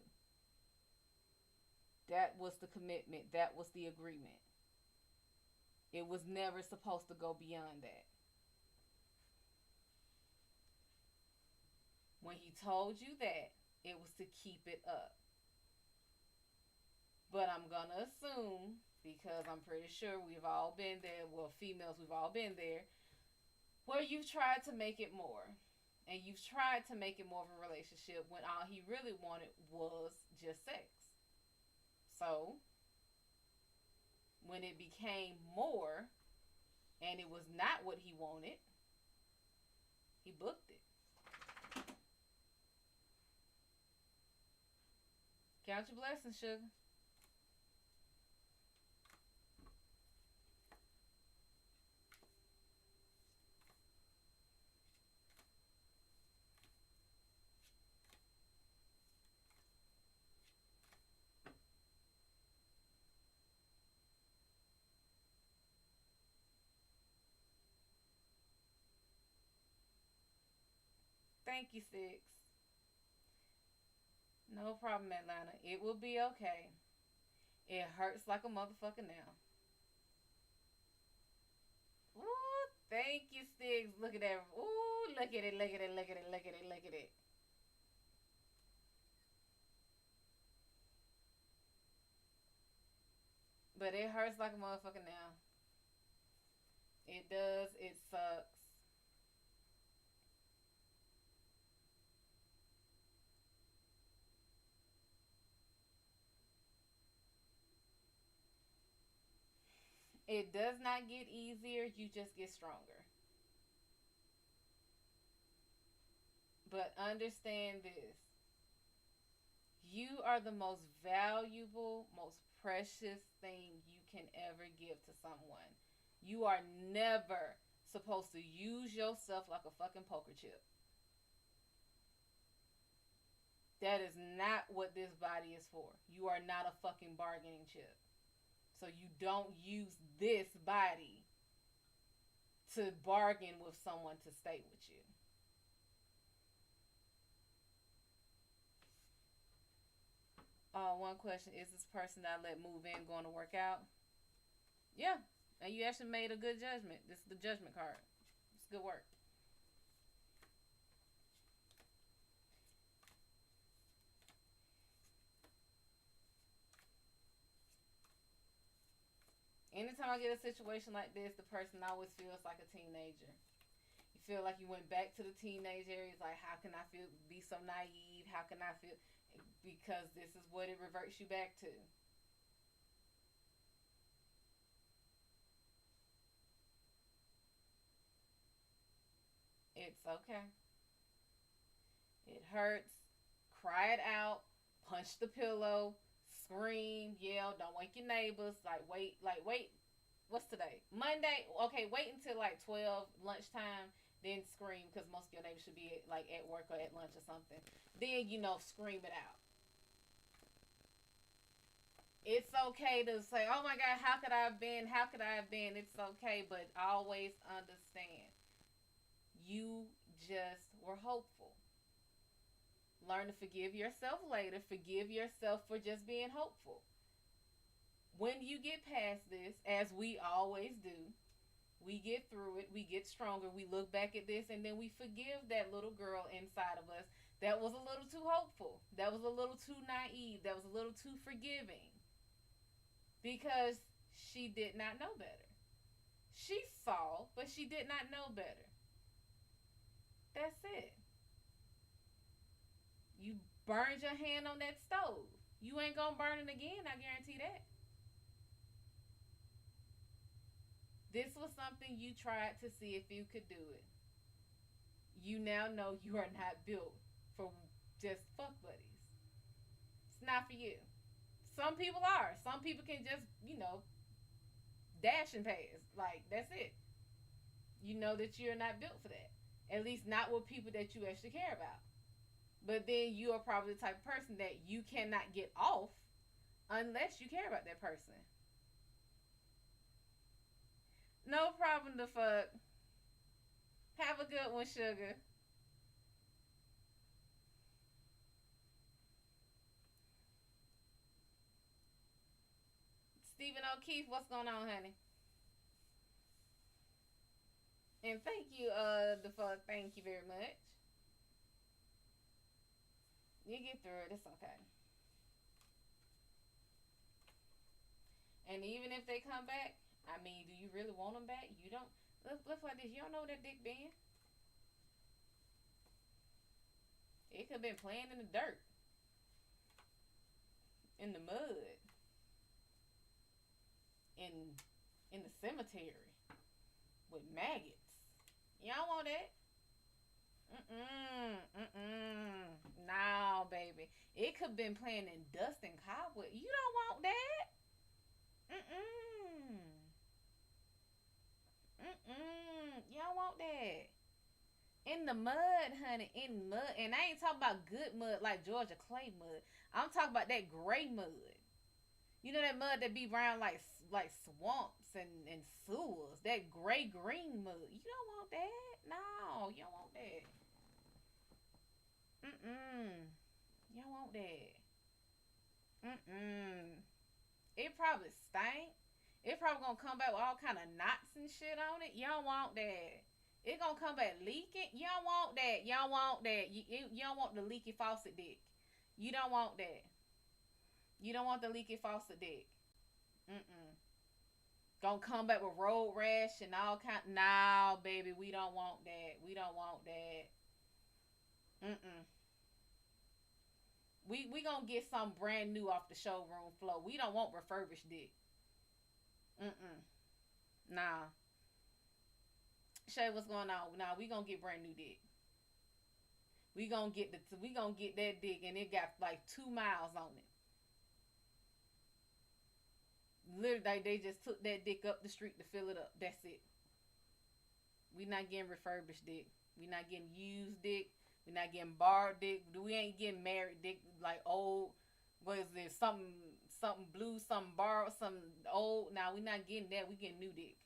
That was the commitment. That was the agreement. It was never supposed to go beyond that. When he told you that, it was to keep it up. But I'm gonna assume, because I'm pretty sure we've all been there, well, females, we've all been there, where you've tried to make it more. And you've tried to make it more of a relationship when all he really wanted was just sex. So, when it became more and it was not what he wanted, he booked it. Count your blessings, sugar. Thank you, Six. No problem, Atlanta. It will be okay. It hurts like a motherfucker now. Ooh, thank you, Six. Look at that. Ooh, look at it, look at it, look at it, look at it, look at it. But it hurts like a motherfucker now. It does. It sucks. It does not get easier. You just get stronger. But understand this. You are the most valuable, most precious thing you can ever give to someone. You are never supposed to use yourself like a fucking poker chip. That is not what this body is for. You are not a fucking bargaining chip. So you don't use this body to bargain with someone to stay with you. One question: is this person that I let move in going to work out? Yeah, and you actually made a good judgment. This is the judgment card. It's good work. Anytime I get a situation like this, the person always feels like a teenager. You feel like you went back to the teenage areas. Like, how can I feel? Be so naive? How can I feel? Because this is what it reverts you back to. It's okay. It hurts. Cry it out. Punch the pillow. Scream. Yell. Don't wake your neighbors. Like, wait. What's today? Monday. Okay, wait until like 12 lunchtime. Then scream because most of your neighbors should be like at work or at lunch or something. Then scream it out. It's okay to say, "Oh my God, how could I have been? How could I have been?" It's okay, but always understand you just were hopeful. Learn to forgive yourself later. Forgive yourself for just being hopeful. When you get past this, as we always do, we get through it, we get stronger, we look back at this, and then we forgive that little girl inside of us that was a little too hopeful, that was a little too naive, that was a little too forgiving because she did not know better. She saw, but she did not know better. That's it. You burned your hand on that stove. You ain't gonna burn it again, I guarantee that. This was something you tried to see if you could do it. You now know you are not built for just fuck buddies. It's not for you. Some people are. Some people can just, dash and pass. Like, that's it. You know that you're not built for that. At least not with people that you actually care about. But then you are probably the type of person that you cannot get off unless you care about that person. No problem to fuck. Have a good one, sugar. Stephen O'Keefe, what's going on, honey? And thank you, the fuck. Thank you very much. You get through it. It's okay. And even if they come back, I mean, do you really want them back? You don't. Let's like this. You don't know where that dick been. It could have been playing in the dirt, in the mud, in in the cemetery with maggots. You don't want that. Mm-mm. No, baby. It could have been playing in dust and cobweb. You don't want that. Mm-mm. Mm-mm. You don't want that. In the mud, honey. In mud. And I ain't talking about good mud like Georgia clay mud. I'm talking about that gray mud. You know that mud that be around like swamps and sewers. That gray green mud. You don't want that. No, you don't want that. Mm-mm. You don't want that. Mm-mm. It probably stank. It probably gonna come back with all kind of knots and shit on it. You don't want that. It gonna come back leaking. You don't want that. You don't want that. You don't want the leaky faucet dick. You don't want that. You don't want the leaky faucet dick. Mm-mm. Gonna come back with road rash and all kind. Nah, baby, we don't want that. We don't want that. Mm-mm. We gonna get some brand new off the showroom floor. We don't want refurbished dick. Mm-mm. Nah. Shay, what's going on? Nah, we gonna get brand new dick. We gonna get that dick and it got like 2 miles on it. Literally, they just took that dick up the street to fill it up. That's it. We not getting refurbished dick. We not getting used dick. We not getting borrowed dick. We ain't getting married dick like old. What is this? Something blue, something borrowed, something old. Now we not getting that. We getting new dick.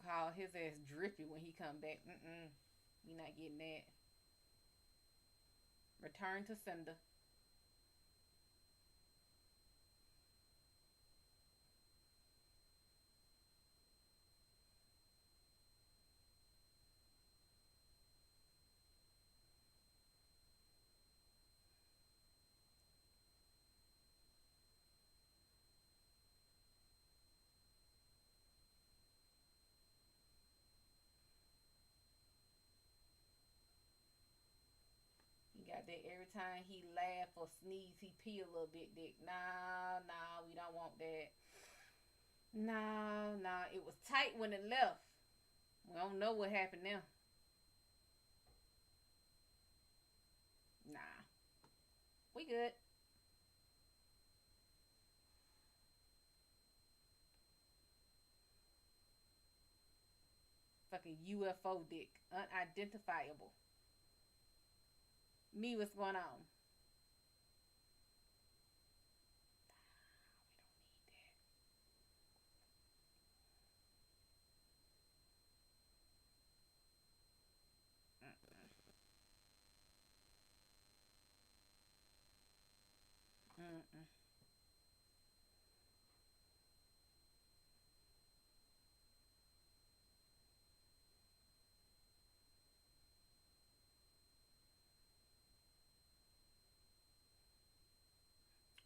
Call his ass drippy when he come back. Mm-mm. We not getting that. Return to sender. He got that every time he laugh or sneeze, he pee a little bit dick. Nah, nah, we don't want that. Nah, nah. It was tight when it left. We don't know what happened now. Nah. We good. Fucking UFO dick. Unidentifiable. Me, what's going on? Mm-mm.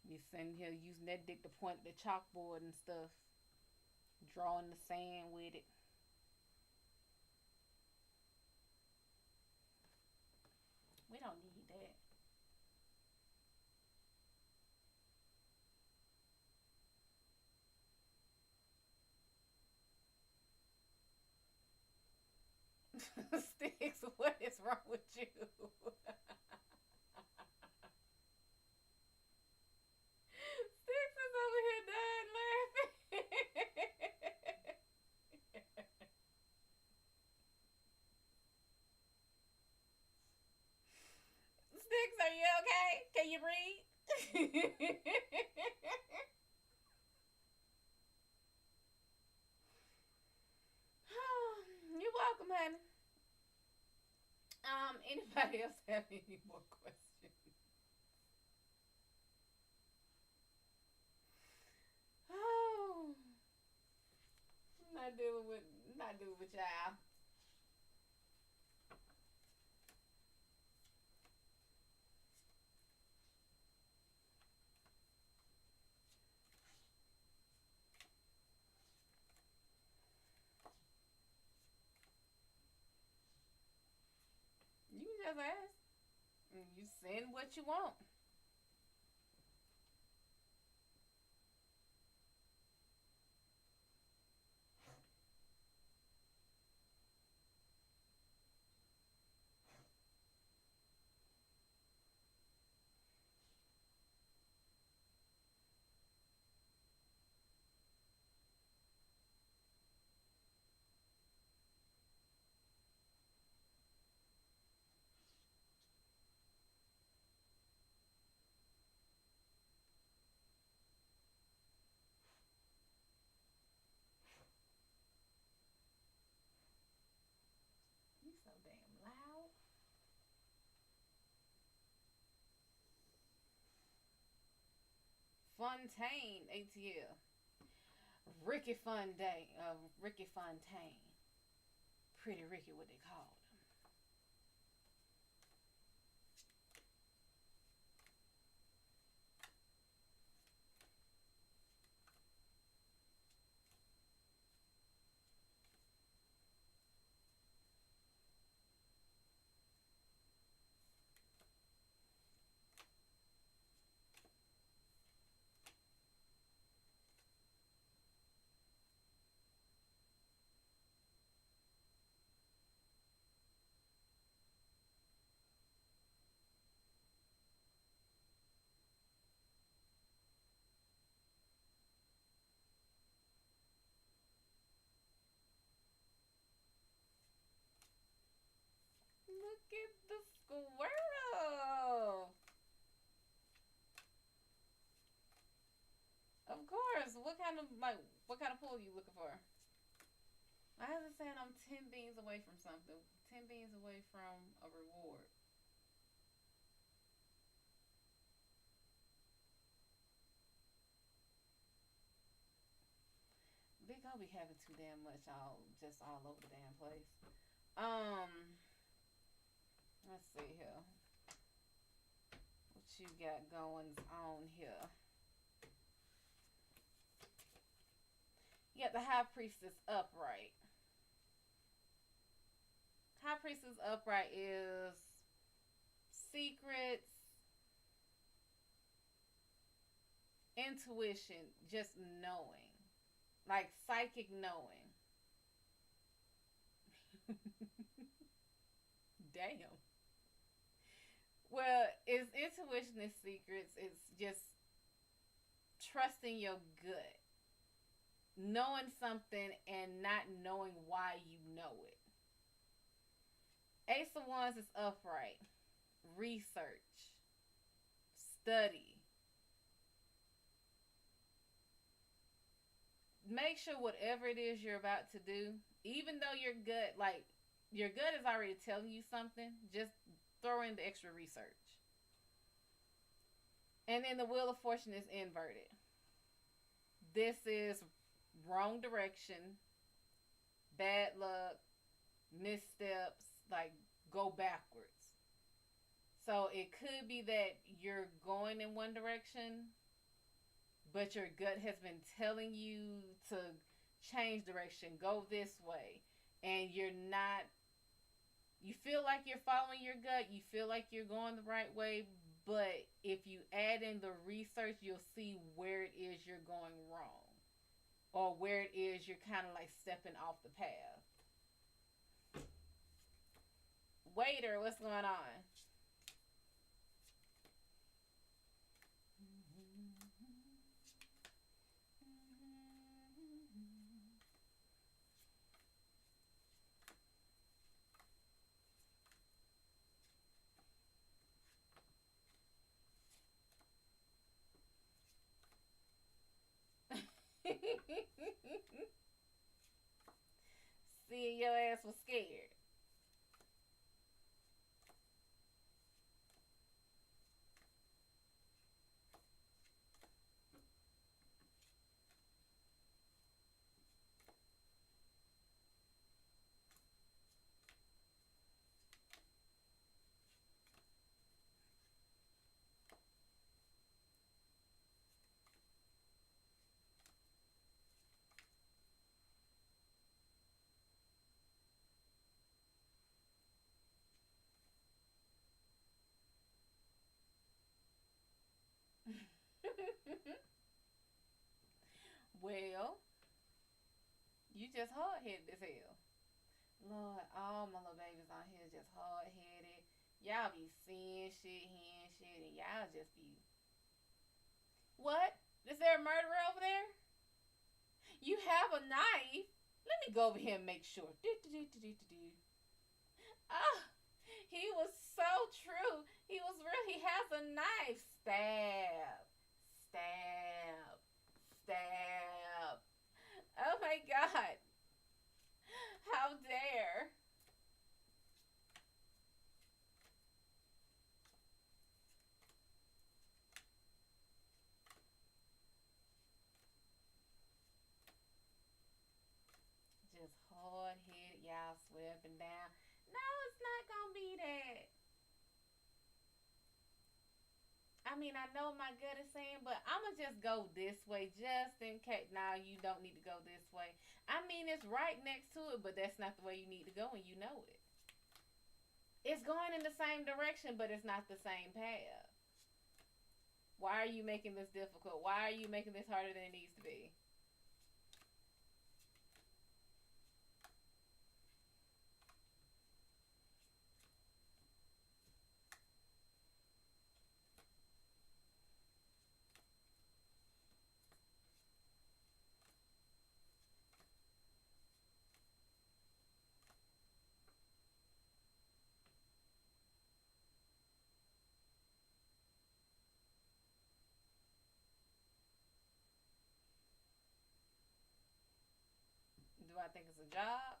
You sitting here using that dick to point at the chalkboard and stuff. Drawing the sand with it. We don't need that. Sticks, what is wrong with you? Sticks is over here dying laughing. Sticks, are you okay? Can you breathe? honey. Anybody else have any more questions? Oh, not dealing with y'all. You just ask. You send what you want. You so damn loud. Fontaine ATL. Ricky Fontaine. Ricky Fontaine. Pretty Ricky, what they called him. Look at the squirrel. Of course. What kind of pool are you looking for? I was saying I'm 10 beans away from something. 10 beans away from a reward. Big O be having too damn much all over the damn place. Um, let's see here. What you got going on here? Yeah, the high priestess upright. High priestess upright is secrets, intuition, just knowing, like psychic knowing. Damn. Well, it's intuition is secrets. It's just trusting your gut, knowing something and not knowing why you know it. Ace of Wands is upright. Research, study. Make sure whatever it is you're about to do, even though your gut is already telling you something, just throw in the extra research. And then the Wheel of Fortune is inverted. This is wrong direction, bad luck, missteps, like go backwards. So it could be that you're going in one direction, but your gut has been telling you to change direction, go this way, and you're not. You feel like you're following your gut, you feel like you're going the right way, but if you add in the research, you'll see where it is you're going wrong, or where it is you're kind of like stepping off the path. Waiter, what's going on? seeing your ass was scared. Well, you just hard headed as hell. Lord, all my little babies on here just hard headed. Y'all be seeing shit, hearing shit, and y'all just be. What? Is there a murderer over there? You have a knife? Let me go over here and make sure. Ah, he was so true. He was real. He has a knife. Stab. Stab. Stab. Oh my god. How dare. Just hard headed. Y'all swear up and down. No, it's not gonna be that. I mean, I know my gut is saying, but I'ma just go this way just in case. Now you don't need to go this way. I mean, it's right next to it, but that's not the way you need to go, and you know it. It's going in the same direction, but it's not the same path. Why are you making this difficult? Why are you making this harder than it needs to be? Do I think it's a job?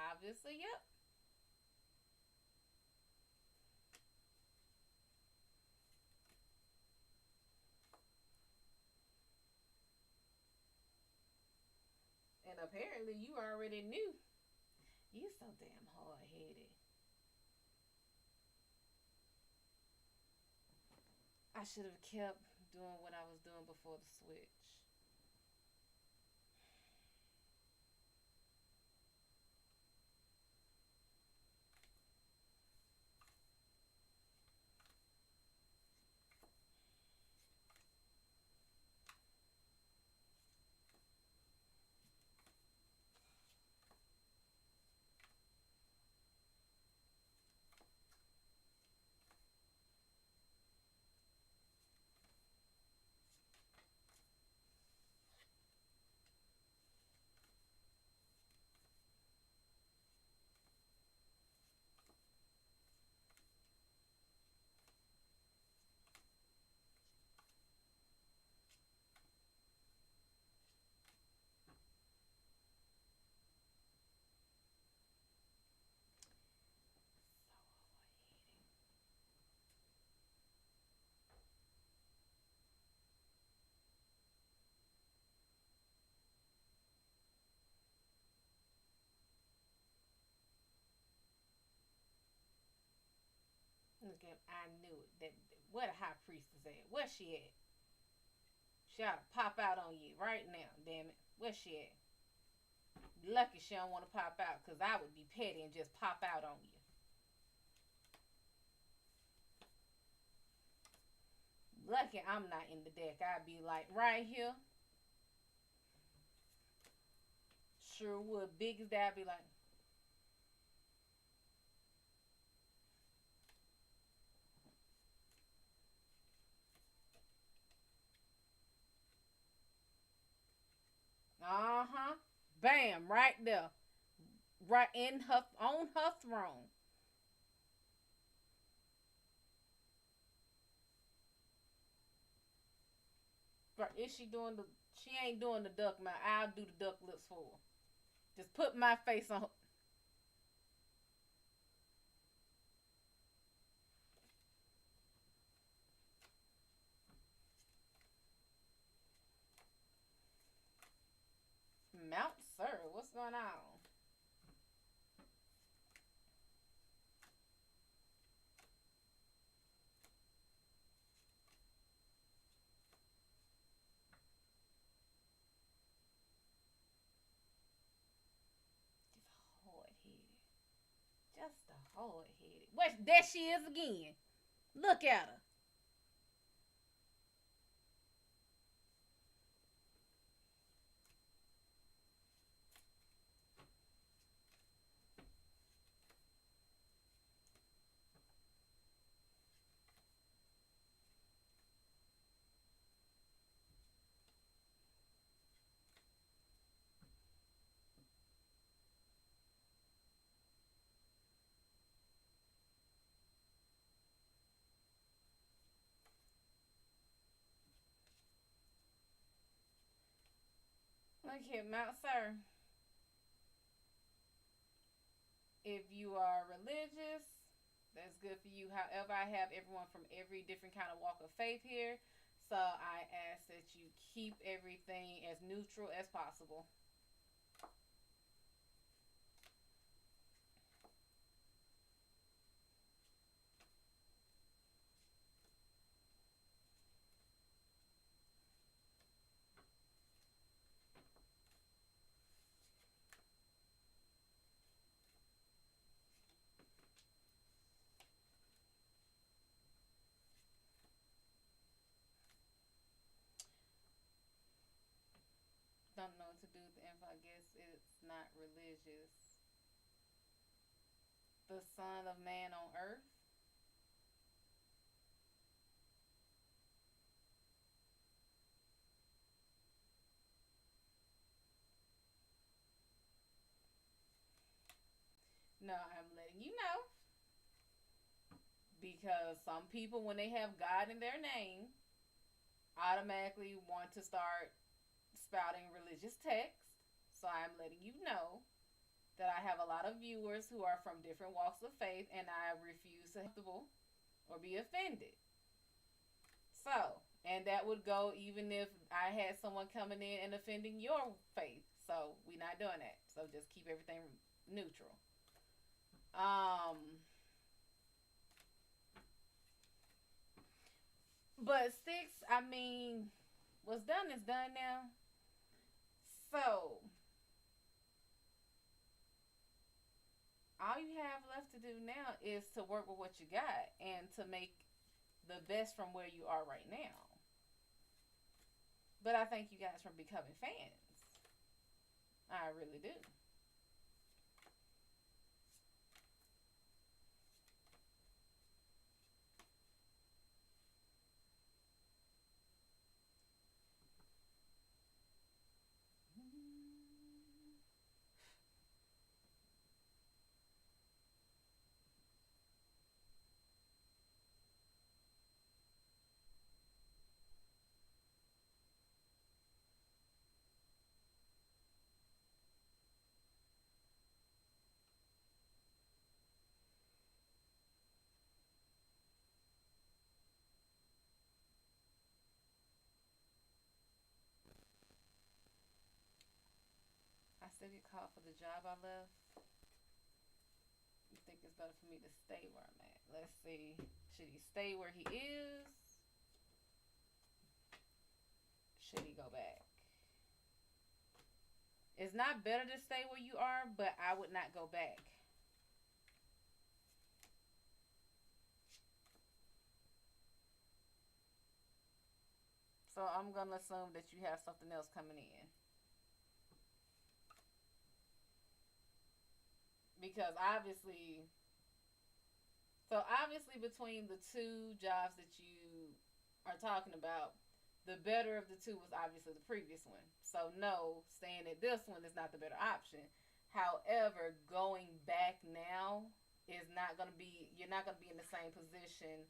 Obviously, yep. And apparently, you already knew. You so damn hard headed. I should have kept doing what I was doing before the switch. Look at, I knew it. That where the high priestess at? Where she at? She ought to pop out on you right now. Damn it. Where she at? Lucky she don't want to pop out, cause I would be petty and just pop out on you. Lucky I'm not in the deck. I'd be like right here. Sure would. Big as that. I'd be like, uh huh. Bam, right there. Right in her, on her throne. Is she doing the? She ain't doing the duck mouth. I'll do the duck lips for her. Just put my face on. Mount Sir, what's going on? Just hard headed. Just a hard headed. What? There she is again. Look at her. Look here, Mount Sir. If you are religious, that's good for you. However, I have everyone from every different kind of walk of faith here. So I ask that you keep everything as neutral as possible. Don't know what to do with the info. I guess it's not religious. The Son of Man on Earth. No, I'm letting you know because some people, when they have God in their name, automatically want to start spouting religious text. So I'm letting you know that I have a lot of viewers who are from different walks of faith, and I refuse to be comfortable or be offended. So, and that would go even if I had someone coming in and offending your faith. So we're not doing that. So just keep everything neutral. Um, but six, I mean, what's done is done now. So all you have left to do now is to work with what you got and to make the best from where you are right now. But I thank you guys for becoming fans. I really do. I still get called for the job I left. You think it's better for me to stay where I'm at? Let's see. Should he stay where he is? Should he go back? It's not better to stay where you are, but I would not go back. So I'm gonna assume that you have something else coming in. Because obviously between the two jobs that you are talking about, the better of the two was obviously the previous one. So no, staying at this one is not the better option. However, going back now is not going to be, you're not going to be in the same position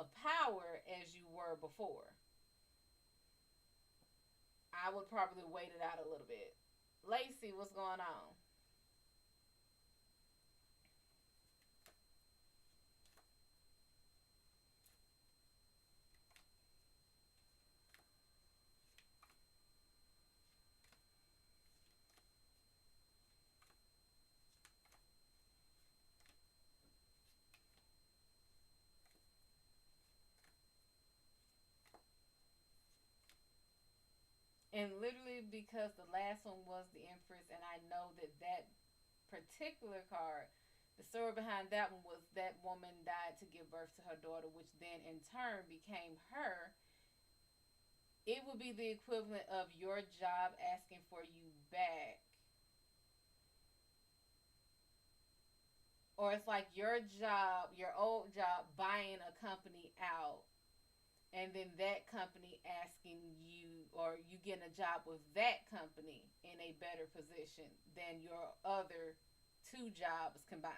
of power as you were before. I would probably wait it out a little bit. Lacey, what's going on? And literally because the last one was the Empress, and I know that that particular card, the story behind that one was that woman died to give birth to her daughter, which then in turn became her. It would be the equivalent of your job asking for you back. Or it's like your job, your old job, buying a company out, and then that company asking you, or you getting a job with that company in a better position than your other two jobs combined.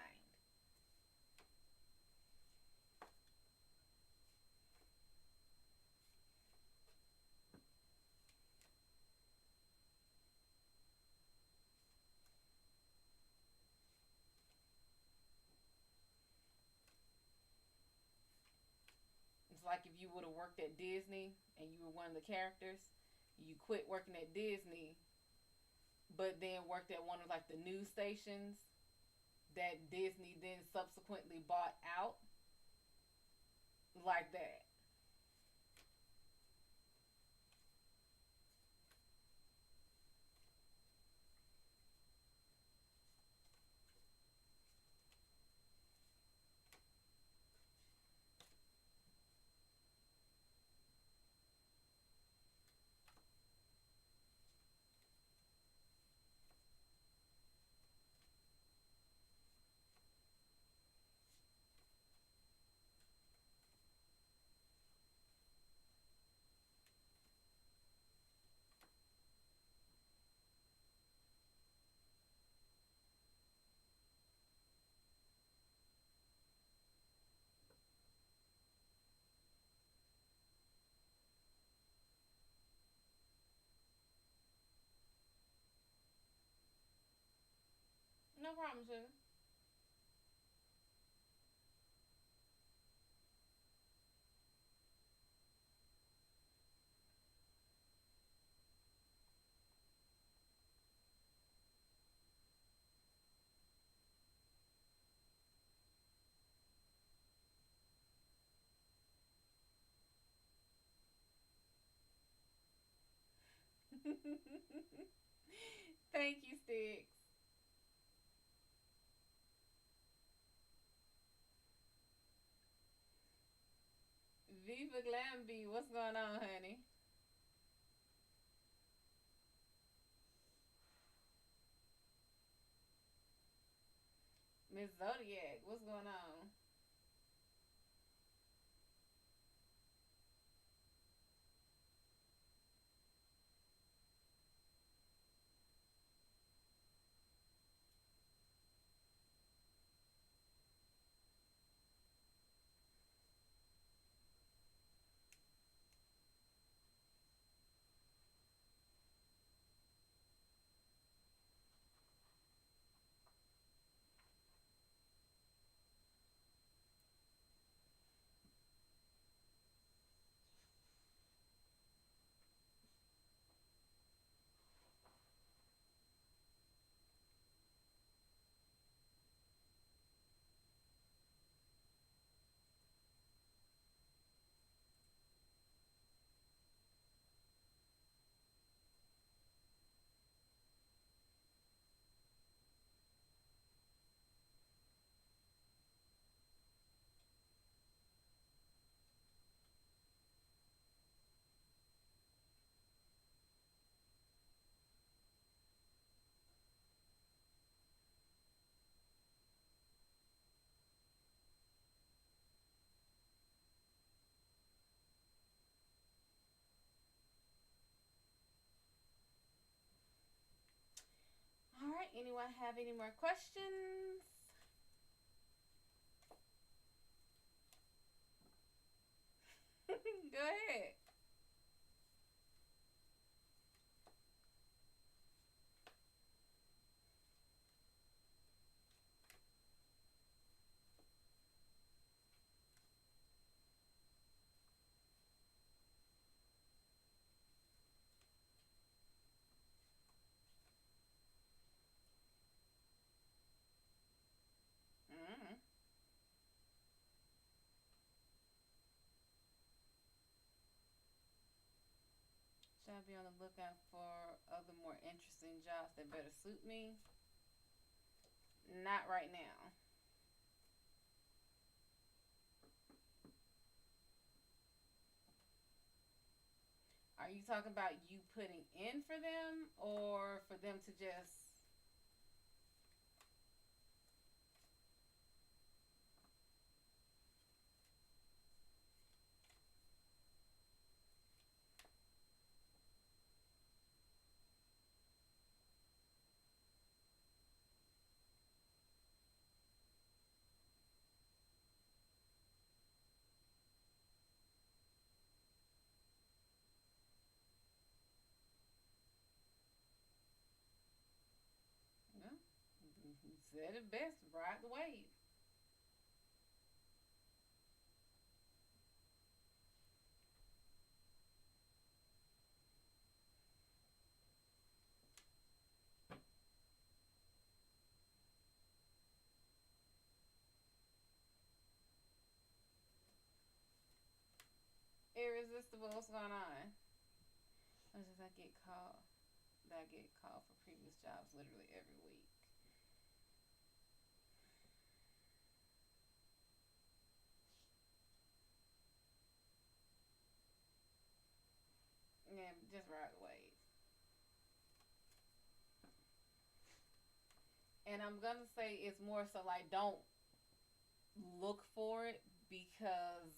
It's like if you would have worked at Disney and you were one of the characters, you quit working at Disney, but then worked at one of like the news stations that Disney then subsequently bought out, like that. No problem, sugar. Thank you, Sticks. Viva Glamby, what's going on, honey? Miss Zodiac, what's going on? All right, anyone have any more questions? Go ahead. Mm. I'll be on the lookout for other more interesting jobs that better suit me. Not right now. Are you talking about you putting in for them or for them to just. Well, you said it best. Ride the wave. Irresistible. What's going on? I just I get called. I get called for previous jobs literally every week. Yeah, just ride the wave. And I'm gonna say it's more so like don't look for it because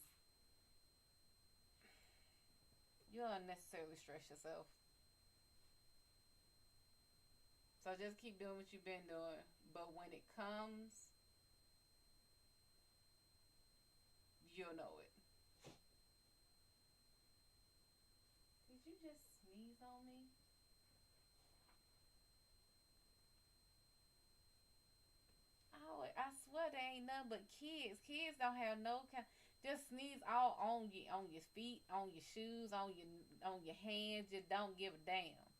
you'll unnecessarily stress yourself. So just keep doing what you've been doing. But when it comes, you'll know it. Did you just sneeze on me? Oh, I swear they ain't nothing but kids. Kids don't have no kind. Just sneeze all on your feet, on your shoes, on your hands. Just don't give a damn.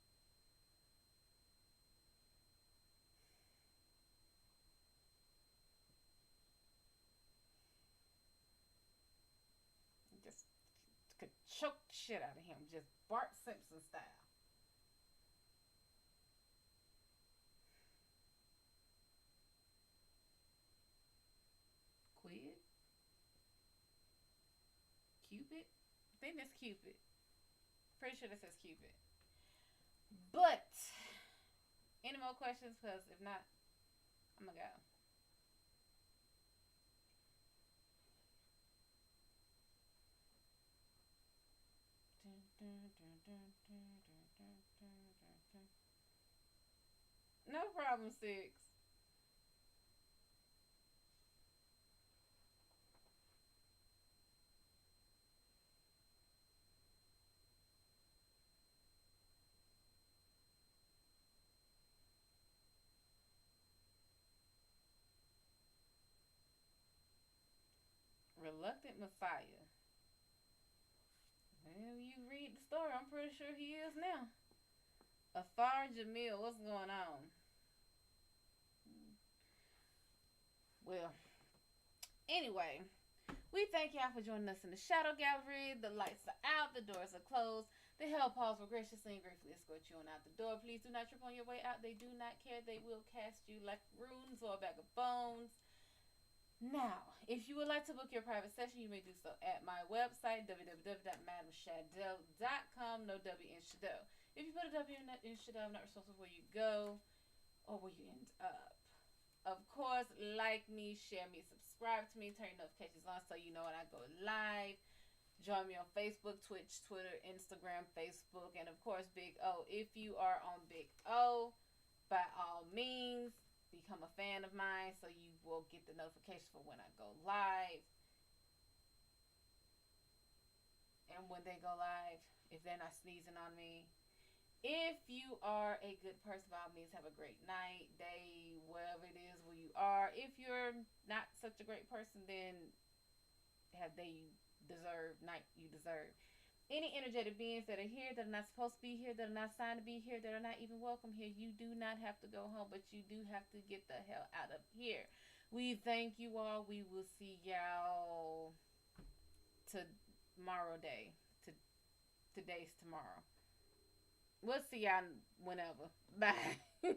Just could choke the shit out of him, just Bart Simpson style. Quid, Cupid. I think that's Cupid. Pretty sure that says Cupid. But any more questions? Because if not, I'm gonna go. No problem, six. Reluctant Messiah. Well, you read the story. I'm pretty sure he is now. Athar Jamil, what's going on? Well, anyway, we thank y'all for joining us in the Shadow Gallery. The lights are out, the doors are closed. The Hellpaws will graciously and gratefully escort you on out the door. Please do not trip on your way out. They do not care. They will cast you like runes or a bag of bones. Now, if you would like to book your private session, you may do so at my website, www.MadamShadO.com. No W in Shad'O. If you put a W in Shad'O, I'm not responsible for where you go or where you end up. Of course, like me, share me, subscribe to me, turn your notifications on so you know when I go live. Join me on Facebook, Twitch, Twitter, Instagram, Facebook, and of course, Big O. If you are on Big O, by all means, become a fan of mine so you will get the notification for when I go live. And when they go live, if they're not sneezing on me. If you are a good person, by all means, have a great night, day, wherever it is where you are. If you're not such a great person, then have they deserve night you deserve. Any energetic beings that are here that are not supposed to be here, that are not signed to be here, that are not even welcome here, you do not have to go home, but you do have to get the hell out of here. We thank you all. We will see y'all tomorrow day. To today's tomorrow. We'll see y'all whenever. Bye.